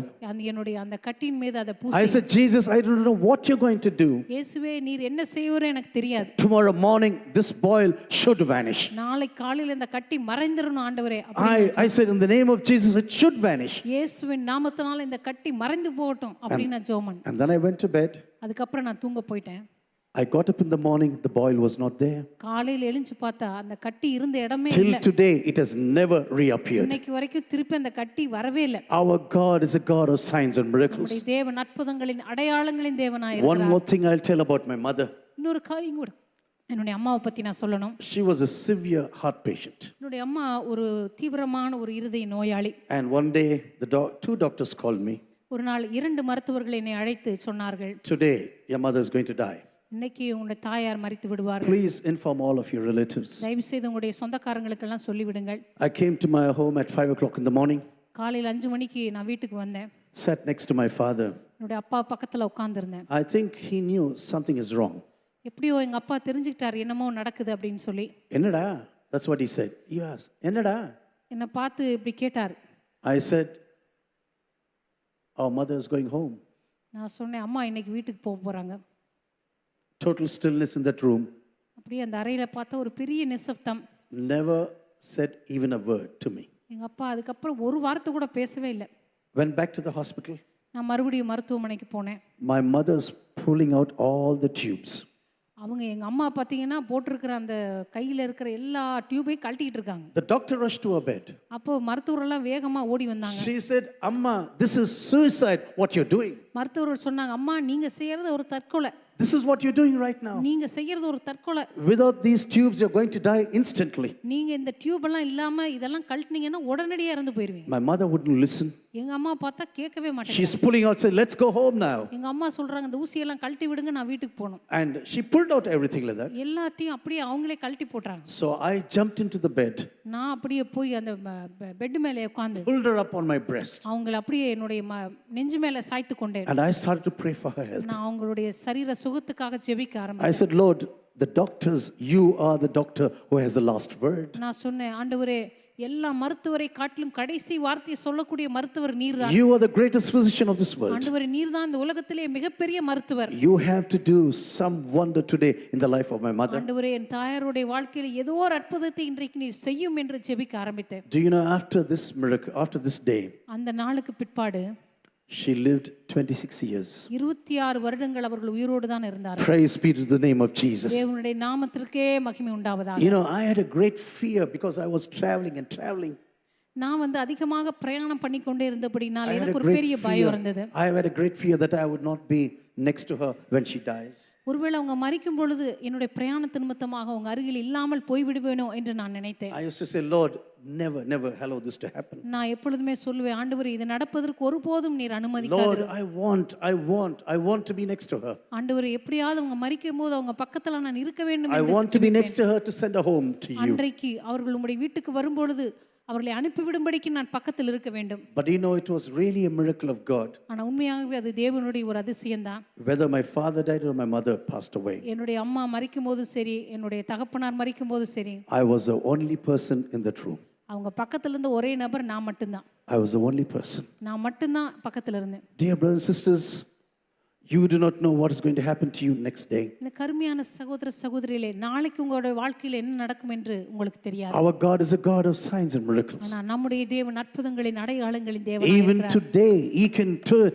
அந்த கட்டியின் மீது அதை I பூசி, said, Jesus, I don't know what you're going to do. இயேசுவே நீர் என்ன செய்வீரோ எனக்கு தெரியாது. Tomorrow morning, this boil should vanish. நாளை காலையில் இந்த கட்டி மறைந்திரணும் ஆண்டவரே. I said, in the name of Jesus, it should vanish. இயேசுவின் நாமத்தினால இந்த கட்டி மறைந்து போகட்டும் அப்படின்னு நான் ஜெபம் பண்ணேன். And then I went to bed. அதுக்கப்புறம் நான் தூங்க போயிட்டேன். I got up in the morning, the boil was not there. காலையில் எழுந்து பார்த்தா அந்த கட்டி இருந்த இடமே Till இல்ல. today, it has never reappeared. இன்னைக்கு வரைக்கும் திருப்பி அந்த கட்டி வரவே இல்லை. Our God is a God of signs and miracles. நம்முடைய தேவன் அற்புதங்களின் அடையாளங்களின் தேவனாய் One இருக்கிறார். more thing I'll tell about my mother. இன்னொரு காரியம் கூட என்னுடைய அம்மாவை பத்தி நான் சொல்லணும். She was a severe heart patient. என்னுடைய அம்மா ஒரு தீவிரமான ஒரு இருதய நோயாளி. And one day, two doctors called me. ஒரு நாள் 2 மருத்துவர்கள் என்னை அழைத்து சொன்னார்கள், Today, your mother is going to die. இன்னைக்கு உங்களுடைய தாயார் மரித்து விடுவார்கள். Please inform all of your relatives. தயவு செய்து உங்களுடைய சொந்தக்காரங்களுக்கெல்லாம் சொல்லிவிடுங்கள். I came to my home at 5 o'clock in the morning, காலையில் 5 மணிக்கு நான் வீட்டுக்கு வந்தேன். sat next to my father. என்னுடைய அப்பா பக்கத்தில் உட்கார்ந்திருந்தேன். I think he knew something is wrong. எப்படியோ எங்க அப்பா தெரிஞ்சுக்கிட்டார் என்னமோ நடக்குது அப்படின்னு சொல்லி. Ennada? That's what he said. He asked, Ennada? என்னை பார்த்து இப்படி கேட்டார். I said, our mother is going home. நான் சொன்னேன், அம்மா இன்னைக்கு வீட்டுக்கு போக போறாங்க. Total stillness in that room. அப்படியே அந்த அறையில பார்த்தா ஒரு பெரிய நிசப்தம். Never said even a word to me. எங்க அப்பா அதுக்கப்புறம் ஒரு வார்த்தை கூட பேசவே இல்லை. Went back to the hospital. நான் மறுபடியும் மருத்துவமனைக்கு போனேன். My mother's pulling out all the tubes. அவங்க எங்க அம்மா பார்த்தீங்கன்னா போட்டிருக்கிற அந்த கையில் இருக்கிற எல்லா டியூபையும் கழட்டிக்கிட்டு இருக்காங்க. The doctor rushed to her bed. அப்போ மருத்துவரெல்லாம் வேகமா ஓடி வந்தாங்க. She said, Amma, this is suicide, what you're doing. மருத்துவர்கள் சொன்னாங்க, அம்மா நீங்க செய்யறது ஒரு தற்கொலை. This is what you're doing right now. நீங்க செய்யறது ஒரு தற்கொலை. Without these tubes, you're going to die instantly. நீங்க இந்த டியூப் எல்லாம் இல்லாம இதெல்லாம் கழட்டினீங்கன்னா உடனடியா இறந்து போயிருவீங்க. My mother wouldn't listen. எங்க அம்மா பார்த்தா கேட்கவே மாட்டாங்க. She's pulling out, say, let's go home now. எங்க அம்மா சொல்றாங்க, இந்த ஊசியெல்லாம் கழட்டி விடுங்க, நான் வீட்டுக்கு போகணும். And she pulled out everything like that. எல்லாத்தையும் அப்படியே அவங்களே கழட்டி போட்டாங்க. So I jumped into the bed. நான் அப்படியே போய் அந்த பெட் மேலே உட்கார்ந்து Pulled her up on my breast. அவங்கள அப்படியே என்னுடைய நெஞ்சு மேலே சாய்த்து கொண்டேன். And I started to pray for her health. நான் அவங்களுடைய சரீர சுகத்துக்காக ஜெபிக்க ஆரம்பிச்சேன். I said, Lord, the doctors, you are the doctor who has the last word. நான் சொன்னேன், ஆண்டவரே எல்லா மருத்துவரை காட்டிலும் கடைசி வார்த்தையை சொல்லக்கூடிய மருத்துவர் நீர்தான். You are the greatest physician of this world. ஆண்டவரே நீர்தான் இந்த உலகத்திலே மிகப்பெரிய மருத்துவர். You have to do some wonder today in the life of my mother. ஆண்டவரே என் தாயாருடைய வாழ்க்கையில் ஏதோ ஒரு அற்புதத்தை இன்றைக்கு நீர் செய்யும் என்று ஜெபிக்க ஆரம்பித்தேன். Do you know, after this miracle, after this day, அந்த நாளுக்கு பிற்பாடு she lived 26 years. 26 வருடங்கள் அவர்கள் உயிரோடு தான் இருந்தார்கள். Praise be to the name of Jesus. தேவனுடைய நாமத்திற்கே மகிமை உண்டாவதாக. You know, I had a great fear because I was traveling and traveling. நான் வந்து அதிகமாக பிரயாணம் பண்ணிக்கொண்டே இருந்தபடினால் I had எனக்கு a ஒரு great பெரிய பயம் fear. இருந்தது. I had a great fear that I would not be next to her when she dies. ஒருவேளை அவங்க மரிக்கும் பொழுது என்னுடைய பிரயாணத்து நிமித்தமாக அவங்க அருகில் இல்லாமல் போய் விடுவேனோ என்று நான் நினைத்தேன். I used to say, Lord, never allow this to happen. நான் எப்பொழுதுமே சொல்லுவேன், ஆண்டவரே இது நடப்பதற்கு ஒருபோதும் நீர் Lord, அனுமதிக்காதீர். I want to be next to her. ஆண்டவரே எப்படியாவது அவங்க மரிக்கும் போது அவங்க பக்கத்துல நான் இருக்க வேண்டும் I என்று want to be next to her to send her home to you. அன்றைக்கு அவர்கள் உம்முடைய வீட்டுக்கு வரும்பொழுது அவர்களை அனுப்பிவிடும்படிக்கு நான் பக்கத்தில் இருக்க வேண்டும். But you know, it was really a miracle of God. ஆனா உண்மையாகவே அது தேவனுடைய ஒரு அதிசயம்தான். Whether my father died or my mother passed away, என்னுடைய அம்மா மரிக்கும் போது சரி, என்னுடைய தகப்பனார் மரிக்கும் போது சரி, I was the only person in that room. அவங்க பக்கத்துல இருந்த ஒரே நபர் நான் மட்டும்தான். I was the only person. நான் மட்டும்தான் பக்கத்துல இருந்தேன். Dear brothers and sisters, you do not know what is going to happen to you next day. இந்த கருமையான சகோதர சகோதரிகளே, நாளைக்கு உங்களுடைய வாழ்க்கையில் என்ன நடக்கும் என்று உங்களுக்கு தெரியாது. Our God is a God of signs and miracles. ஆனா நம்முடைய தேவன் அற்புதங்களின் அடையாளங்களின் தேவனாய் Even இருக்கிறார். today, He can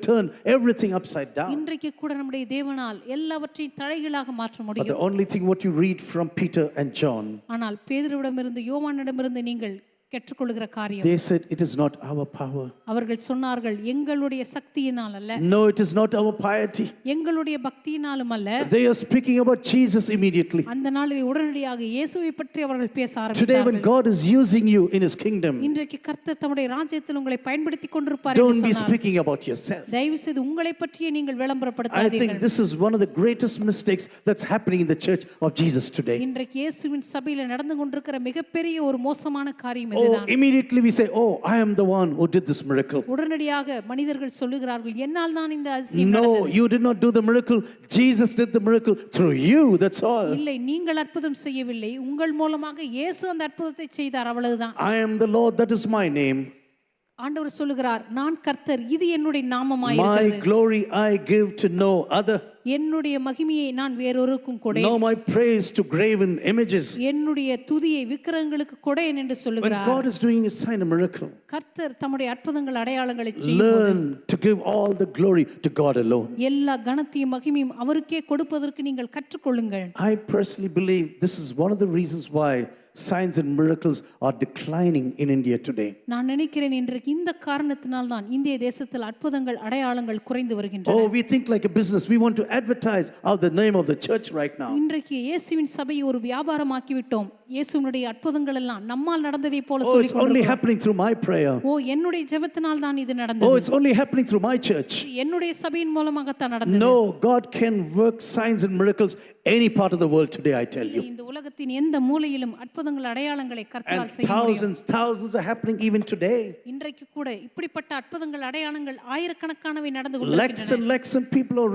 turn everything upside down. இன்றைக்கு கூட நம்முடைய தேவனால் எல்லாவற்றையும் தலைகீழாக மாற்ற But முடியும். the only thing what you read from Peter and John, ஆனால் பேதுருவிடமிருந்து யோவானிடமிருந்து நீங்கள் கற்றுக்கொள்கிற காரியம். They said, it is not our power. அவர்கள் சொன்னார்கள், எங்களுடைய சக்தியினால் அல்ல, No, it is not our piety. எங்களுடைய பக்தியினாலும் அல்ல. They are speaking about Jesus immediately. அந்த நாளில் உடனடியாக இயேசுவை பற்றி அவர்கள் பேச Today when ஆரம்பித்தார்கள். God is using you in his kingdom, இன்றைக்கு கர்த்தர் தம்முடைய ராஜ்யத்தில் உங்களை பயன்படுத்திக் கொண்டிருப்பார் don't என்று be சொன்னார். speaking about yourself. தயவு செய்து உங்களை பற்றியே நீங்கள் I விளம்பரப்படுத்தாதீர்கள். think this is one of the greatest mistakes that's happening in the church of Jesus today. இன்றைக்கு இயேசுவின் சபையில நடந்து கொண்டிருக்கிற மிகப்பெரிய ஒரு மோசமான காரியம் Oh, இதுதான். immediately we say, oh, I am the one who did this miracle. உடனடியாக மனிதர்கள் சொல்லுகிறார்கள், என்னால் தான் இந்த அதிசயம் No, நடந்தது. you did not do the miracle. Jesus did the miracle through you. That's all. இல்லை, நீங்கள் அற்புதம் செய்யவில்லை, உங்கள் மூலமாக இயேசு அந்த அற்புதத்தை செய்தார், அவ்வளவுதான். I am the Lord, that is my name. ஆண்டவர் சொல்லுகிறார், நான் கர்த்தர், இது என்னுடைய My நாமமாயிருக்கிறது. glory I give to no other. என்னுடைய மகிமையை நான் வேறொருக்கும் கொடேன், No, my praise to graven images. என்னுடைய துதியை விக்கிரகங்களுக்கு கொடேன் என்று When சொல்லுகிறார். God is doing a sign, a miracle, கர்த்தர் தம்முடைய அற்புதங்கள் அடையாளங்களை செய்யும்போது learn to give all the glory to God alone. எல்லா கனத்தையும் மகிமையும் அவருக்கே கொடுப்பதற்கு நீங்கள் கற்றுக்கொள்ளுங்கள். I personally believe this is one of the reasons why signs and miracles are declining in India today. நான் நினைக்கிறேன் இன்றைக்கு இந்த காரணத்தினால் தான் இந்திய தேசத்தில் அற்புதங்கள் அடையாளங்கள் குறைந்து வருகின்றன. Oh, we think like a business. We want to advertise out the name of the church right now. இன்றைக்கு இயேசுவின் சபையை ஒரு வியாபாரமாக்கி விட்டோம். இயேசுவினுடைய அற்புதங்கள் எல்லாம் நம்மால் நடந்ததை போல Oh, சொல்லிக் it's only கொண்டிருக்கிறோம். happening through my prayer. ஓ, என்னுடைய ஜெபத்தினால் தான் இது Oh, நடந்தது, it's only happening through my church. என்னுடைய சபையின் மூலமாக தான் நடந்தது. No, God can work signs and miracles any part of the world today, I tell you. இந்த உலகத்தின் எந்த மூலையிலும் அற்புதங்கள் அடையாளங்களை கர்த்தரால் And செய்ய முடியும். thousands are happening even today. இன்றைக்கு கூட இப்படிப்பட்ட அற்புதங்கள் அடையாளங்கள் ஆயிரக்கணக்கானவை நடந்து Lakhs கொண்டிருக்கின்றன. and lakhs and people are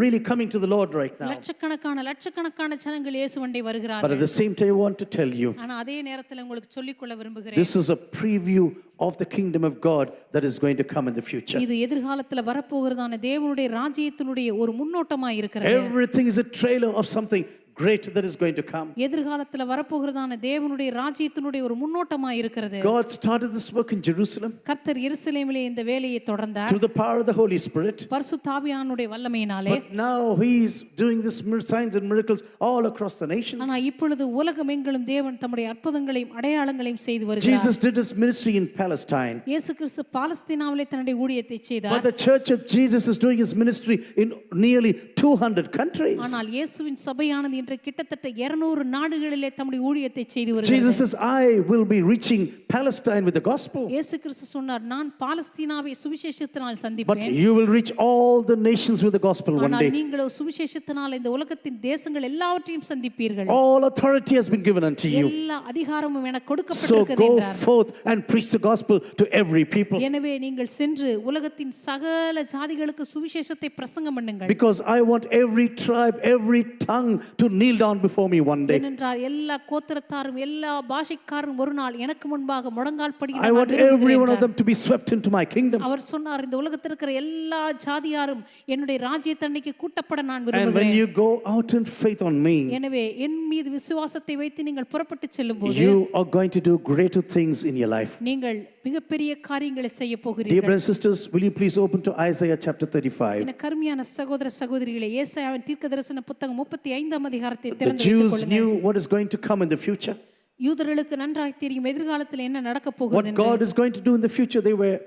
really coming to the Lord right now. லட்சக்கணக்கான ஜனங்கள் இயேசுவண்டை But வருகிறார்கள். at the same time, I want to tell you, ஆனா அதே நேரத்தில் உங்களுக்கு சொல்லிக்கொள்ள விரும்புகிறேன், this is a preview of the kingdom of God that is going to come in the future. இது எதிர்காலத்துல வரப்போகிறதான தேவனுடைய ராஜ்யத்தினுடைய ஒரு முன்னோட்டமாய் இருக்கிறது. Everything is a trailer of something great that is going to come. எதிர்காலத்துல வரப்போகிறதான தேவனுடைய ராஜ்யத்தினுடைய ஒரு முன்னோட்டமாய் இருக்கிறது. God started this work in Jerusalem கர்த்தர் எருசலேமிலே இந்த வேலையை தொடர்ந்தார் through the power of the Holy Spirit. பரிசுத்த ஆவியானுடைய வல்லமையினாலே. But now he is doing this signs and miracles all across the nations. ஆனா இப்பொழுது உலகமெங்கிலும் தேவன் தம்முடைய அற்புதங்களையும் அடையாளங்களையும் செய்து வருகிறார். Jesus did his ministry in Palestine. இயேசு கிறிஸ்து பாலஸ்தீனாவிலே தன்னுடைய ஊழியத்தை செய்தார். But the church of Jesus is doing his ministry in nearly 200 countries. ஆனால் இயேசுவின் சபையானது இன்று கிட்டத்தட்ட 200 நாடுகளிலே தம்முடைய ஊழியத்தை செய்து வருகிறது. Jesus says, I will be reaching Palestine with the gospel. இயேசு கிறிஸ்து சொன்னார், நான் பாலஸ்தீனாவை சுவிசேஷத்தினால் But சந்திப்பேன். you will reach all the nations with the gospel one ஆனால் day. நீங்களோ சுவிசேஷத்தினால் இந்த உலகத்தின் தேசங்கள் எல்லாவற்றையும் சந்திப்பீர்கள். All authority has been given unto you. எல்லா அதிகாரமும் எனக்கு So கொடுக்கப்பட்டிருக்கிறது go என்றார். forth and preach the gospel to every people. எனவே நீங்கள் சென்று உலகத்தின் சகல ஜாதிகளுக்கு சுவிசேஷத்தை பிரசங்கம் பண்ணுங்கள். Because I want every tribe, every tongue to kneel down before me one day. ஏனென்றால் எல்லா கோத்திரத்தாரும் எல்லா பாஷைக்காரரும் ஒரு நாள் எனக்கு முன்பாக முழங்கால் படியிட I நான் want every one of விரும்புகிறேன். them to be swept into my kingdom. அவர் சொன்னார், இந்த உலகத்தில் இருக்கிற எல்லா ஜாதியாரும் என்னுடைய ராஜ்யத்தண்டைக்கு கூட்டப்பட நான் And when விரும்புகிறேன். you go out in faith on me, எனவே என் மீது விசுவாசத்தை வைத்து நீங்கள் புறப்பட்டு செல்லும்போது you are going to do greater things in your life. நீங்கள் மிகப்பெரிய காரியங்களை செய்ய Dear போகிறீர்கள். brothers and sisters, will you please open to Isaiah chapter 35? என கருமையான சகோதர சகோதரிகளே, ஏசாயாவின் தீர்க்கதரிசன புத்தகம் 35ஆம் அதிகாரத்தை The திறந்து வைத்துக் Jews கொள்ளுங்கள். knew what is going to come in the future. யூதர்களுக்கு நன்றாய் தெரியும் எதிர்காலத்தில் என்ன நடக்க போகிறது What என்று. God is going to do in the future, they were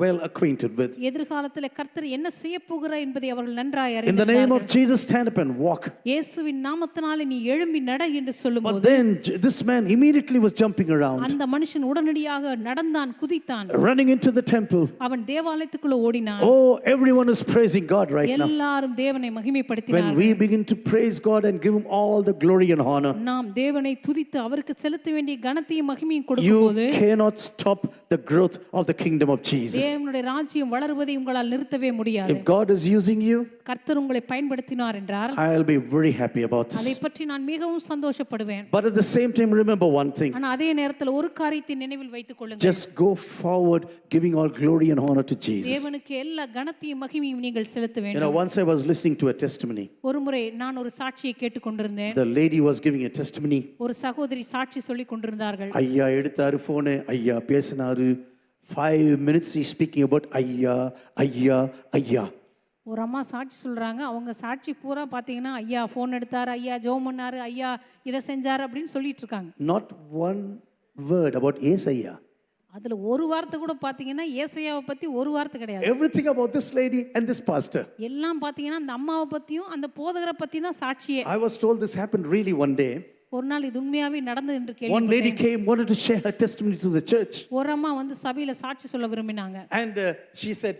well acquainted with. எதிர்காலத்தில் கர்த்தர் என்ன செய்ய போகிறார் என்பதை அவர்கள் நன்றாய் In the name of அறிந்திருந்தார்கள். Jesus, stand up and walk. இயேசுவின் நாமத்தினாலே நீ எழும்பி நட என்று But சொல்லும்போது then this man immediately was jumping around, அந்த மனுஷன் உடனடியாக நடந்தான், குதித்தான். running into the temple. அவன் தேவாலயத்துக்குள்ள ஓடினான். Oh, everyone is praising God right now. எல்லாரும் தேவனை When மகிமைப்படுத்தினார்கள். we begin to praise God and give Him all the glory and honor, நாம் தேவனை துதித்து அவருக்கு செலுத்த வேண்டிய கனத்தையும் மகிமையும் you கொடுக்கும்போது cannot stop the growth of the kingdom of Jesus. தேவனுடைய ராஜ்யம் வளருவதை உங்களால் நிறுத்தவே முடியாது. If God is using you, கர்த்தர் உங்களை பயன்படுத்தினார் என்றால் I'll be very happy about அதை this. பற்றி நான் மிகவும் சந்தோஷப்படுவேன். But at the same time, remember one thing. ஆனா அதே நேரத்தில் ஒரு காரியத்தை நினைவில் வைத்துக் கொள்ளுங்கள். Just go forward, giving all glory and honor to Jesus. தேவனுக்கு எல்லா கனத்தையும் மகிமையும் நீங்கள் செலுத்த வேண்டும். Once I was listening to a testimony. ஒருமுறை நான் ஒரு சாட்சியை கேட்டுக்கொண்டிருந்தேன். The lady was giving a testimony. ஒரு சகோதரி சாட்சி சொல்லிக் கொண்டிருந்தார்கள். ஐயா எடுத்தாரு போனு, ஐயா பேசினாரு. 5 minutes he speaking about ஐயா ஐயா ஐயா. ஒரு அம்மா சாட்சி சொல்றாங்க. அவங்க சாட்சி பூரா பாத்தீங்கன்னா ஐயா போன் எடுத்தாரு, ஐயா ஜெபம் பண்ணாரு, ஐயா இதை செஞ்சாரு அப்படின்னு சொல்லிட்டு இருக்காங்க. Not one word about Isaiah. அதுல ஒரு வார்த்தை கூட பாத்தீங்கன்னா ஏசாயாவை பத்தி ஒரு வார்த்தை கிடையாது. Everything about this lady and this pastor. எல்லாம் பாத்தீங்கன்னா அந்த அம்மாவை பத்தியும் அந்த போதகரை பத்தி தான் சாட்சியே. I was told this happened really one day. ஒரு நாள் இது உண்மையாவே நடந்தது என்று One lady கேள்விப்பட்டேன். came, wanted to share her testimony to the church. ஒரு அம்மா வந்து சபையில சாட்சி சொல்ல விரும்பினாங்க. And she said,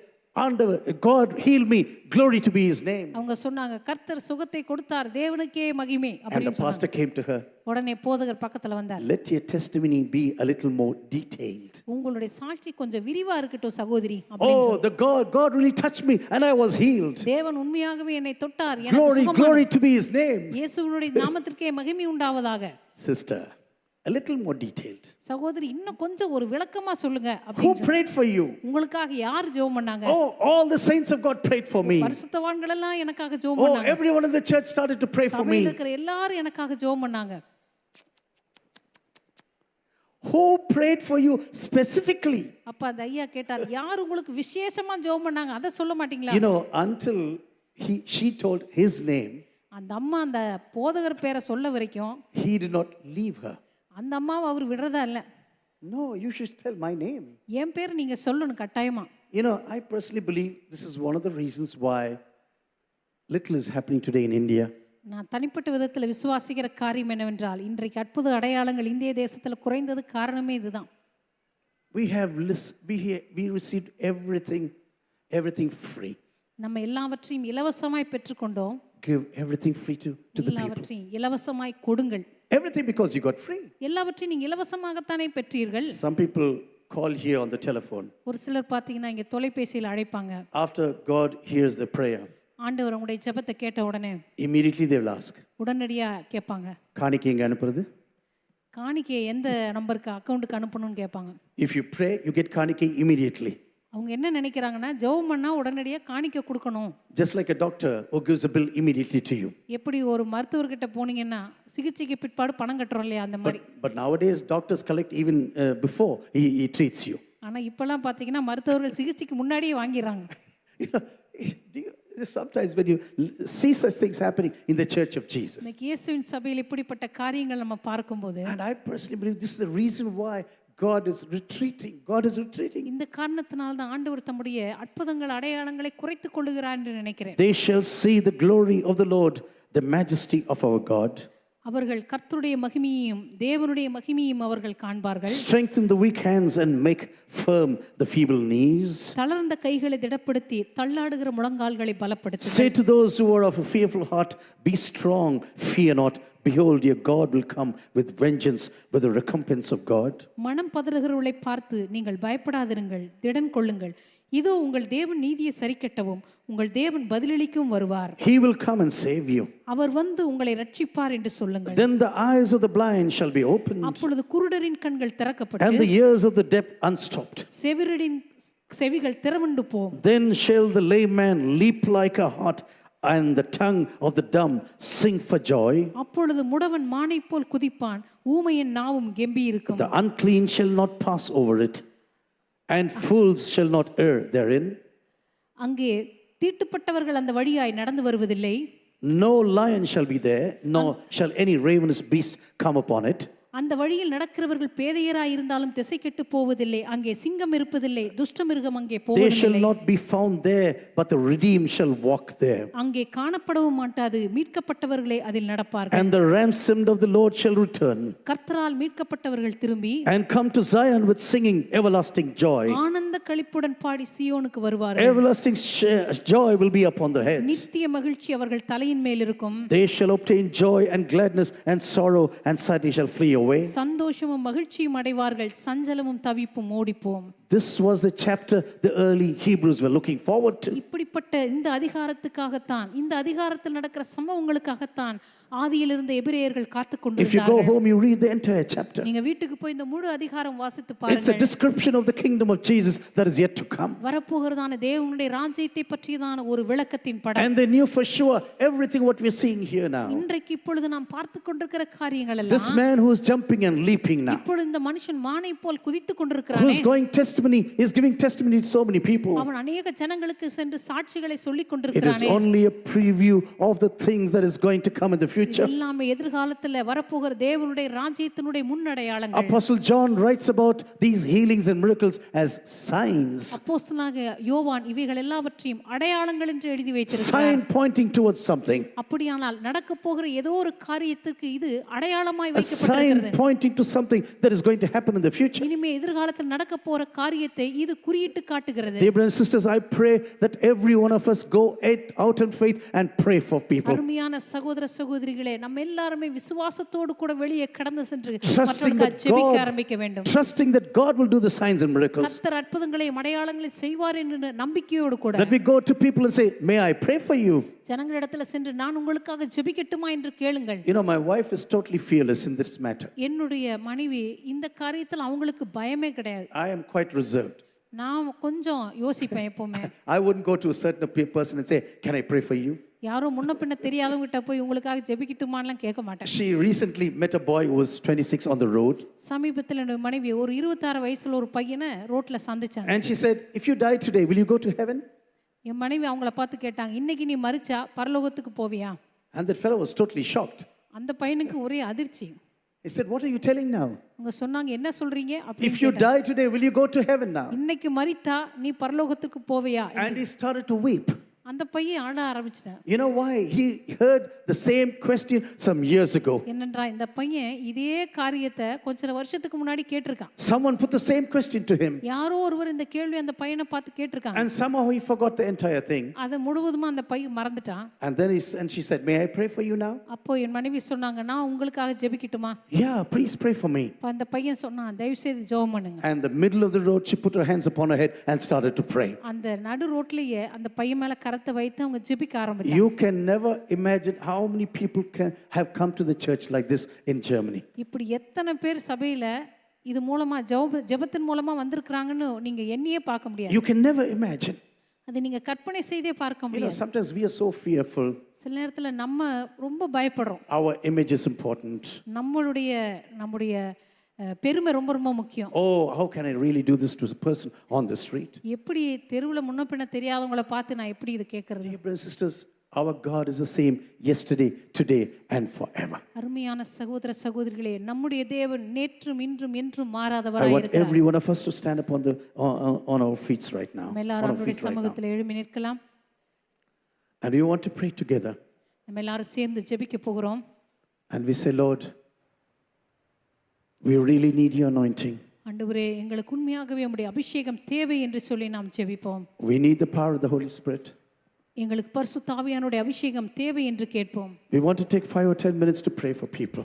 God healed me, glory to be his name. அவங்க சொன்னாங்க கர்த்தர் சுகத்தை கொடுத்தார், தேவனுக்கே மகிமை And the அப்படின்னு pastor சொன்னாங்க. came to her. உடனே போதகர் பக்கத்துல வந்தார். Let your testimony be a little more detailed. உங்களுடைய சாட்சி கொஞ்சம் விரிவா இருக்கட்டும் சகோதரி அப்படின்னு Oh, the God really touched me and I was healed. தேவன் உண்மையாகவே என்னை தொட்டார், எனக்கு Glory, Sugamanathu. glory to be his name. இயேசுவினுடைய நாமத்திற்கே மகிமை உண்டாவதாக. Sister, a little more detailed. சகோதரி இன்னும் கொஞ்சம் ஒரு விளக்கமா சொல்லுங்க Who அப்படின்னு சொன்னார். prayed for you? உங்களுக்காக யார் ஜெபம் பண்ணாங்க? Oh, all the saints of God prayed for me. பரிசுத்தவான்கள் எல்லாம் எனக்காக ஜெபம் Oh, பண்ணாங்க. everyone in the church started to pray for சபையில் me. இருக்கிற எல்லாரும் எனக்காக ஜெபம் பண்ணாங்க. Who prayed for you specifically? அப்ப அந்த ஐயா கேட்டார், யார் உங்களுக்கு விசேஷமா ஜெபம் பண்ணாங்க அத சொல்ல மாட்டீங்களா? You know, until she told his name, அந்த அம்மா அந்த போதகர் பேரை சொல்ல வரைக்கும் he did not leave her. அந்த அம்மாவை அவர் விடுறதா இல்ல. No, you should tell my name. என் பேர் நீங்க சொல்லணும் கட்டாயமா. You know, I personally believe this is one of the reasons why little is happening today in India. நான் தனிப்பட்ட விதத்தில் விசுவாசிக்கிற காரியம் என்னவென்றால் இன்றைக்கு அற்புத அடையாளங்கள் இந்திய தேசத்தில் குறைந்தது காரணமே இதுதான். We received everything free. நம்ம எல்லாவற்றையும் இலவசமாய் பெற்றுக்கொண்டோம். Give everything free to the people. எல்லாவற்றையும் இலவசமாய் கொடுங்கள். Everything because you got free. எல்லாவற்றையும் நீங்க இலவசமாகத்தானே பெற்றீர்கள். Some people call here on the telephone. ஒரு சிலர் பாத்தீங்கன்னா இங்க தொலைபேசியில் அழைப்பாங்க. After God hears the prayer, ஆண்டவர் உங்களுடைய ஜெபத்தை கேட்ட உடனே immediately they will ask, உடனடியா கேட்பாங்க, காணிக்கை எங்க அனுப்புறது? காணிக்கையை எந்த நம்பருக்கு அக்கவுண்ட்டுக்கு அனுப்பணும்னு கேட்பாங்க. If you pray, you get காணிக்கை immediately. அவங்க என்ன நினைக்கிறாங்கன்னா ஜெபம் பண்ணா உடனடியா காணிக்கை கொடுக்கணும். Just like a doctor who gives a bill immediately to you. எப்படி ஒரு மருத்துவர்கிட்ட போனீங்கன்னா சிகிச்சைக்கு பிற்பாடு பணம் கட்டுறோம் இல்லையா அந்த மாதிரி. But nowadays doctors collect even before he treats you. ஆனா இப்பெல்லாம் பாத்தீங்கன்னா மருத்துவர்கள் சிகிச்சைக்கு முன்னாடியே வாங்கிடுறாங்க. Sometimes when you see such things happening in the church of Jesus. இன்னைக்கு இயேசுவின் சபையில் இப்படிப்பட்ட காரியங்கள் நம்ம பார்க்கும்போது And I personally believe this is the reason why God is retreating. இந்த காரணத்தினால தான் ஆண்டவர் தம்முடைய அற்புதங்கள் அடையாளங்களை குறைத்துக் கொள்ளுகிறார் என்று நினைக்கிறேன். They shall see the glory of the Lord, the majesty of our God. அவர்கள் கர்த்தருடைய மகிமையையும் தேவனுடைய மகிமையையும் அவர்கள் காண்பார்கள். Strengthen the weak hands and make firm the feeble knees. தளர்ந்த கைகளை திடப்படுத்தி தள்ளாடுகிற முழங்கால்களை பலப்படுத்து. Say to those who are of a fearful heart, be strong, fear not. Behold, your God will come with vengeance, with the recompense of God. மனம் பதறுகிறவர்களை பார்த்து நீங்கள் பயப்படாதிருங்கள், திடன் கொள்ளுங்கள். இதோ உங்கள் தேவன் நீதியை சரிக்கட்டவும் உங்கள் தேவன் பதிலளிக்கவும் வருவார். He will come and save you. அவர் வந்து உங்களை ரட்சிப்பார் என்று சொல்லுங்கள். Then the eyes of the blind shall be opened. அப்பொழுது குருடரின் கண்கள் திறக்கப்பட்டு And the ears of the deaf unstopped. செவிடரின் செவிகள் திறவுண்டு போகும். Then shall the lame man leap like a hart, and the tongue of the dumb sing for joy. அப்பொழுது முடவன் மானை போல் குதிப்பான், ஊமையின் நாவும் கெம்பீரிக்கும். The unclean shall not pass over it, and fools shall not err therein. அங்கே தீட்டுப்பட்டவர்கள் அந்த வழியாய் நடந்து வருவதில்லை. No lion shall be there, nor shall any ravenous beast come upon it. அந்த வழியில் நடக்கிறவர்கள் பேதையராய் இருந்தாலும் திசை கெட்டு போவதில்லை. அங்கே சிங்கம் இருப்பதில்லை, துஷ்ட மிருகம் அங்கே They shall போவதில்லை. not be found there, but the redeemed shall walk there. அங்கே காணப்படவும் மாட்டாது, மீட்கப்பட்டவர்களே அதில் நடப்பார்கள். And the ransomed of the Lord shall return, கர்த்தரால் மீட்கப்பட்டவர்கள் திரும்பி and come to Zion with singing everlasting joy. ஆனந்த களிப்புடன் பாடி சீயோனுக்கு வருவார்கள். Everlasting joy will be upon their heads. நித்திய மகிழ்ச்சி அவர்கள் தலையின் மேல் இருக்கும். They shall obtain joy and gladness, and sorrow and sadness shall flee away. சந்தோஷமும் மகிழ்ச்சியும் அடைவார்கள், சஞ்சலமும் தவிப்பும் ஓடிப்போம். This was the chapter the early Hebrews were looking forward to. இப்படிப்பட்ட இந்த அதிகாரத்துக்காகத்தான், இந்த அதிகாரத்தில் நடக்கிற சம்பவங்களுக்காகத்தான் ஆதியிலிருந்த எபிரேயர்கள் காத்துக் If you go கொண்டிருந்தார்கள். home, you read the entire chapter. நீங்க வீட்டுக்கு போய் இந்த முழு அதிகாரம் வாசித்து It's a பாருங்கள். description of the kingdom of Jesus that is yet to come. வரப்போகிறதான தேவனுடைய ராஜ்யத்தை பற்றியதான ஒரு விளக்கத்தின் படம். And they knew for sure everything what we are seeing here now. இன்றைக்கு இப்பொழுது நாம் பார்த்து கொண்டிருக்கிற காரியங்கள் எல்லாம், This man who is jumping and leaping now, இப்பொழுது இந்த மனுஷன் மானை போல் குதித்துக் கொண்டிருக்கிறானே, who is going testimony, is giving testimony to so many people. அவன் அநேக ஜனங்களுக்கு சென்று சாட்சிகளை சொல்லிக் It is கொண்டிருக்கிறானே. only a preview of the things that is going to come in the future. எல்லாமே எதிர்காலத்துல வரப்போகிற தேவனுடைய ராஜ்யத்தினுடைய முன்னடையாளங்கள். Apostle John writes about these healings and miracles as signs. அப்போஸ்தலனாகிய யோவான் இவைகள் எல்லாவற்றையும் அடையாளங்கள் என்று எழுதி வைத்திருக்கிறார். Sign pointing towards something. அப்படியானால் நடக்க போகிற ஏதோ ஒரு காரியத்துக்கு இது அடையாளமாய் A sign வைக்கப்பட்டிருக்கிறது. pointing to something that is going to happen in the future. இனிமே எதிர்காலத்தில் நடக்க போற காரியத்தை இது குறியிட்டு காட்டுகிறது. Dear brothers and sisters, I pray that every one of us go out in faith and pray for people. அருமையான சகோதர சகோதரிகளே, நம்ம எல்லாருமே விசுவாசத்தோடு கூட வெளியே கடந்து சென்று Trusting மற்றவர்களுக்காக that ஜெபிக்க ஆரம்பிக்க வேண்டும். trusting that God will do the signs and miracles. கர்த்தர் அற்புதங்களையும் அடையாளங்களையும் செய்வார் என்ற நம்பிக்கையோடு கூட That we go to people and say, may I pray for you? ஜனங்களிடத்துல சென்று நான் உங்களுக்காக ஜெபிக்கட்டுமா என்று கேளுங்கள். You know, my wife is totally fearless in this matter. என்னுடைய மனைவி இந்த காரியத்தில் அவங்களுக்கு பயமே கிடையாது. I am quite reserved. நான் கொஞ்சம் யோசிப்பேன் எப்பவுமே. I wouldn't go to a certain person and say, can I pray for you? யாரோ முன்ன பின்ன தெரியாதவங்கிட்ட போய் உங்களுக்காக ஜெபிக்கட்டுமான்லாம் கேட்க மாட்டேன். She recently met a boy who was 26 on the road. சமீபத்தில் என்னுடைய மனைவி ஒரு 26 வயசுல ஒரு பையனை ரோட்ல சந்திச்சாங்க. And she said, if you die today, will you go to heaven? என் மனைவி அவங்கள பார்த்து கேட்டாங்க, இன்னைக்கு நீ மரிச்சா பரலோகத்துக்கு போவியா? And that fellow was totally shocked. அந்த பையனுக்கு ஒரே அதிர்ச்சி. He said, what are you telling now? அவங்க சொன்னாங்க, என்ன சொல்றீங்க? If you die today, will you go to heaven now? இன்னைக்கு மரித்தா நீ பரலோகத்துக்கு போவியா? And he started to weep. அந்த பையன் ஆட ஆரம்பிச்சிட்டான். You know why? He heard the same question some years ago. என்னன்றா இந்த பையன் இதே காரியத்தை கொஞ்ச வருஷத்துக்கு முன்னாடி கேட்டிருக்கான். Someone put the same question to him. யாரோ ஒருவர் இந்த கேள்வி அந்த பையனை பார்த்து கேட்டிருக்காங்க. And somehow he forgot the entire thing. அத முழுவதுமா அந்த பையன் மறந்துட்டான். And then she said, may I pray for you now? அப்போ என் மனைவி சொன்னாங்க, நான் உங்களுக்காக ஜெபிக்கட்டுமா? Yeah, please pray for me. அப்ப அந்த பையன் சொன்னான், தயவு செய்து ஜெபம் பண்ணுங்க. And the middle of the road, she put her hands upon her head and started to pray. அந்த நடு ரோட்லயே அந்த பையன் மேல கரத்தை வைத்து அவங்க ஜெபிக்க ஆரம்பிச்சாங்க. You can never imagine how many people have come to the church like this in Germany. இப்படி எத்தனை பேர் சபையில இது மூலமா ஜெபத்தின் மூலமா வந்திருக்காங்கன்னு நீங்க எண்ணியே பார்க்க முடியாது. You can never imagine. அது நீங்க கற்பனை செய்தே பார்க்க You know, முடியாது. sometimes we are so fearful. சில நேரத்துல நம்ம ரொம்ப பயப்படுறோம். Our image is important. நம்முடைய பெருமை ரொம்ப ரொம்ப முக்கியம். Oh, how can I really do this to a person on the street? எப்படி தெருவுல முன்ன பின்ன தெரியாதவங்கள பார்த்து நான் எப்படி இது கேக்குறது? Dear brothers and sisters, our God is the same yesterday, today and forever. அருமையான சகோதர சகோதரிகளே, நம்முடைய தேவன் நேற்றும் இன்றும் என்றும் I மாறாதவராய் want இருக்கிறார். every one of us to stand up on our feet right now. நம்ம எல்லாரும் அவருடைய சமூகத்தில் எழும்பி நிற்கலாம். And we want to pray together. நம்ம எல்லாரும் சேர்ந்து ஜெபிக்க போகிறோம். And we say, Lord, we really need your anointing. ஆண்டவரே, எங்களுக்கு உண்மையாகவே உம்முடைய அபிஷேகம் தேவை என்று சொல்லி நாம் ஜெபிப்போம். We need the power of the Holy Spirit. எங்களுக்கு பரிசுத்த ஆவியானவருடைய அபிஷேகம் தேவை என்று கேட்போம். We want to take 5 or 10 minutes to pray for people.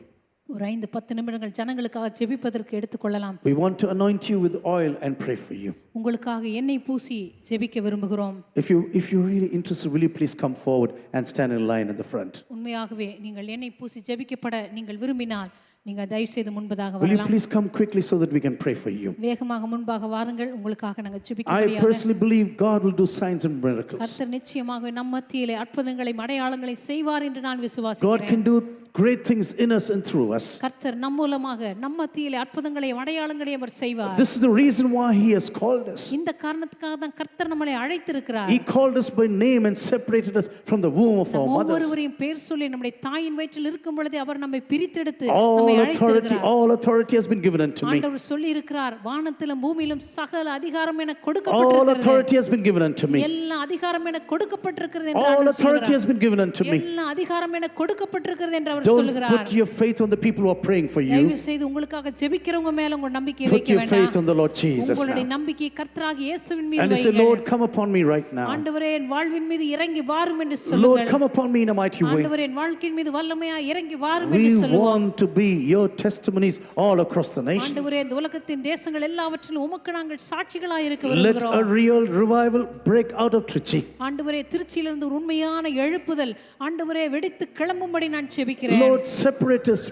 ஒரு 5-10 நிமிடங்கள் ஜனங்களுக்காக ஜெபிப்பதற்கு எடுத்துக்கொள்ளலாம். We want to anoint you with oil and pray for you. உங்களுக்காக எண்ணெய் பூசி ஜெபிக்க விரும்புகிறோம். If you're really interested, will you please come forward and stand in line at the front? உண்மையாகவே நீங்கள் எண்ணெய் பூசி ஜெபிக்கப்பட நீங்கள் விரும்பினால் நீங்க தயவு செய்து முன்பாக Will you வரலாம். please come quickly so that we can pray for you? வேகமாக முன்பாக வாருங்கள், உங்களுக்காக நாங்கள் ஜெபிக்க I முடியாது. personally believe God will do signs and miracles. கர்த்தர் நிச்சயமாக நம் மத்தியிலே அற்புதங்களையும் அடையாளங்களையும் செய்வார் என்று நான் God விசுவாசிக்கிறேன். can do great things in us and through us. கர்த்தர் நம் மூலமாக நம் மத்தியிலே அற்புதங்களையும் அடையாளங்களையும் அவர் செய்வார். This is the reason why He has called us. இந்த காரணத்துக்காக தான் கர்த்தர் நம்மளை அழைத்திருக்கிறார். He called us by name and separated us from the womb of our mothers. ஒவ்வொருவரையும் பேர் சொல்லி நம்முடைய தாயின் வயிற்றில் இருக்கும் பொழுதே அவர் நம்மை பிரித்தெடுத்து நம்மை அழைத்திருக்கிறார். All authority has been given unto me. ஆண்டவர் சொல்லி இருக்கிறார், வானத்திலும் பூமியிலும் சகல அதிகாரம் எனக்கு All கொடுக்கப்பட்டிருக்கிறது. authority has been given unto me. எல்லா அதிகாரம் எனக்கு கொடுக்கப்பட்டிருக்கிறது என்று All ஆண்டவர் authority has சொல்கிறார். been given unto me. எல்லா அதிகாரம் எனக்கு கொடுக்கப்பட்டிருக்கிறது என்று அவர் Don't சொல்கிறார். put your faith on the people who are praying for you. தயவு செய்து உங்களுக்காக ஜெபிக்கிறவங்க மேல உங்க நம்பிக்கையை Put வைக்க your faith வேண்டாம். on the Lord Jesus உங்களுடைய now. நம்பிக்கையை கர்த்தராகிய இயேசுவின் மீது And you say, வையுங்கள். Lord, come upon me right now. ஆண்டவரே, என் வாழ்வின் மீது இறங்கி வாரும் என்று Lord, சொல்லுங்கள். come upon me in a mighty way. ஆண்டவரே, என் வாழ்க்கையின் மீது வல்லமையா இறங்கி வாரும் என்று We சொல்லுவோம். want to be your testimonies all across the nations. ஆண்டவரே, இந்த உலகத்தின் தேசங்கள் எல்லாவற்றிலும் உமக்கு நாங்கள் சாட்சிகளாய் இருக்க Let விரும்புகிறோம். a real revival break out of Trichy. ஆண்டவரே, திருச்சியிலிருந்து ஒரு உண்மையான எழுப்புதல் ஆண்டவரே வெடித்து கிளம்பும்படி நான் ஜெபிக்கிறேன். ஜெபிக்கிறேன். Lord, separate us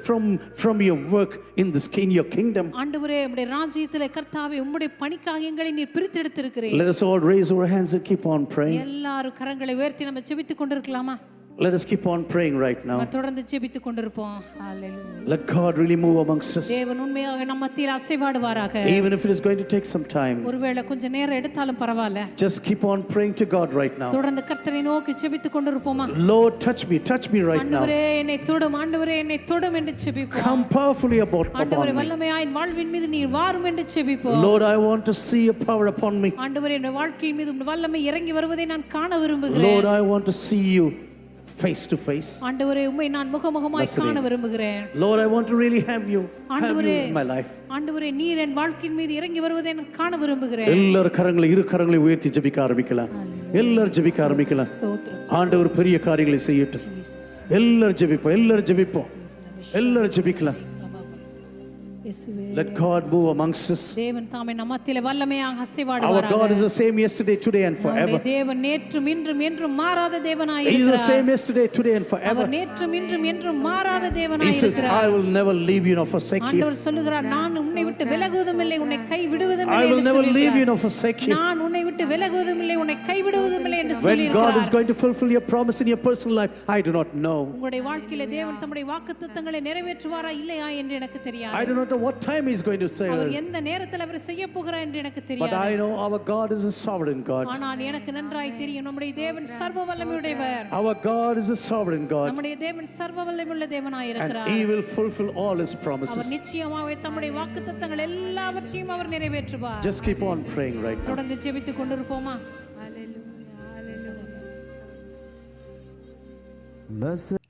from your work in your kingdom. ஆண்டவரே உம்முடைய ராஜ்யத்திலே கர்த்தாவே உம்முடைய பணிக்காக எங்களை நீர் பிரித்தெடுத்திருக்கிறீர். Let us all raise our hands and keep on praying. எல்லாரும் கரங்களை உயர்த்தி நம்ம ஜெபித்துக் கொண்டிருக்கலாமா? Let us keep on praying right now. தொடர்ந்து ஜெபித்துக் கொண்டிருப்போம். ஹalleluya. Let God really move amongst us. தேவன் உண்மையாக நம்ம மத்தியில் அசைவாடுவாராக. Even if it is going to take some time. ஒருவேளை கொஞ்ச நேரம் எடுத்தாலும் பரவாயில்லை. Just keep on praying to God right now. தொடர்ந்து கர்த்தரை நோக்கி ஜெபித்துக் கொண்டிருப்போமா? Lord, touch me right now. ஆண்டவரே என்னை தொடும், ஆண்டவரே என்னை தொடும் என்று ஜெபிப்போம். Come powerfully upon ஆண்டவரே me. வல்லமையாய் வாழ்வின் மீது நீர் வாரும் என்று ஜெபிப்போம். Lord, I want to see your power upon me. ஆண்டவரே என்னுடைய வாழ்க்கையின் மீது உம்முடைய வல்லமை இறங்கி வருவதை நான் காண விரும்புகிறேன். Lord, I want to see you face to face. ஆண்டவரே உம்மை நான் முகமுகமாய் காண விரும்புகிறேன். Lord, I want to really have you in my life. ஆண்டவரே நீர் என் வாழ்க்கையின் மீது இறங்கி வருவதை நான் காண விரும்புகிறேன். எல்லாரும் இரு கரங்களை உயர்த்தி ஜெபிக்க ஆரம்பிக்கலாம். எல்லாரும் ஜெபிக்க ஆரம்பிக்கலாம். ஆண்டவர் பெரிய காரியங்களை செய்யட்டும். எல்லாரும் ஜெபிப்போம். எல்லாரும் ஜெபிக்கலாம். Let God move amongst us. தேவன் தாமே நம்ம மத்தியிலே வல்லமையாக Our அசைவாடுவாராக. God is the same yesterday, today and forever. தேவன் நேற்றும் இன்றும் என்றும் மாறாத தேவனாய் He is the இருக்கிறார். same yesterday, today and forever. அவர் நேற்றும் இன்றும் என்றும் மாறாத He தேவனாய் says, இருக்கிறார். I will never leave you nor forsake you. ஆண்டவர் சொல்லுகிறார், நான் உன்னை விட்டு விலகுவதும் இல்லை, உன்னை கைவிடுவதும் இல்லை I will என்று never leave you சொல்லியிருக்கிறார். nor forsake you. நான் உன்னை விட்டு விலகுவதும் இல்லை, உன்னை கைவிடுவதும் இல்லை என்று When God is சொல்லியிருக்கிறார். going to fulfill your promise in your personal life, I do not know. உங்களுடைய வாழ்க்கையிலே தேவன் தம்முடைய வாக்குத்தத்தங்களை நிறைவேற்றுவாரா இல்லையா என்று எனக்கு தெரியாது. I do not know what time He is going to say. அவர் எந்த நேரத்தில் அவர் செய்ய போகிறார் என்று எனக்கு But தெரியாது. I know our God is a sovereign God. ஆனால் எனக்கு நன்றாய் தெரியும் நம்முடைய தேவன் சர்வ வல்லமையுடையவர். Our God is a sovereign God. நம்முடைய தேவன் சர்வ வல்லமையுள்ள தேவனாய் And இருக்கிறார். He will fulfill all His our promises. நிச்சயமாகவே தம்முடைய வாக்குத்தத்தங்கள் எல்லாவற்றையும் அவர் நிறைவேற்றுவார். Just keep on praying right now. தொடர்ந்து ஜெபித்துக் கொண்டிருப்போமா? Blessed